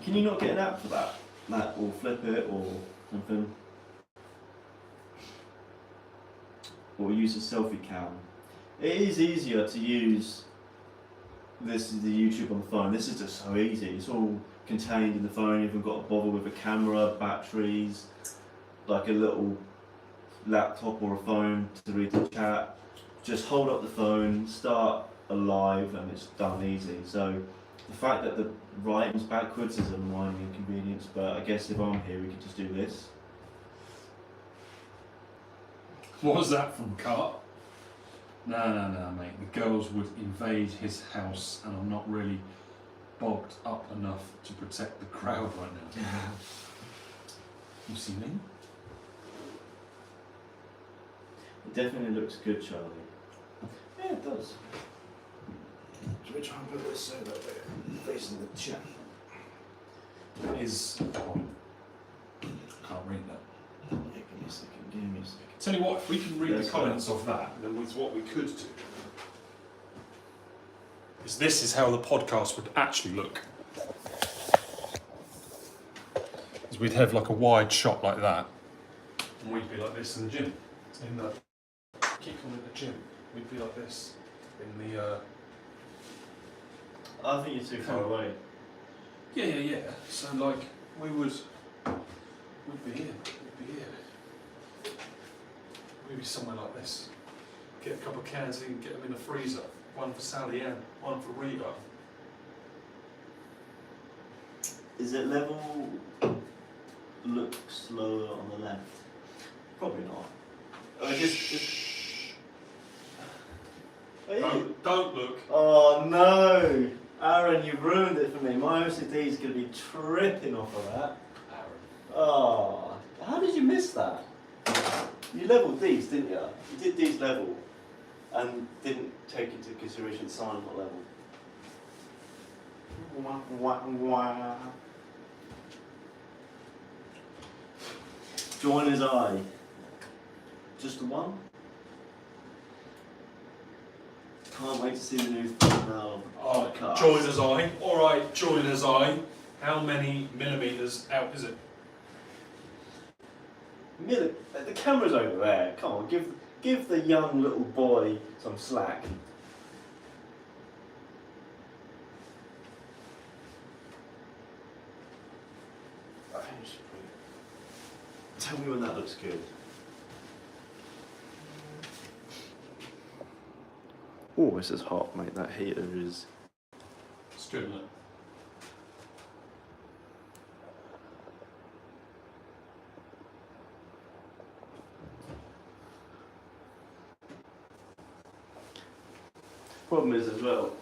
B: Can you not get an app for that? That or flip it or something? Or use a selfie cam. It is easier to use this is the YouTube on the phone. This is just so easy. It's all contained in the phone. You haven't got to bother with a camera, batteries, like a little laptop or a phone to read the chat. Just hold up the phone, start a live, and it's done easy. So the fact that the writing's backwards is a minor inconvenience, but I guess if I'm here, we could just do this.
C: What was that from Kart? No, mate. The girls would invade his house, and I'm not really bogged up enough to protect the crowd right now. You see me?
B: It definitely looks good, Charlie. Yeah, it does. Should we try and put this so that we're facing the chat?
C: Can't read that.
B: Yeah, give me a second, give me a second.
C: Tell you what, if we can read
B: Yes,
C: the comments of that, then it's what we could do. Because this is how the podcast would actually look. Is we'd have like a wide shot like that, and we'd be like this in the gym. In the kick on in the gym, we'd be like this in the.
B: I think you're too far away.
C: Yeah. So like we'd be here. We'd be somewhere like this. Get a couple of cans in, get them in the freezer. One for Sally Ann, one for Rita.
B: Is it level look slower on the left? Probably not. Just...
C: Don't look.
B: Oh no! Aaron, you've ruined it for me. My OCD is going to be tripping off of that.
C: Aaron.
B: Oh, how did you miss that? You leveled these, didn't you? You did these level and didn't take into consideration the sign not level. Joiner's eye. Just the one? Can't wait to see the new thumbnail podcast.
C: Joiner's eye. Alright, joiner's eye. How many millimetres out is it?
B: The camera's over there. Come on, give the young little boy some slack. Tell me when that looks good. Oh, this is hot, mate. That heater is.
C: It's good, isn't it?
B: Problem is as well,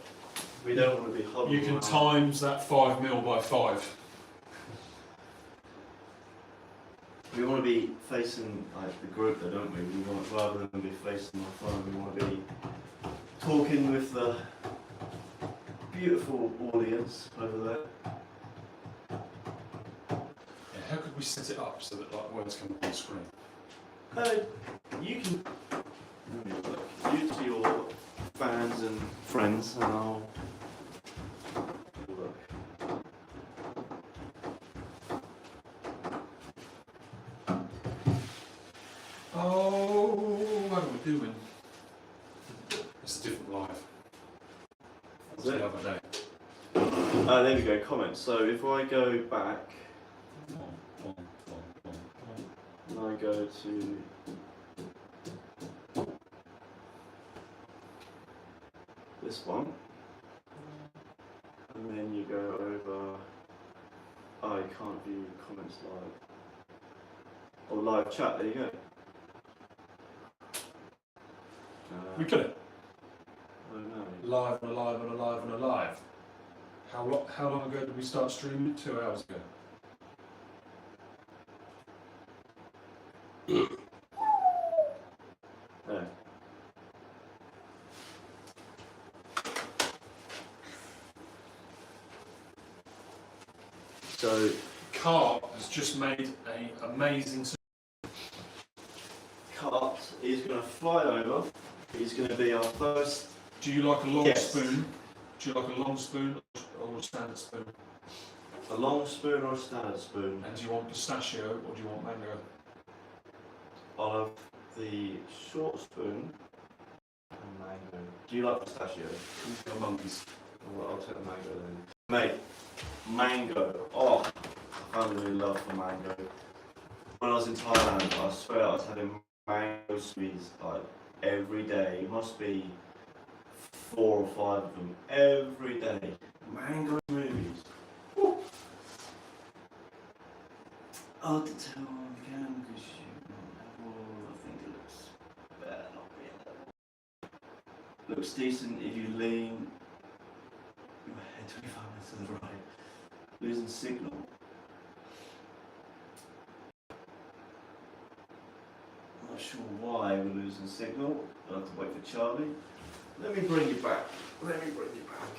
B: we don't want to be hot.
C: You can times that 5mm by 5.
B: We want to be facing like the group, though, don't we? We want, rather than be facing our phone, we want to be talking with the beautiful audience over there.
C: we set it up so that like words come up on the screen?
B: You can use to your fans and friends, and I'll look.
C: Oh, what are we doing? It's a different live.
B: Is
C: The
B: it?
C: other day.
B: There we go. Comments. So if I go back and I go to this one, and then you go over. Oh, you can't view comments live. Or live chat. There you go.
C: We got it.
B: Oh no.
C: Live and alive and alive and alive. How long ago did we start streaming? 2 hours ago.
B: There. So
C: Kart has just made an amazing.
B: Kart is going to fly over. He's going to be our first.
C: Do you like a long
B: Yes.
C: spoon? Do you like a long spoon or a standard spoon?
B: A long spoon or a standard spoon?
C: And do you want pistachio or do you want mango?
B: I'll have the short spoon and mango. Do you like pistachio?
C: Go monkeys.
B: Well, I'll take the mango then. Mate, mango. Oh, I found a new love for mango. When I was in Thailand, I swear I was having mango squeeze like every day. It must be 4 or 5 of them every day. Mango smoothies. Woo. I'll tell again because you I think it looks better, not really. Looks decent if you lean your head 25 minutes to the right. Losing signal. I'm not sure why we're losing signal. I'll have to wait for Charlie. Let me bring you back. Let me bring you back.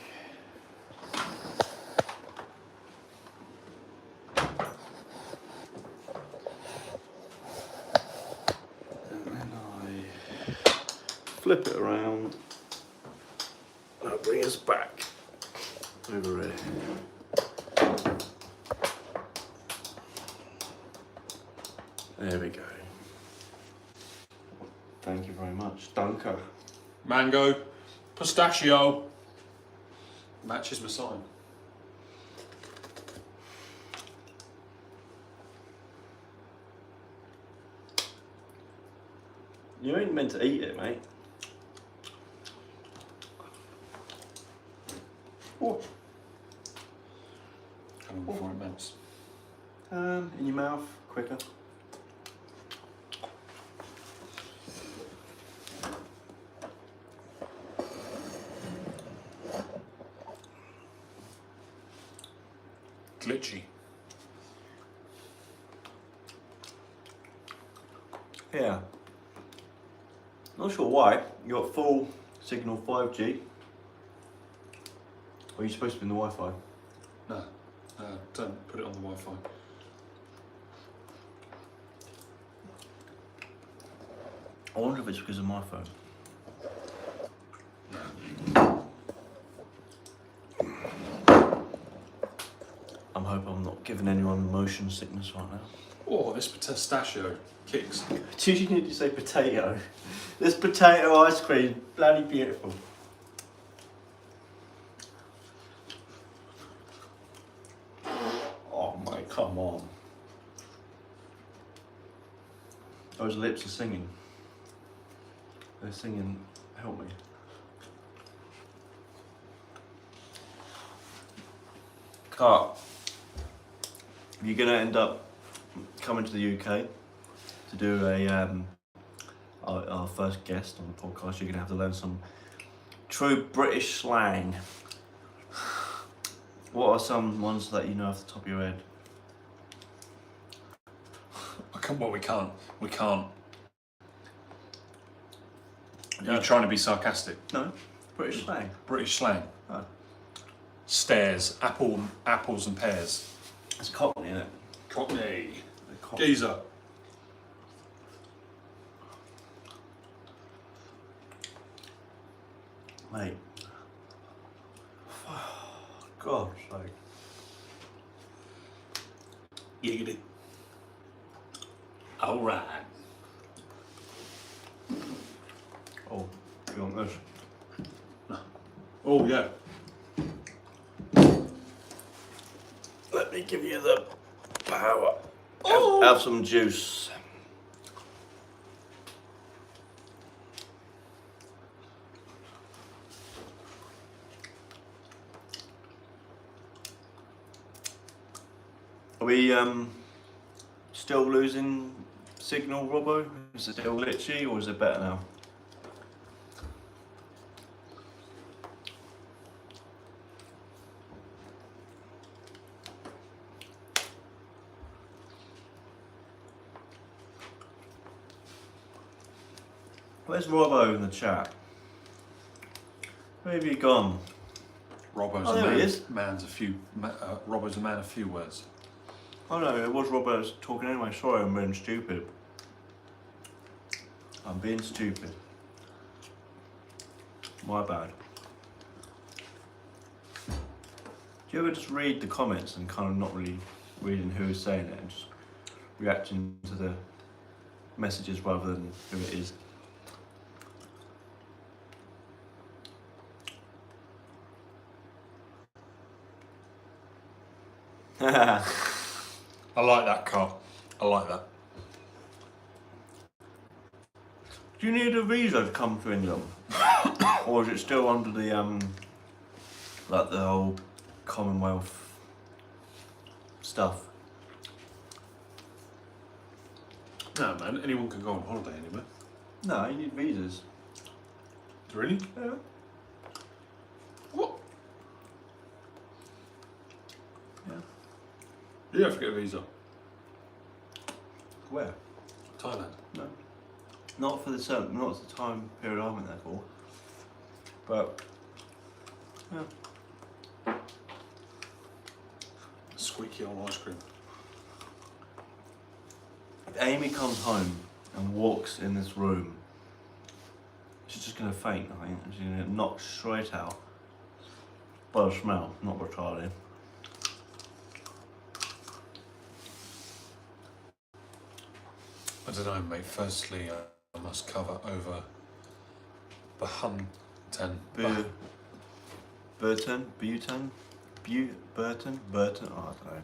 B: And then I flip it around. I'll bring us back over here. There we go. Thank you very much, Dunker.
C: Mango, pistachio. Matches my sign.
B: You ain't meant to eat it, mate.
C: Oh. Come on before it melts.
B: In your mouth, quicker.
C: Glitchy.
B: Yeah. Not sure why. You got full signal 5G. Or are you supposed to be in the Wi-Fi?
C: No, don't put it on the Wi-Fi.
B: I wonder if it's because of my phone. I'm hoping I'm not giving anyone motion sickness right now.
C: Oh, this pistachio kicks.
B: Did you need to say potato? This potato ice cream, bloody beautiful. Oh mate, come on. Those lips are singing. They're singing, help me. Kart, you're gonna end up coming to the UK to do our first guest on the podcast. You're gonna have to learn some true British slang. What are some ones that you know off the top of your head?
C: Well, we can't.
B: Yeah.
C: You're trying to be sarcastic.
B: No, British slang.
C: British slang.
B: Oh.
C: Stairs, apples and pears.
B: It's Cockney, isn't it?
C: Cockney. Geezer.
B: Mate. God's sake.
C: Giggity. All right.
B: Oh, you want this?
C: Oh yeah.
B: Let me give you the power. Have some juice. Are we still losing signal, Robbo? Is it still glitchy or is it better now? Where's Robbo in the chat? Where have you gone?
C: Robbo's
B: Oh,
C: a
B: there
C: man.
B: he is.
C: Robbo's a man of few words.
B: Oh no, it was Robbo talking anyway. Sorry, I'm being stupid. I'm being stupid. My bad. Do you ever just read the comments and kind of not really reading who's saying it and just reacting to the messages rather than who it is?
C: I like that car. I like that.
B: Do you need a visa to come to England? Or is it still under the like the whole Commonwealth stuff?
C: No man, anyone can go on holiday anywhere.
B: No, you need visas.
C: Really?
B: Yeah.
C: What?
B: Yeah.
C: You have to get a visa.
B: Where?
C: Thailand.
B: No. Not for not the time period I went there for. But yeah.
C: Squeaky old ice cream.
B: If Amy comes home and walks in this room, she's just gonna faint, I think. She's gonna get knocked straight out. By the smell, not retarded.
C: I don't know, mate. Firstly, I must cover over the Burton.
B: Burton? Burton? Oh, I don't know.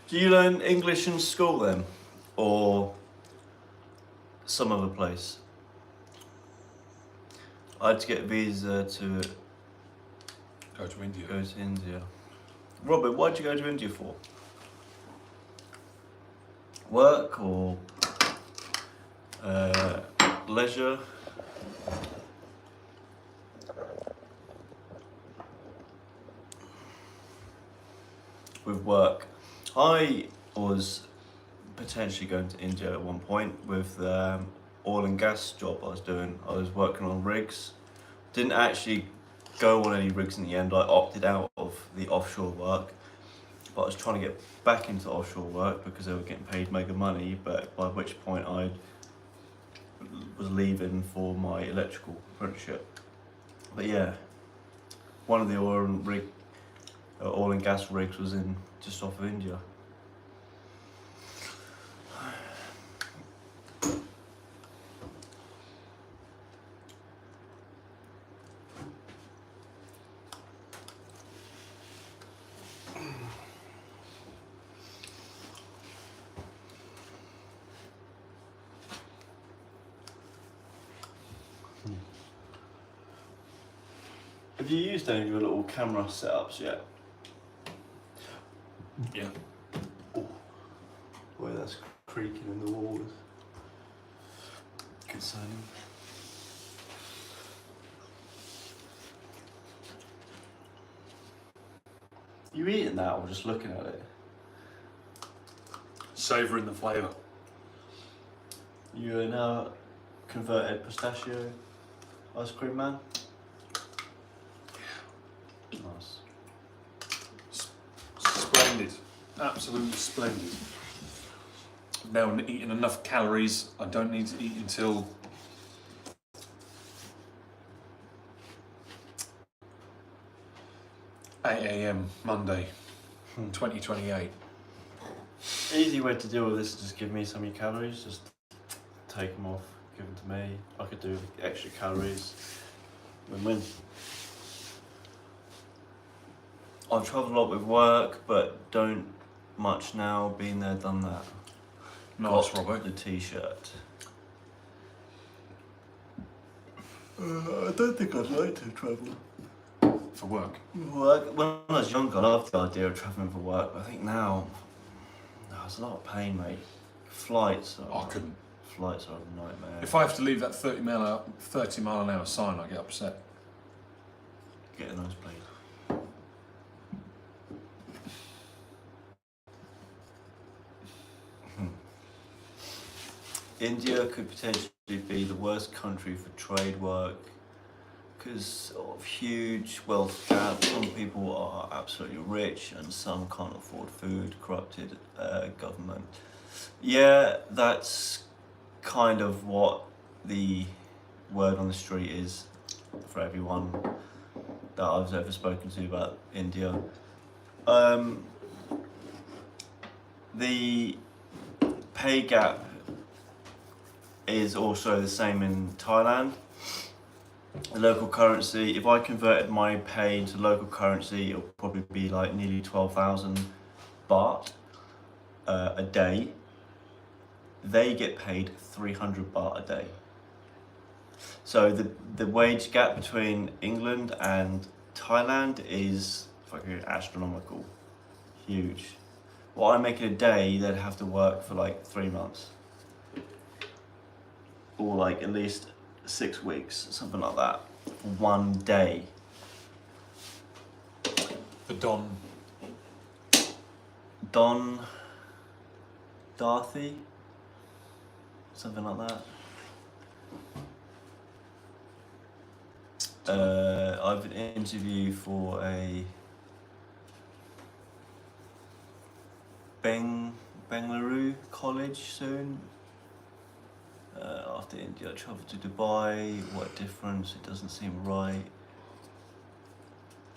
B: Do you learn English in school then? Or some other place? I had to get a visa to
C: Go to India.
B: go to India. Robert, why'd you go to India for? Work or leisure? With work. I was potentially going to India at one point with the oil and gas job I was doing. I was working on rigs. Didn't actually go on any rigs in the end. I opted out of the offshore work. But I was trying to get back into offshore work because they were getting paid mega money, but by which point I was leaving for my electrical apprenticeship. But yeah, one of the oil and gas rigs was in just off of India. Have you used any of your little camera setups yet?
C: Yeah.
B: Oh, boy, that's creaking in the walls. Concerning. You eating that or just looking at it?
C: Savouring the flavour.
B: You are now converted pistachio ice cream man.
C: Splendid. Absolutely splendid. I've now eaten enough calories. I don't need to eat until 8 AM Monday, 2028.
B: Easy way to deal with this is just give me some of your calories, just take them off, give them to me. I could do extra calories. Win-win. I travel a lot with work, but don't much now. Been there, done that.
C: Nice,
B: Got
C: Robert.
B: the t-shirt. I don't think I'd like to travel.
C: For work.
B: Work. When I was younger, I loved the idea of travelling for work, but I think now, it's a lot of pain, mate. Flights are,
C: I couldn't.
B: Flights are a nightmare.
C: If I have to leave that 30 mile an hour sign, I get upset.
B: Get a nosebleed. India could potentially be the worst country for trade work because of huge wealth gap. Some people are absolutely rich and some can't afford food, corrupted government. Yeah, that's kind of what the word on the street is for everyone that I've ever spoken to about India. The pay gap is also the same in Thailand. The local currency, if I converted my pay into local currency, it'll probably be like nearly 12,000 baht a day. They get paid 300 baht a day. So the wage gap between England and Thailand is fucking astronomical, huge. What I make in a day, they'd have to work for like 3 months. Or like at least 6 weeks, something like that, for one day.
C: The Don.
B: Darthy, something like that. I've an interview for a Bengaluru college soon. After India, I travelled to Dubai. What difference? It doesn't seem right.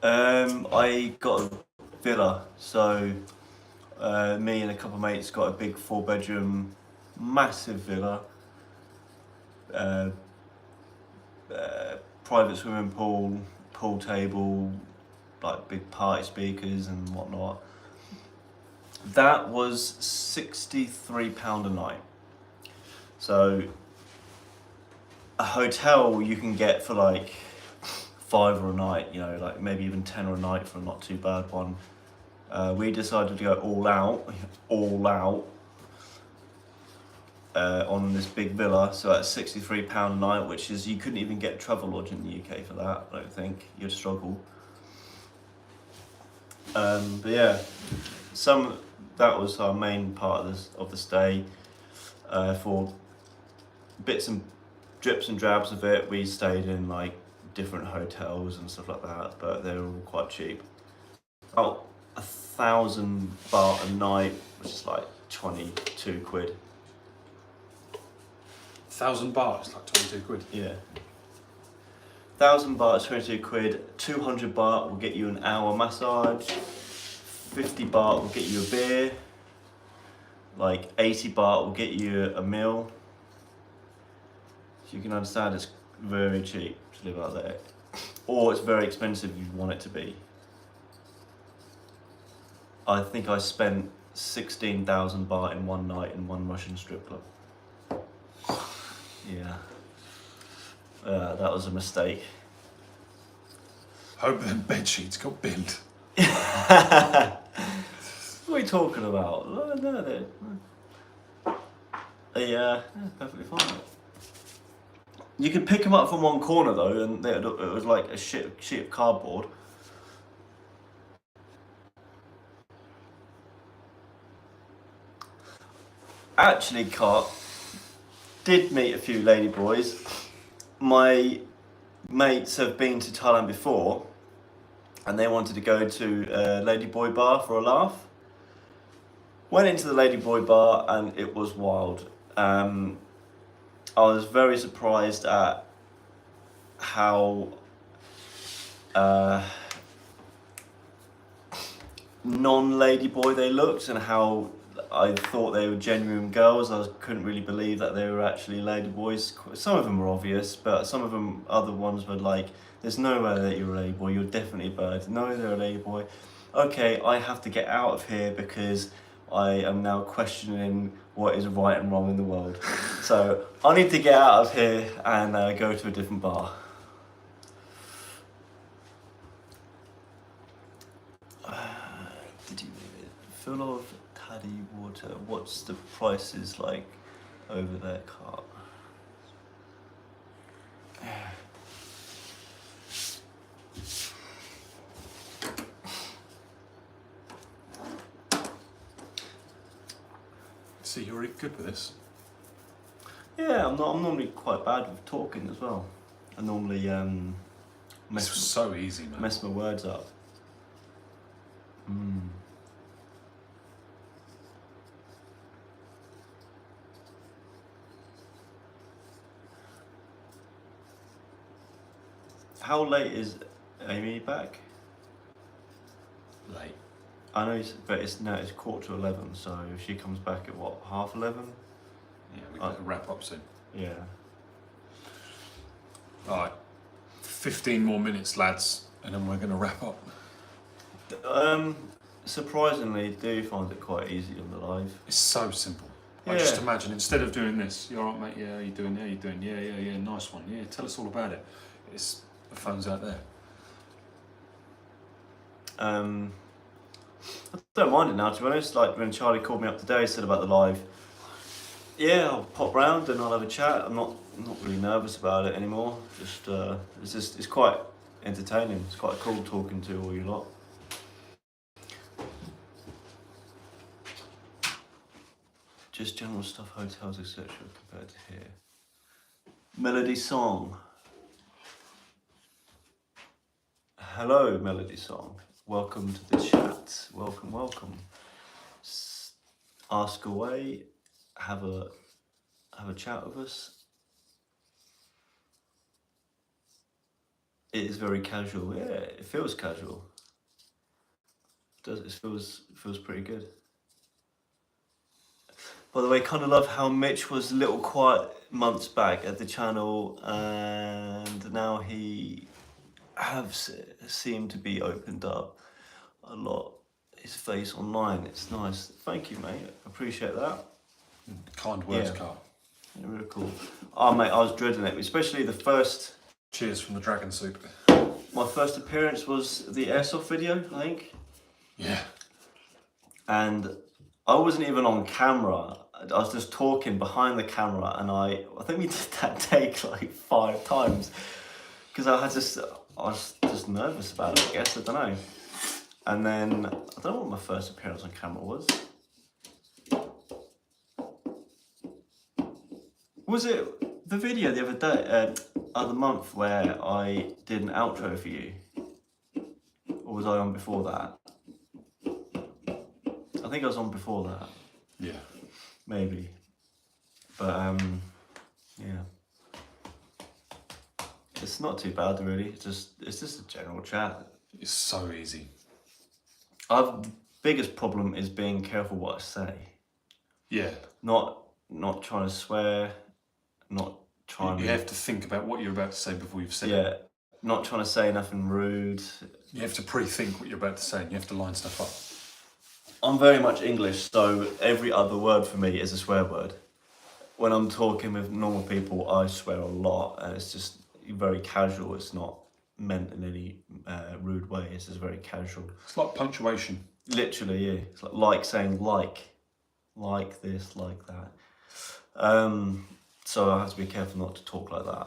B: I got a villa, so me and a couple of mates got a big 4-bedroom, massive villa. Private swimming pool, pool table, like big party speakers and whatnot. That was £63 a night. So a hotel you can get for like 5 a night, you know, like maybe even 10 a night for a not too bad one. We decided to go all out on this big villa. So that's £63 a night, which is, you couldn't even get travel lodge in the UK for that. I don't think you'd struggle. But yeah, that was our main part of the stay. For bits and drips and drabs of it, we stayed in like different hotels and stuff like that, but they were all quite cheap. About 1,000 baht a night, which is like 22 quid.
C: 1,000 baht is like 22 quid.
B: Yeah. 1,000 baht is 22 quid. 200 baht will get you an hour massage. 50 baht will get you a beer. Like 80 baht will get you a meal. So you can understand it's very cheap to live out there. Or it's very expensive if you want it to be. I think I spent 16,000 baht in one night in one Russian strip club. Yeah. That was a mistake.
C: Hope them bed sheets got binned.
B: What are you talking about? Oh, no, they're perfectly fine. You could pick them up from one corner though, and it was like a sheet of cardboard. Actually, Kart, did meet a few lady boys. My mates have been to Thailand before, and they wanted to go to a ladyboy bar for a laugh. Went into the Ladyboy bar and it was wild. I was very surprised at how non-ladyboy they looked and how I thought they were genuine girls. I couldn't really believe that they were actually ladyboys. Some of them were obvious, but some of them, other ones were like, there's no way that you're a ladyboy, you're definitely a bird. No, they're a ladyboy. Okay, I have to get out of here because I am now questioning what is right and wrong in the world. So I need to get out of here and go to a different bar. Did you full of taddy water? What's the prices like over there, Kart?
C: See, you're really good with this.
B: Yeah, I'm normally quite bad with talking as well. I normally
C: This was so easy, man.
B: mess my words up. How late is Amy back?
C: Late.
B: I know, but it's 11:15. So if she comes back at what, 11:30?
C: Yeah, we better wrap up soon.
B: Yeah.
C: Alright, 15 more minutes, lads, and then we're going to wrap up.
B: Surprisingly, do find it quite easy on the live.
C: It's so simple.
B: Yeah.
C: Like, just imagine, instead of doing this, you alright, mate? Yeah, how you doing? Yeah, you doing? Yeah, nice one. Yeah, tell us all about it. It's the phone's out there.
B: I don't mind it now, to be honest. Like when Charlie called me up today, said about the live. Yeah, I'll pop round and I'll have a chat. I'm not really nervous about it anymore. It's quite entertaining. It's quite cool talking to all you lot. Just general stuff, hotels, etc. compared to here. Melody Song. Hello, Melody Song. Welcome to the chat. Welcome. Ask away. Have a chat with us. It is very casual. Yeah, it feels casual. It feels pretty good. By the way, kind of love how Mitch was a little quiet months back at the channel, and now he seemed to be opened up a lot. His face online, it's nice. Thank you, mate. Appreciate that.
C: Kind words,
B: Yeah.
C: Carl.
B: Yeah, really cool. Oh, mate, I was dreading it, especially the first.
C: Cheers from the dragon soup.
B: My first appearance was the airsoft video, I think.
C: Yeah.
B: And I wasn't even on camera. I was just talking behind the camera, and I think we did that take like 5 times because I was just nervous about it, I guess. I don't know. And then I don't know what my first appearance on camera was. Was it the video the other day, other month, where I did an outro for you? Or was I on before that? I think I was on before that.
C: Yeah.
B: Maybe. But, yeah. It's not too bad, really. It's just a general chat.
C: It's so easy.
B: The biggest problem is being careful what I say.
C: Yeah.
B: Not trying to swear, not trying
C: You
B: to...
C: have to think about what you're about to say before you've said it.
B: Yeah, not trying to say nothing rude.
C: You have to pre-think what you're about to say, and you have to line stuff up.
B: I'm very much English, so every other word for me is a swear word. When I'm talking with normal people, I swear a lot, and it's just very casual. It's not meant in any rude way. It's just very casual.
C: It's like punctuation.
B: Literally, yeah. It's like saying like this, like that. So I have to be careful not to talk like that.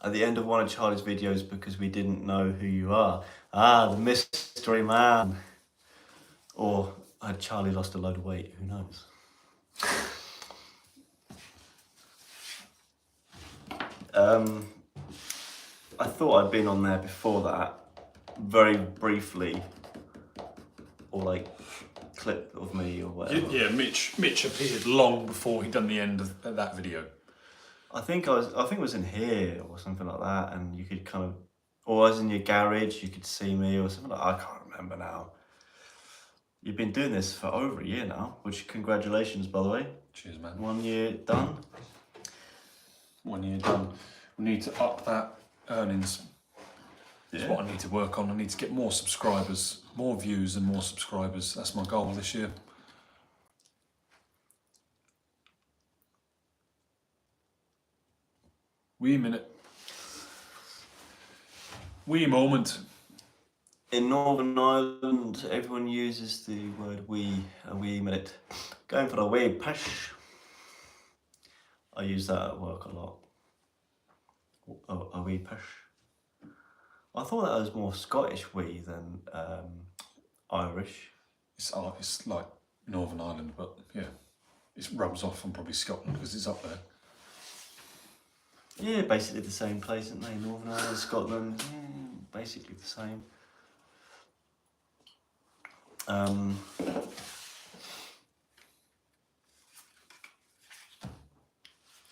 B: At the end of one of Charlie's videos, because we didn't know who you are. Ah, the mystery man. Or had Charlie lost a load of weight? Who knows? I thought I'd been on there before that, very briefly, or like clip of me or whatever.
C: Yeah, Mitch appeared long before he'd done the end of that video.
B: I think it was in here or something like that, and you could kind of, or I was in your garage, you could see me or something like that. I can't remember now. You've been doing this for over a year now, which congratulations, by the way.
C: Cheers, man.
B: 1 year done.
C: 1 year done. We need to up that earnings. That's what I need to work on. I need to get more subscribers, more views and more subscribers. That's my goal this year. Wee minute. Wee moment.
B: In Northern Ireland, everyone uses the word wee, a wee minute. Going for a wee push. I use that at work a lot. A wee push. I thought that was more Scottish wee than Irish.
C: It's like Northern Ireland, but yeah, it rubs off on probably Scotland because it's up there.
B: Yeah, basically the same place, aren't they? Northern Ireland, Scotland, basically the same. Around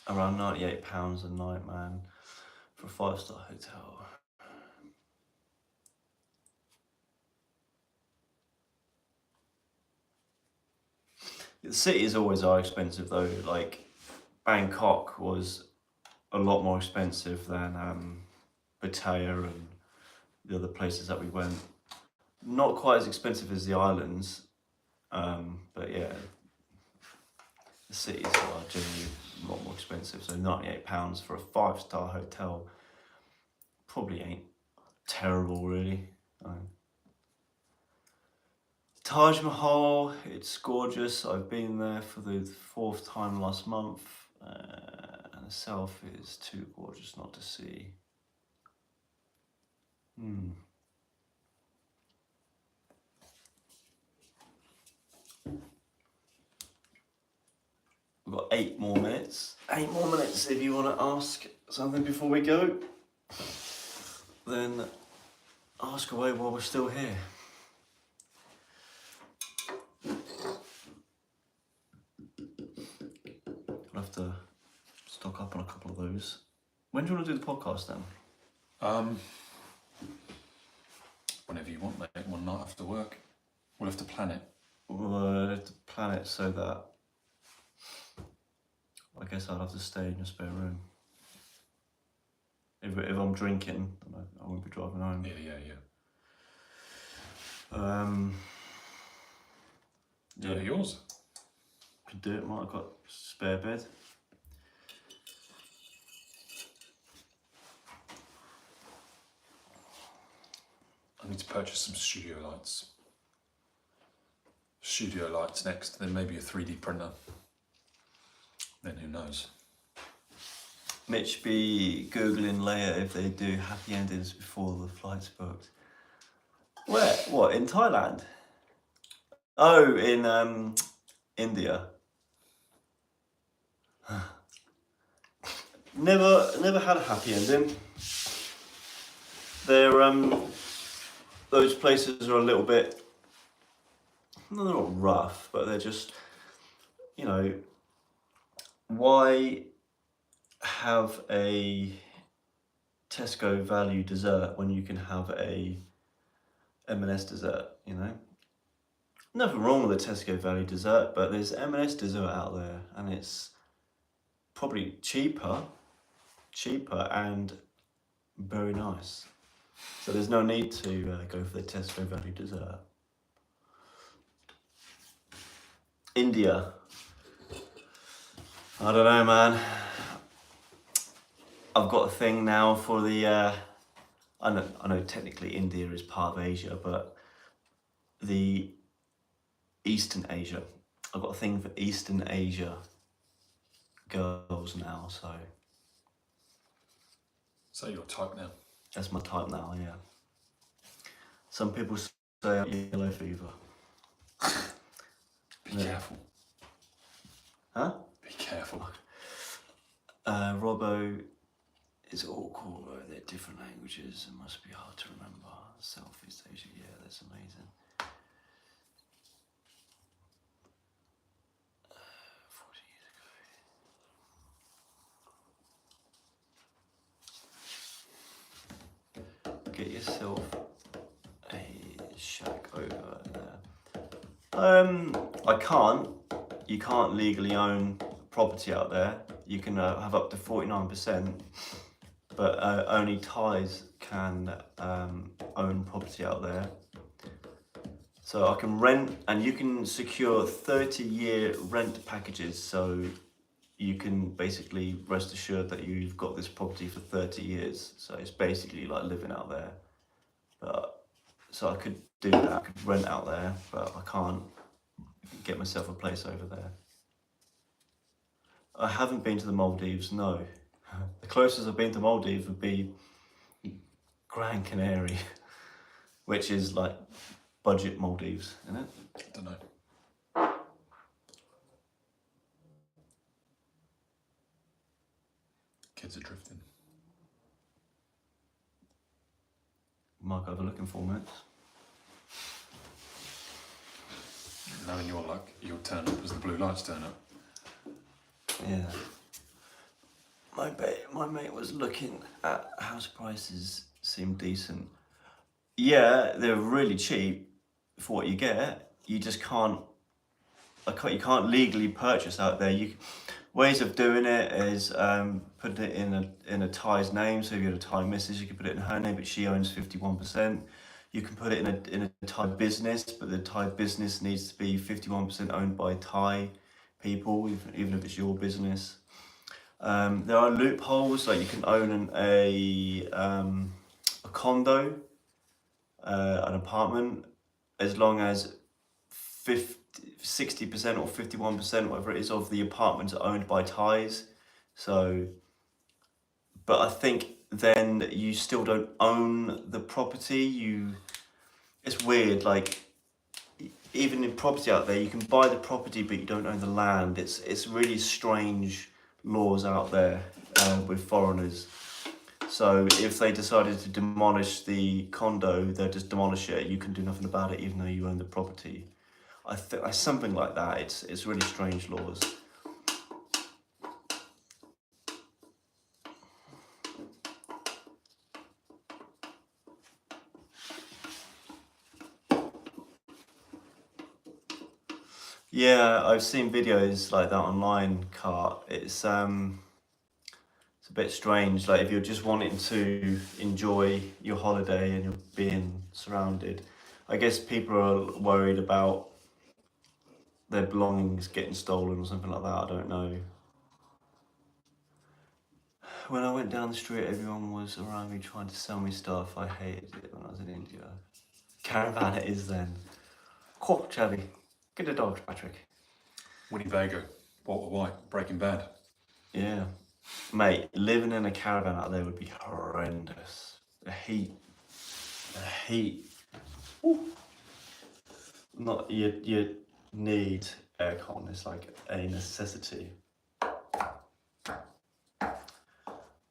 B: £98 a night, man, for a 5-star hotel. The cities always are expensive though. Like Bangkok was a lot more expensive than Pattaya and the other places that we went. Not quite as expensive as the islands, but yeah, the cities are generally a lot more expensive. So £98 for a 5-star hotel probably ain't terrible, really. Taj Mahal, it's gorgeous. I've been there for the 4th time last month, and the selfie is too gorgeous not to see. We've got 8 more minutes. 8 more minutes if you want to ask something before we go. Then ask away while we're still here. I'll have to stock up on a couple of those. When do you want to do the podcast then?
C: Whenever you want, mate. One night after work. We'll have to plan it.
B: We'll have to plan it so that I guess I'll have to stay in your spare room. If I'm drinking, then I won't be driving home.
C: Yeah, yours.
B: Could do it, might have got a spare bed.
C: I need to purchase some studio lights. Studio lights next, then maybe a 3D printer. Then who knows?
B: Mitch be Googling later if they do happy endings before the flight's booked. Where? What, in Thailand? Oh, in India. Never had a happy ending. They're those places are a little bit, they're not rough, but they're just, you know, why have a Tesco value dessert when you can have a M&S dessert, you know? Nothing wrong with a Tesco value dessert, but there's M&S dessert out there and it's probably cheaper and very nice. So there's no need to go for the Tesco value dessert. India. I don't know, man. I've got a thing now for the, I know technically India is part of Asia, but the Eastern Asia. I've got a thing for Eastern Asia girls now, so.
C: So your type now?
B: That's my type now, yeah. Some people say I'm yellow fever.
C: Be careful.
B: Huh?
C: Be careful.
B: Robbo is all cool though, they're different languages, it must be hard to remember. Southeast Asia, yeah, that's amazing. shack over there. I can't. You can't legally own property out there. You can have up to 49%, but only Thais can own property out there. So I can rent, and you can secure 30-year rent packages. So you can basically rest assured that you've got this property for 30 years. So it's basically like living out there. But so I could do that. I could rent out there, but I can't get myself a place over there. I haven't been to the Maldives, no. The closest I've been to Maldives would be Gran Canaria, which is like budget Maldives, isn't it?
C: I don't know. Kids are drifting.
B: Might go overlooking 4 minutes.
C: Knowing your luck, you'll turn up as the blue lights turn up.
B: Yeah. My mate was looking at house prices, seemed decent. Yeah, they're really cheap for what you get. You just can't. You can't legally purchase out there. Ways of doing it is put it in a Thai's name. So if you're a Thai missus, you can put it in her name, but she owns 51%. You can put it in a Thai business, but the Thai business needs to be 51% owned by Thai people, even if it's your business. There are loopholes, like you can own a condo, an apartment, as long as 60% or 51%, whatever it is, of the apartments are owned by Thais. So, but I think then you still don't own the property. It's weird, like even in property out there, you can buy the property but you don't own the land. It's really strange laws out there with foreigners. So if they decided to demolish the condo, they'll just demolish it. You can do nothing about it, even though you own the property. I think something like that. It's really strange laws. Yeah, I've seen videos like that online, Kart. It's a bit strange. Like if you're just wanting to enjoy your holiday and you're being surrounded, I guess people are worried about their belongings getting stolen or something like that. I don't know. When I went down the street, everyone was around me trying to sell me stuff. I hated it when I was in India. Caravan it is then. Cool, Chubby. Get the dogs, Patrick.
C: Winnebago, Walter White, Breaking Bad.
B: Yeah. Mate, living in a caravan out there would be horrendous. The heat. Ooh. Not you need aircon. It's like a necessity.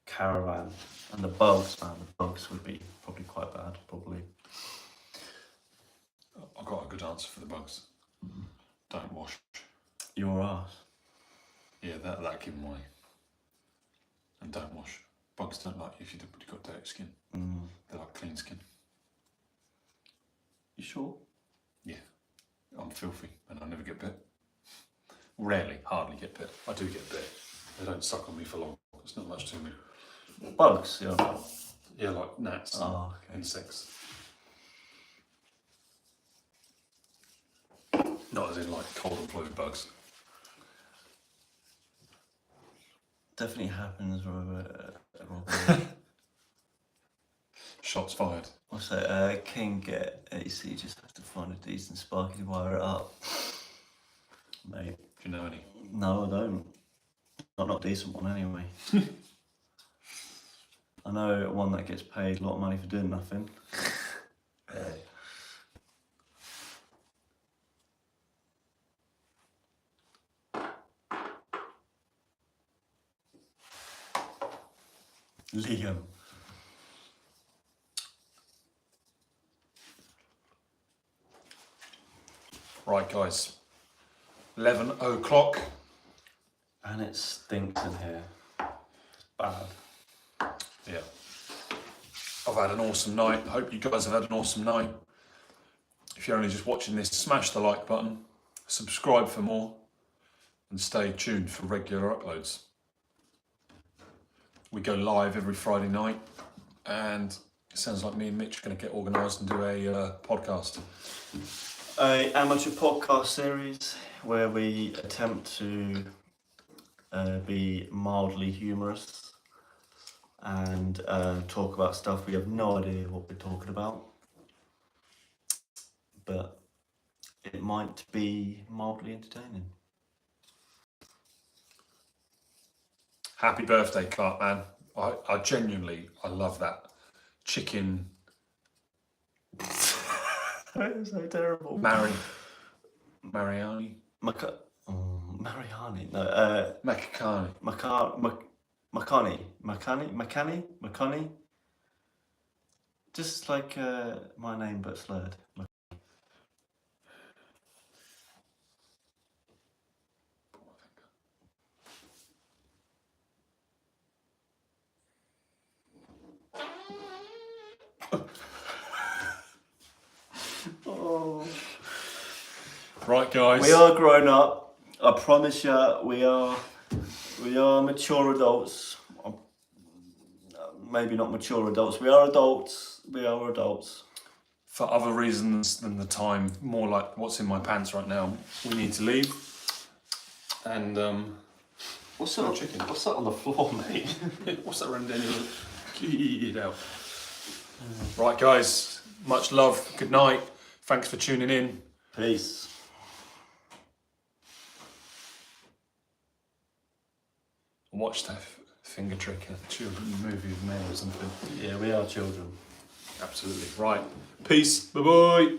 B: Caravan and the bugs, man. The bugs would be probably quite bad. Probably.
C: I've got a good answer for the bugs. Don't wash.
B: Your ass.
C: Yeah, that give them away. And don't wash. Bugs don't like you if you've got dirty skin. They like clean skin.
B: You sure?
C: Yeah. I'm filthy and I never get bit. Rarely, hardly get bit. I do get bit. They don't suck on me for long. It's not much to me.
B: Bugs, yeah.
C: Yeah, like gnats and
B: Oh, okay.
C: insects. Not as in like cold and flu bugs.
B: Definitely happens, Robert.
C: Shots fired.
B: What's that? King get AC, just have to find a decent sparky wire it up. Mate.
C: Do you know any?
B: No, I don't. Not a decent one anyway. I know one that gets paid a lot of money for doing nothing. Liam.
C: Right, guys. 11 o'clock.
B: And it stinks in here. It's bad.
C: Yeah. I've had an awesome night. I hope you guys have had an awesome night. If you're only just watching this, smash the like button, subscribe for more, and stay tuned for regular uploads. We go live every Friday night, and it sounds like me and Mitch are going to get organised and do a podcast.
B: An amateur podcast series where we attempt to be mildly humorous and talk about stuff we have no idea what we're talking about, but it might be mildly entertaining.
C: Happy birthday, Kart, man. I genuinely, I love that. Chicken.
B: That is so terrible.
C: Mariani.
B: Mariani? No,
C: Makakani.
B: Makani? Just like my name but slurred. Oh.
C: Right, guys.
B: We are grown up. I promise you, we are mature adults. Maybe not mature adults. We are adults. We are adults.
C: For other reasons than the time, more like what's in my pants right now, we need to leave. And
B: What's that?
C: chicken.
B: What's that on the floor, mate?
C: What's that rendezvous? Get out. Right, guys. Much love. Good night. Thanks for tuning in.
B: Peace.
C: Watch that finger trick, a children's movie of men or something.
B: Yeah, we are children.
C: Absolutely. Right. Peace. Bye-bye.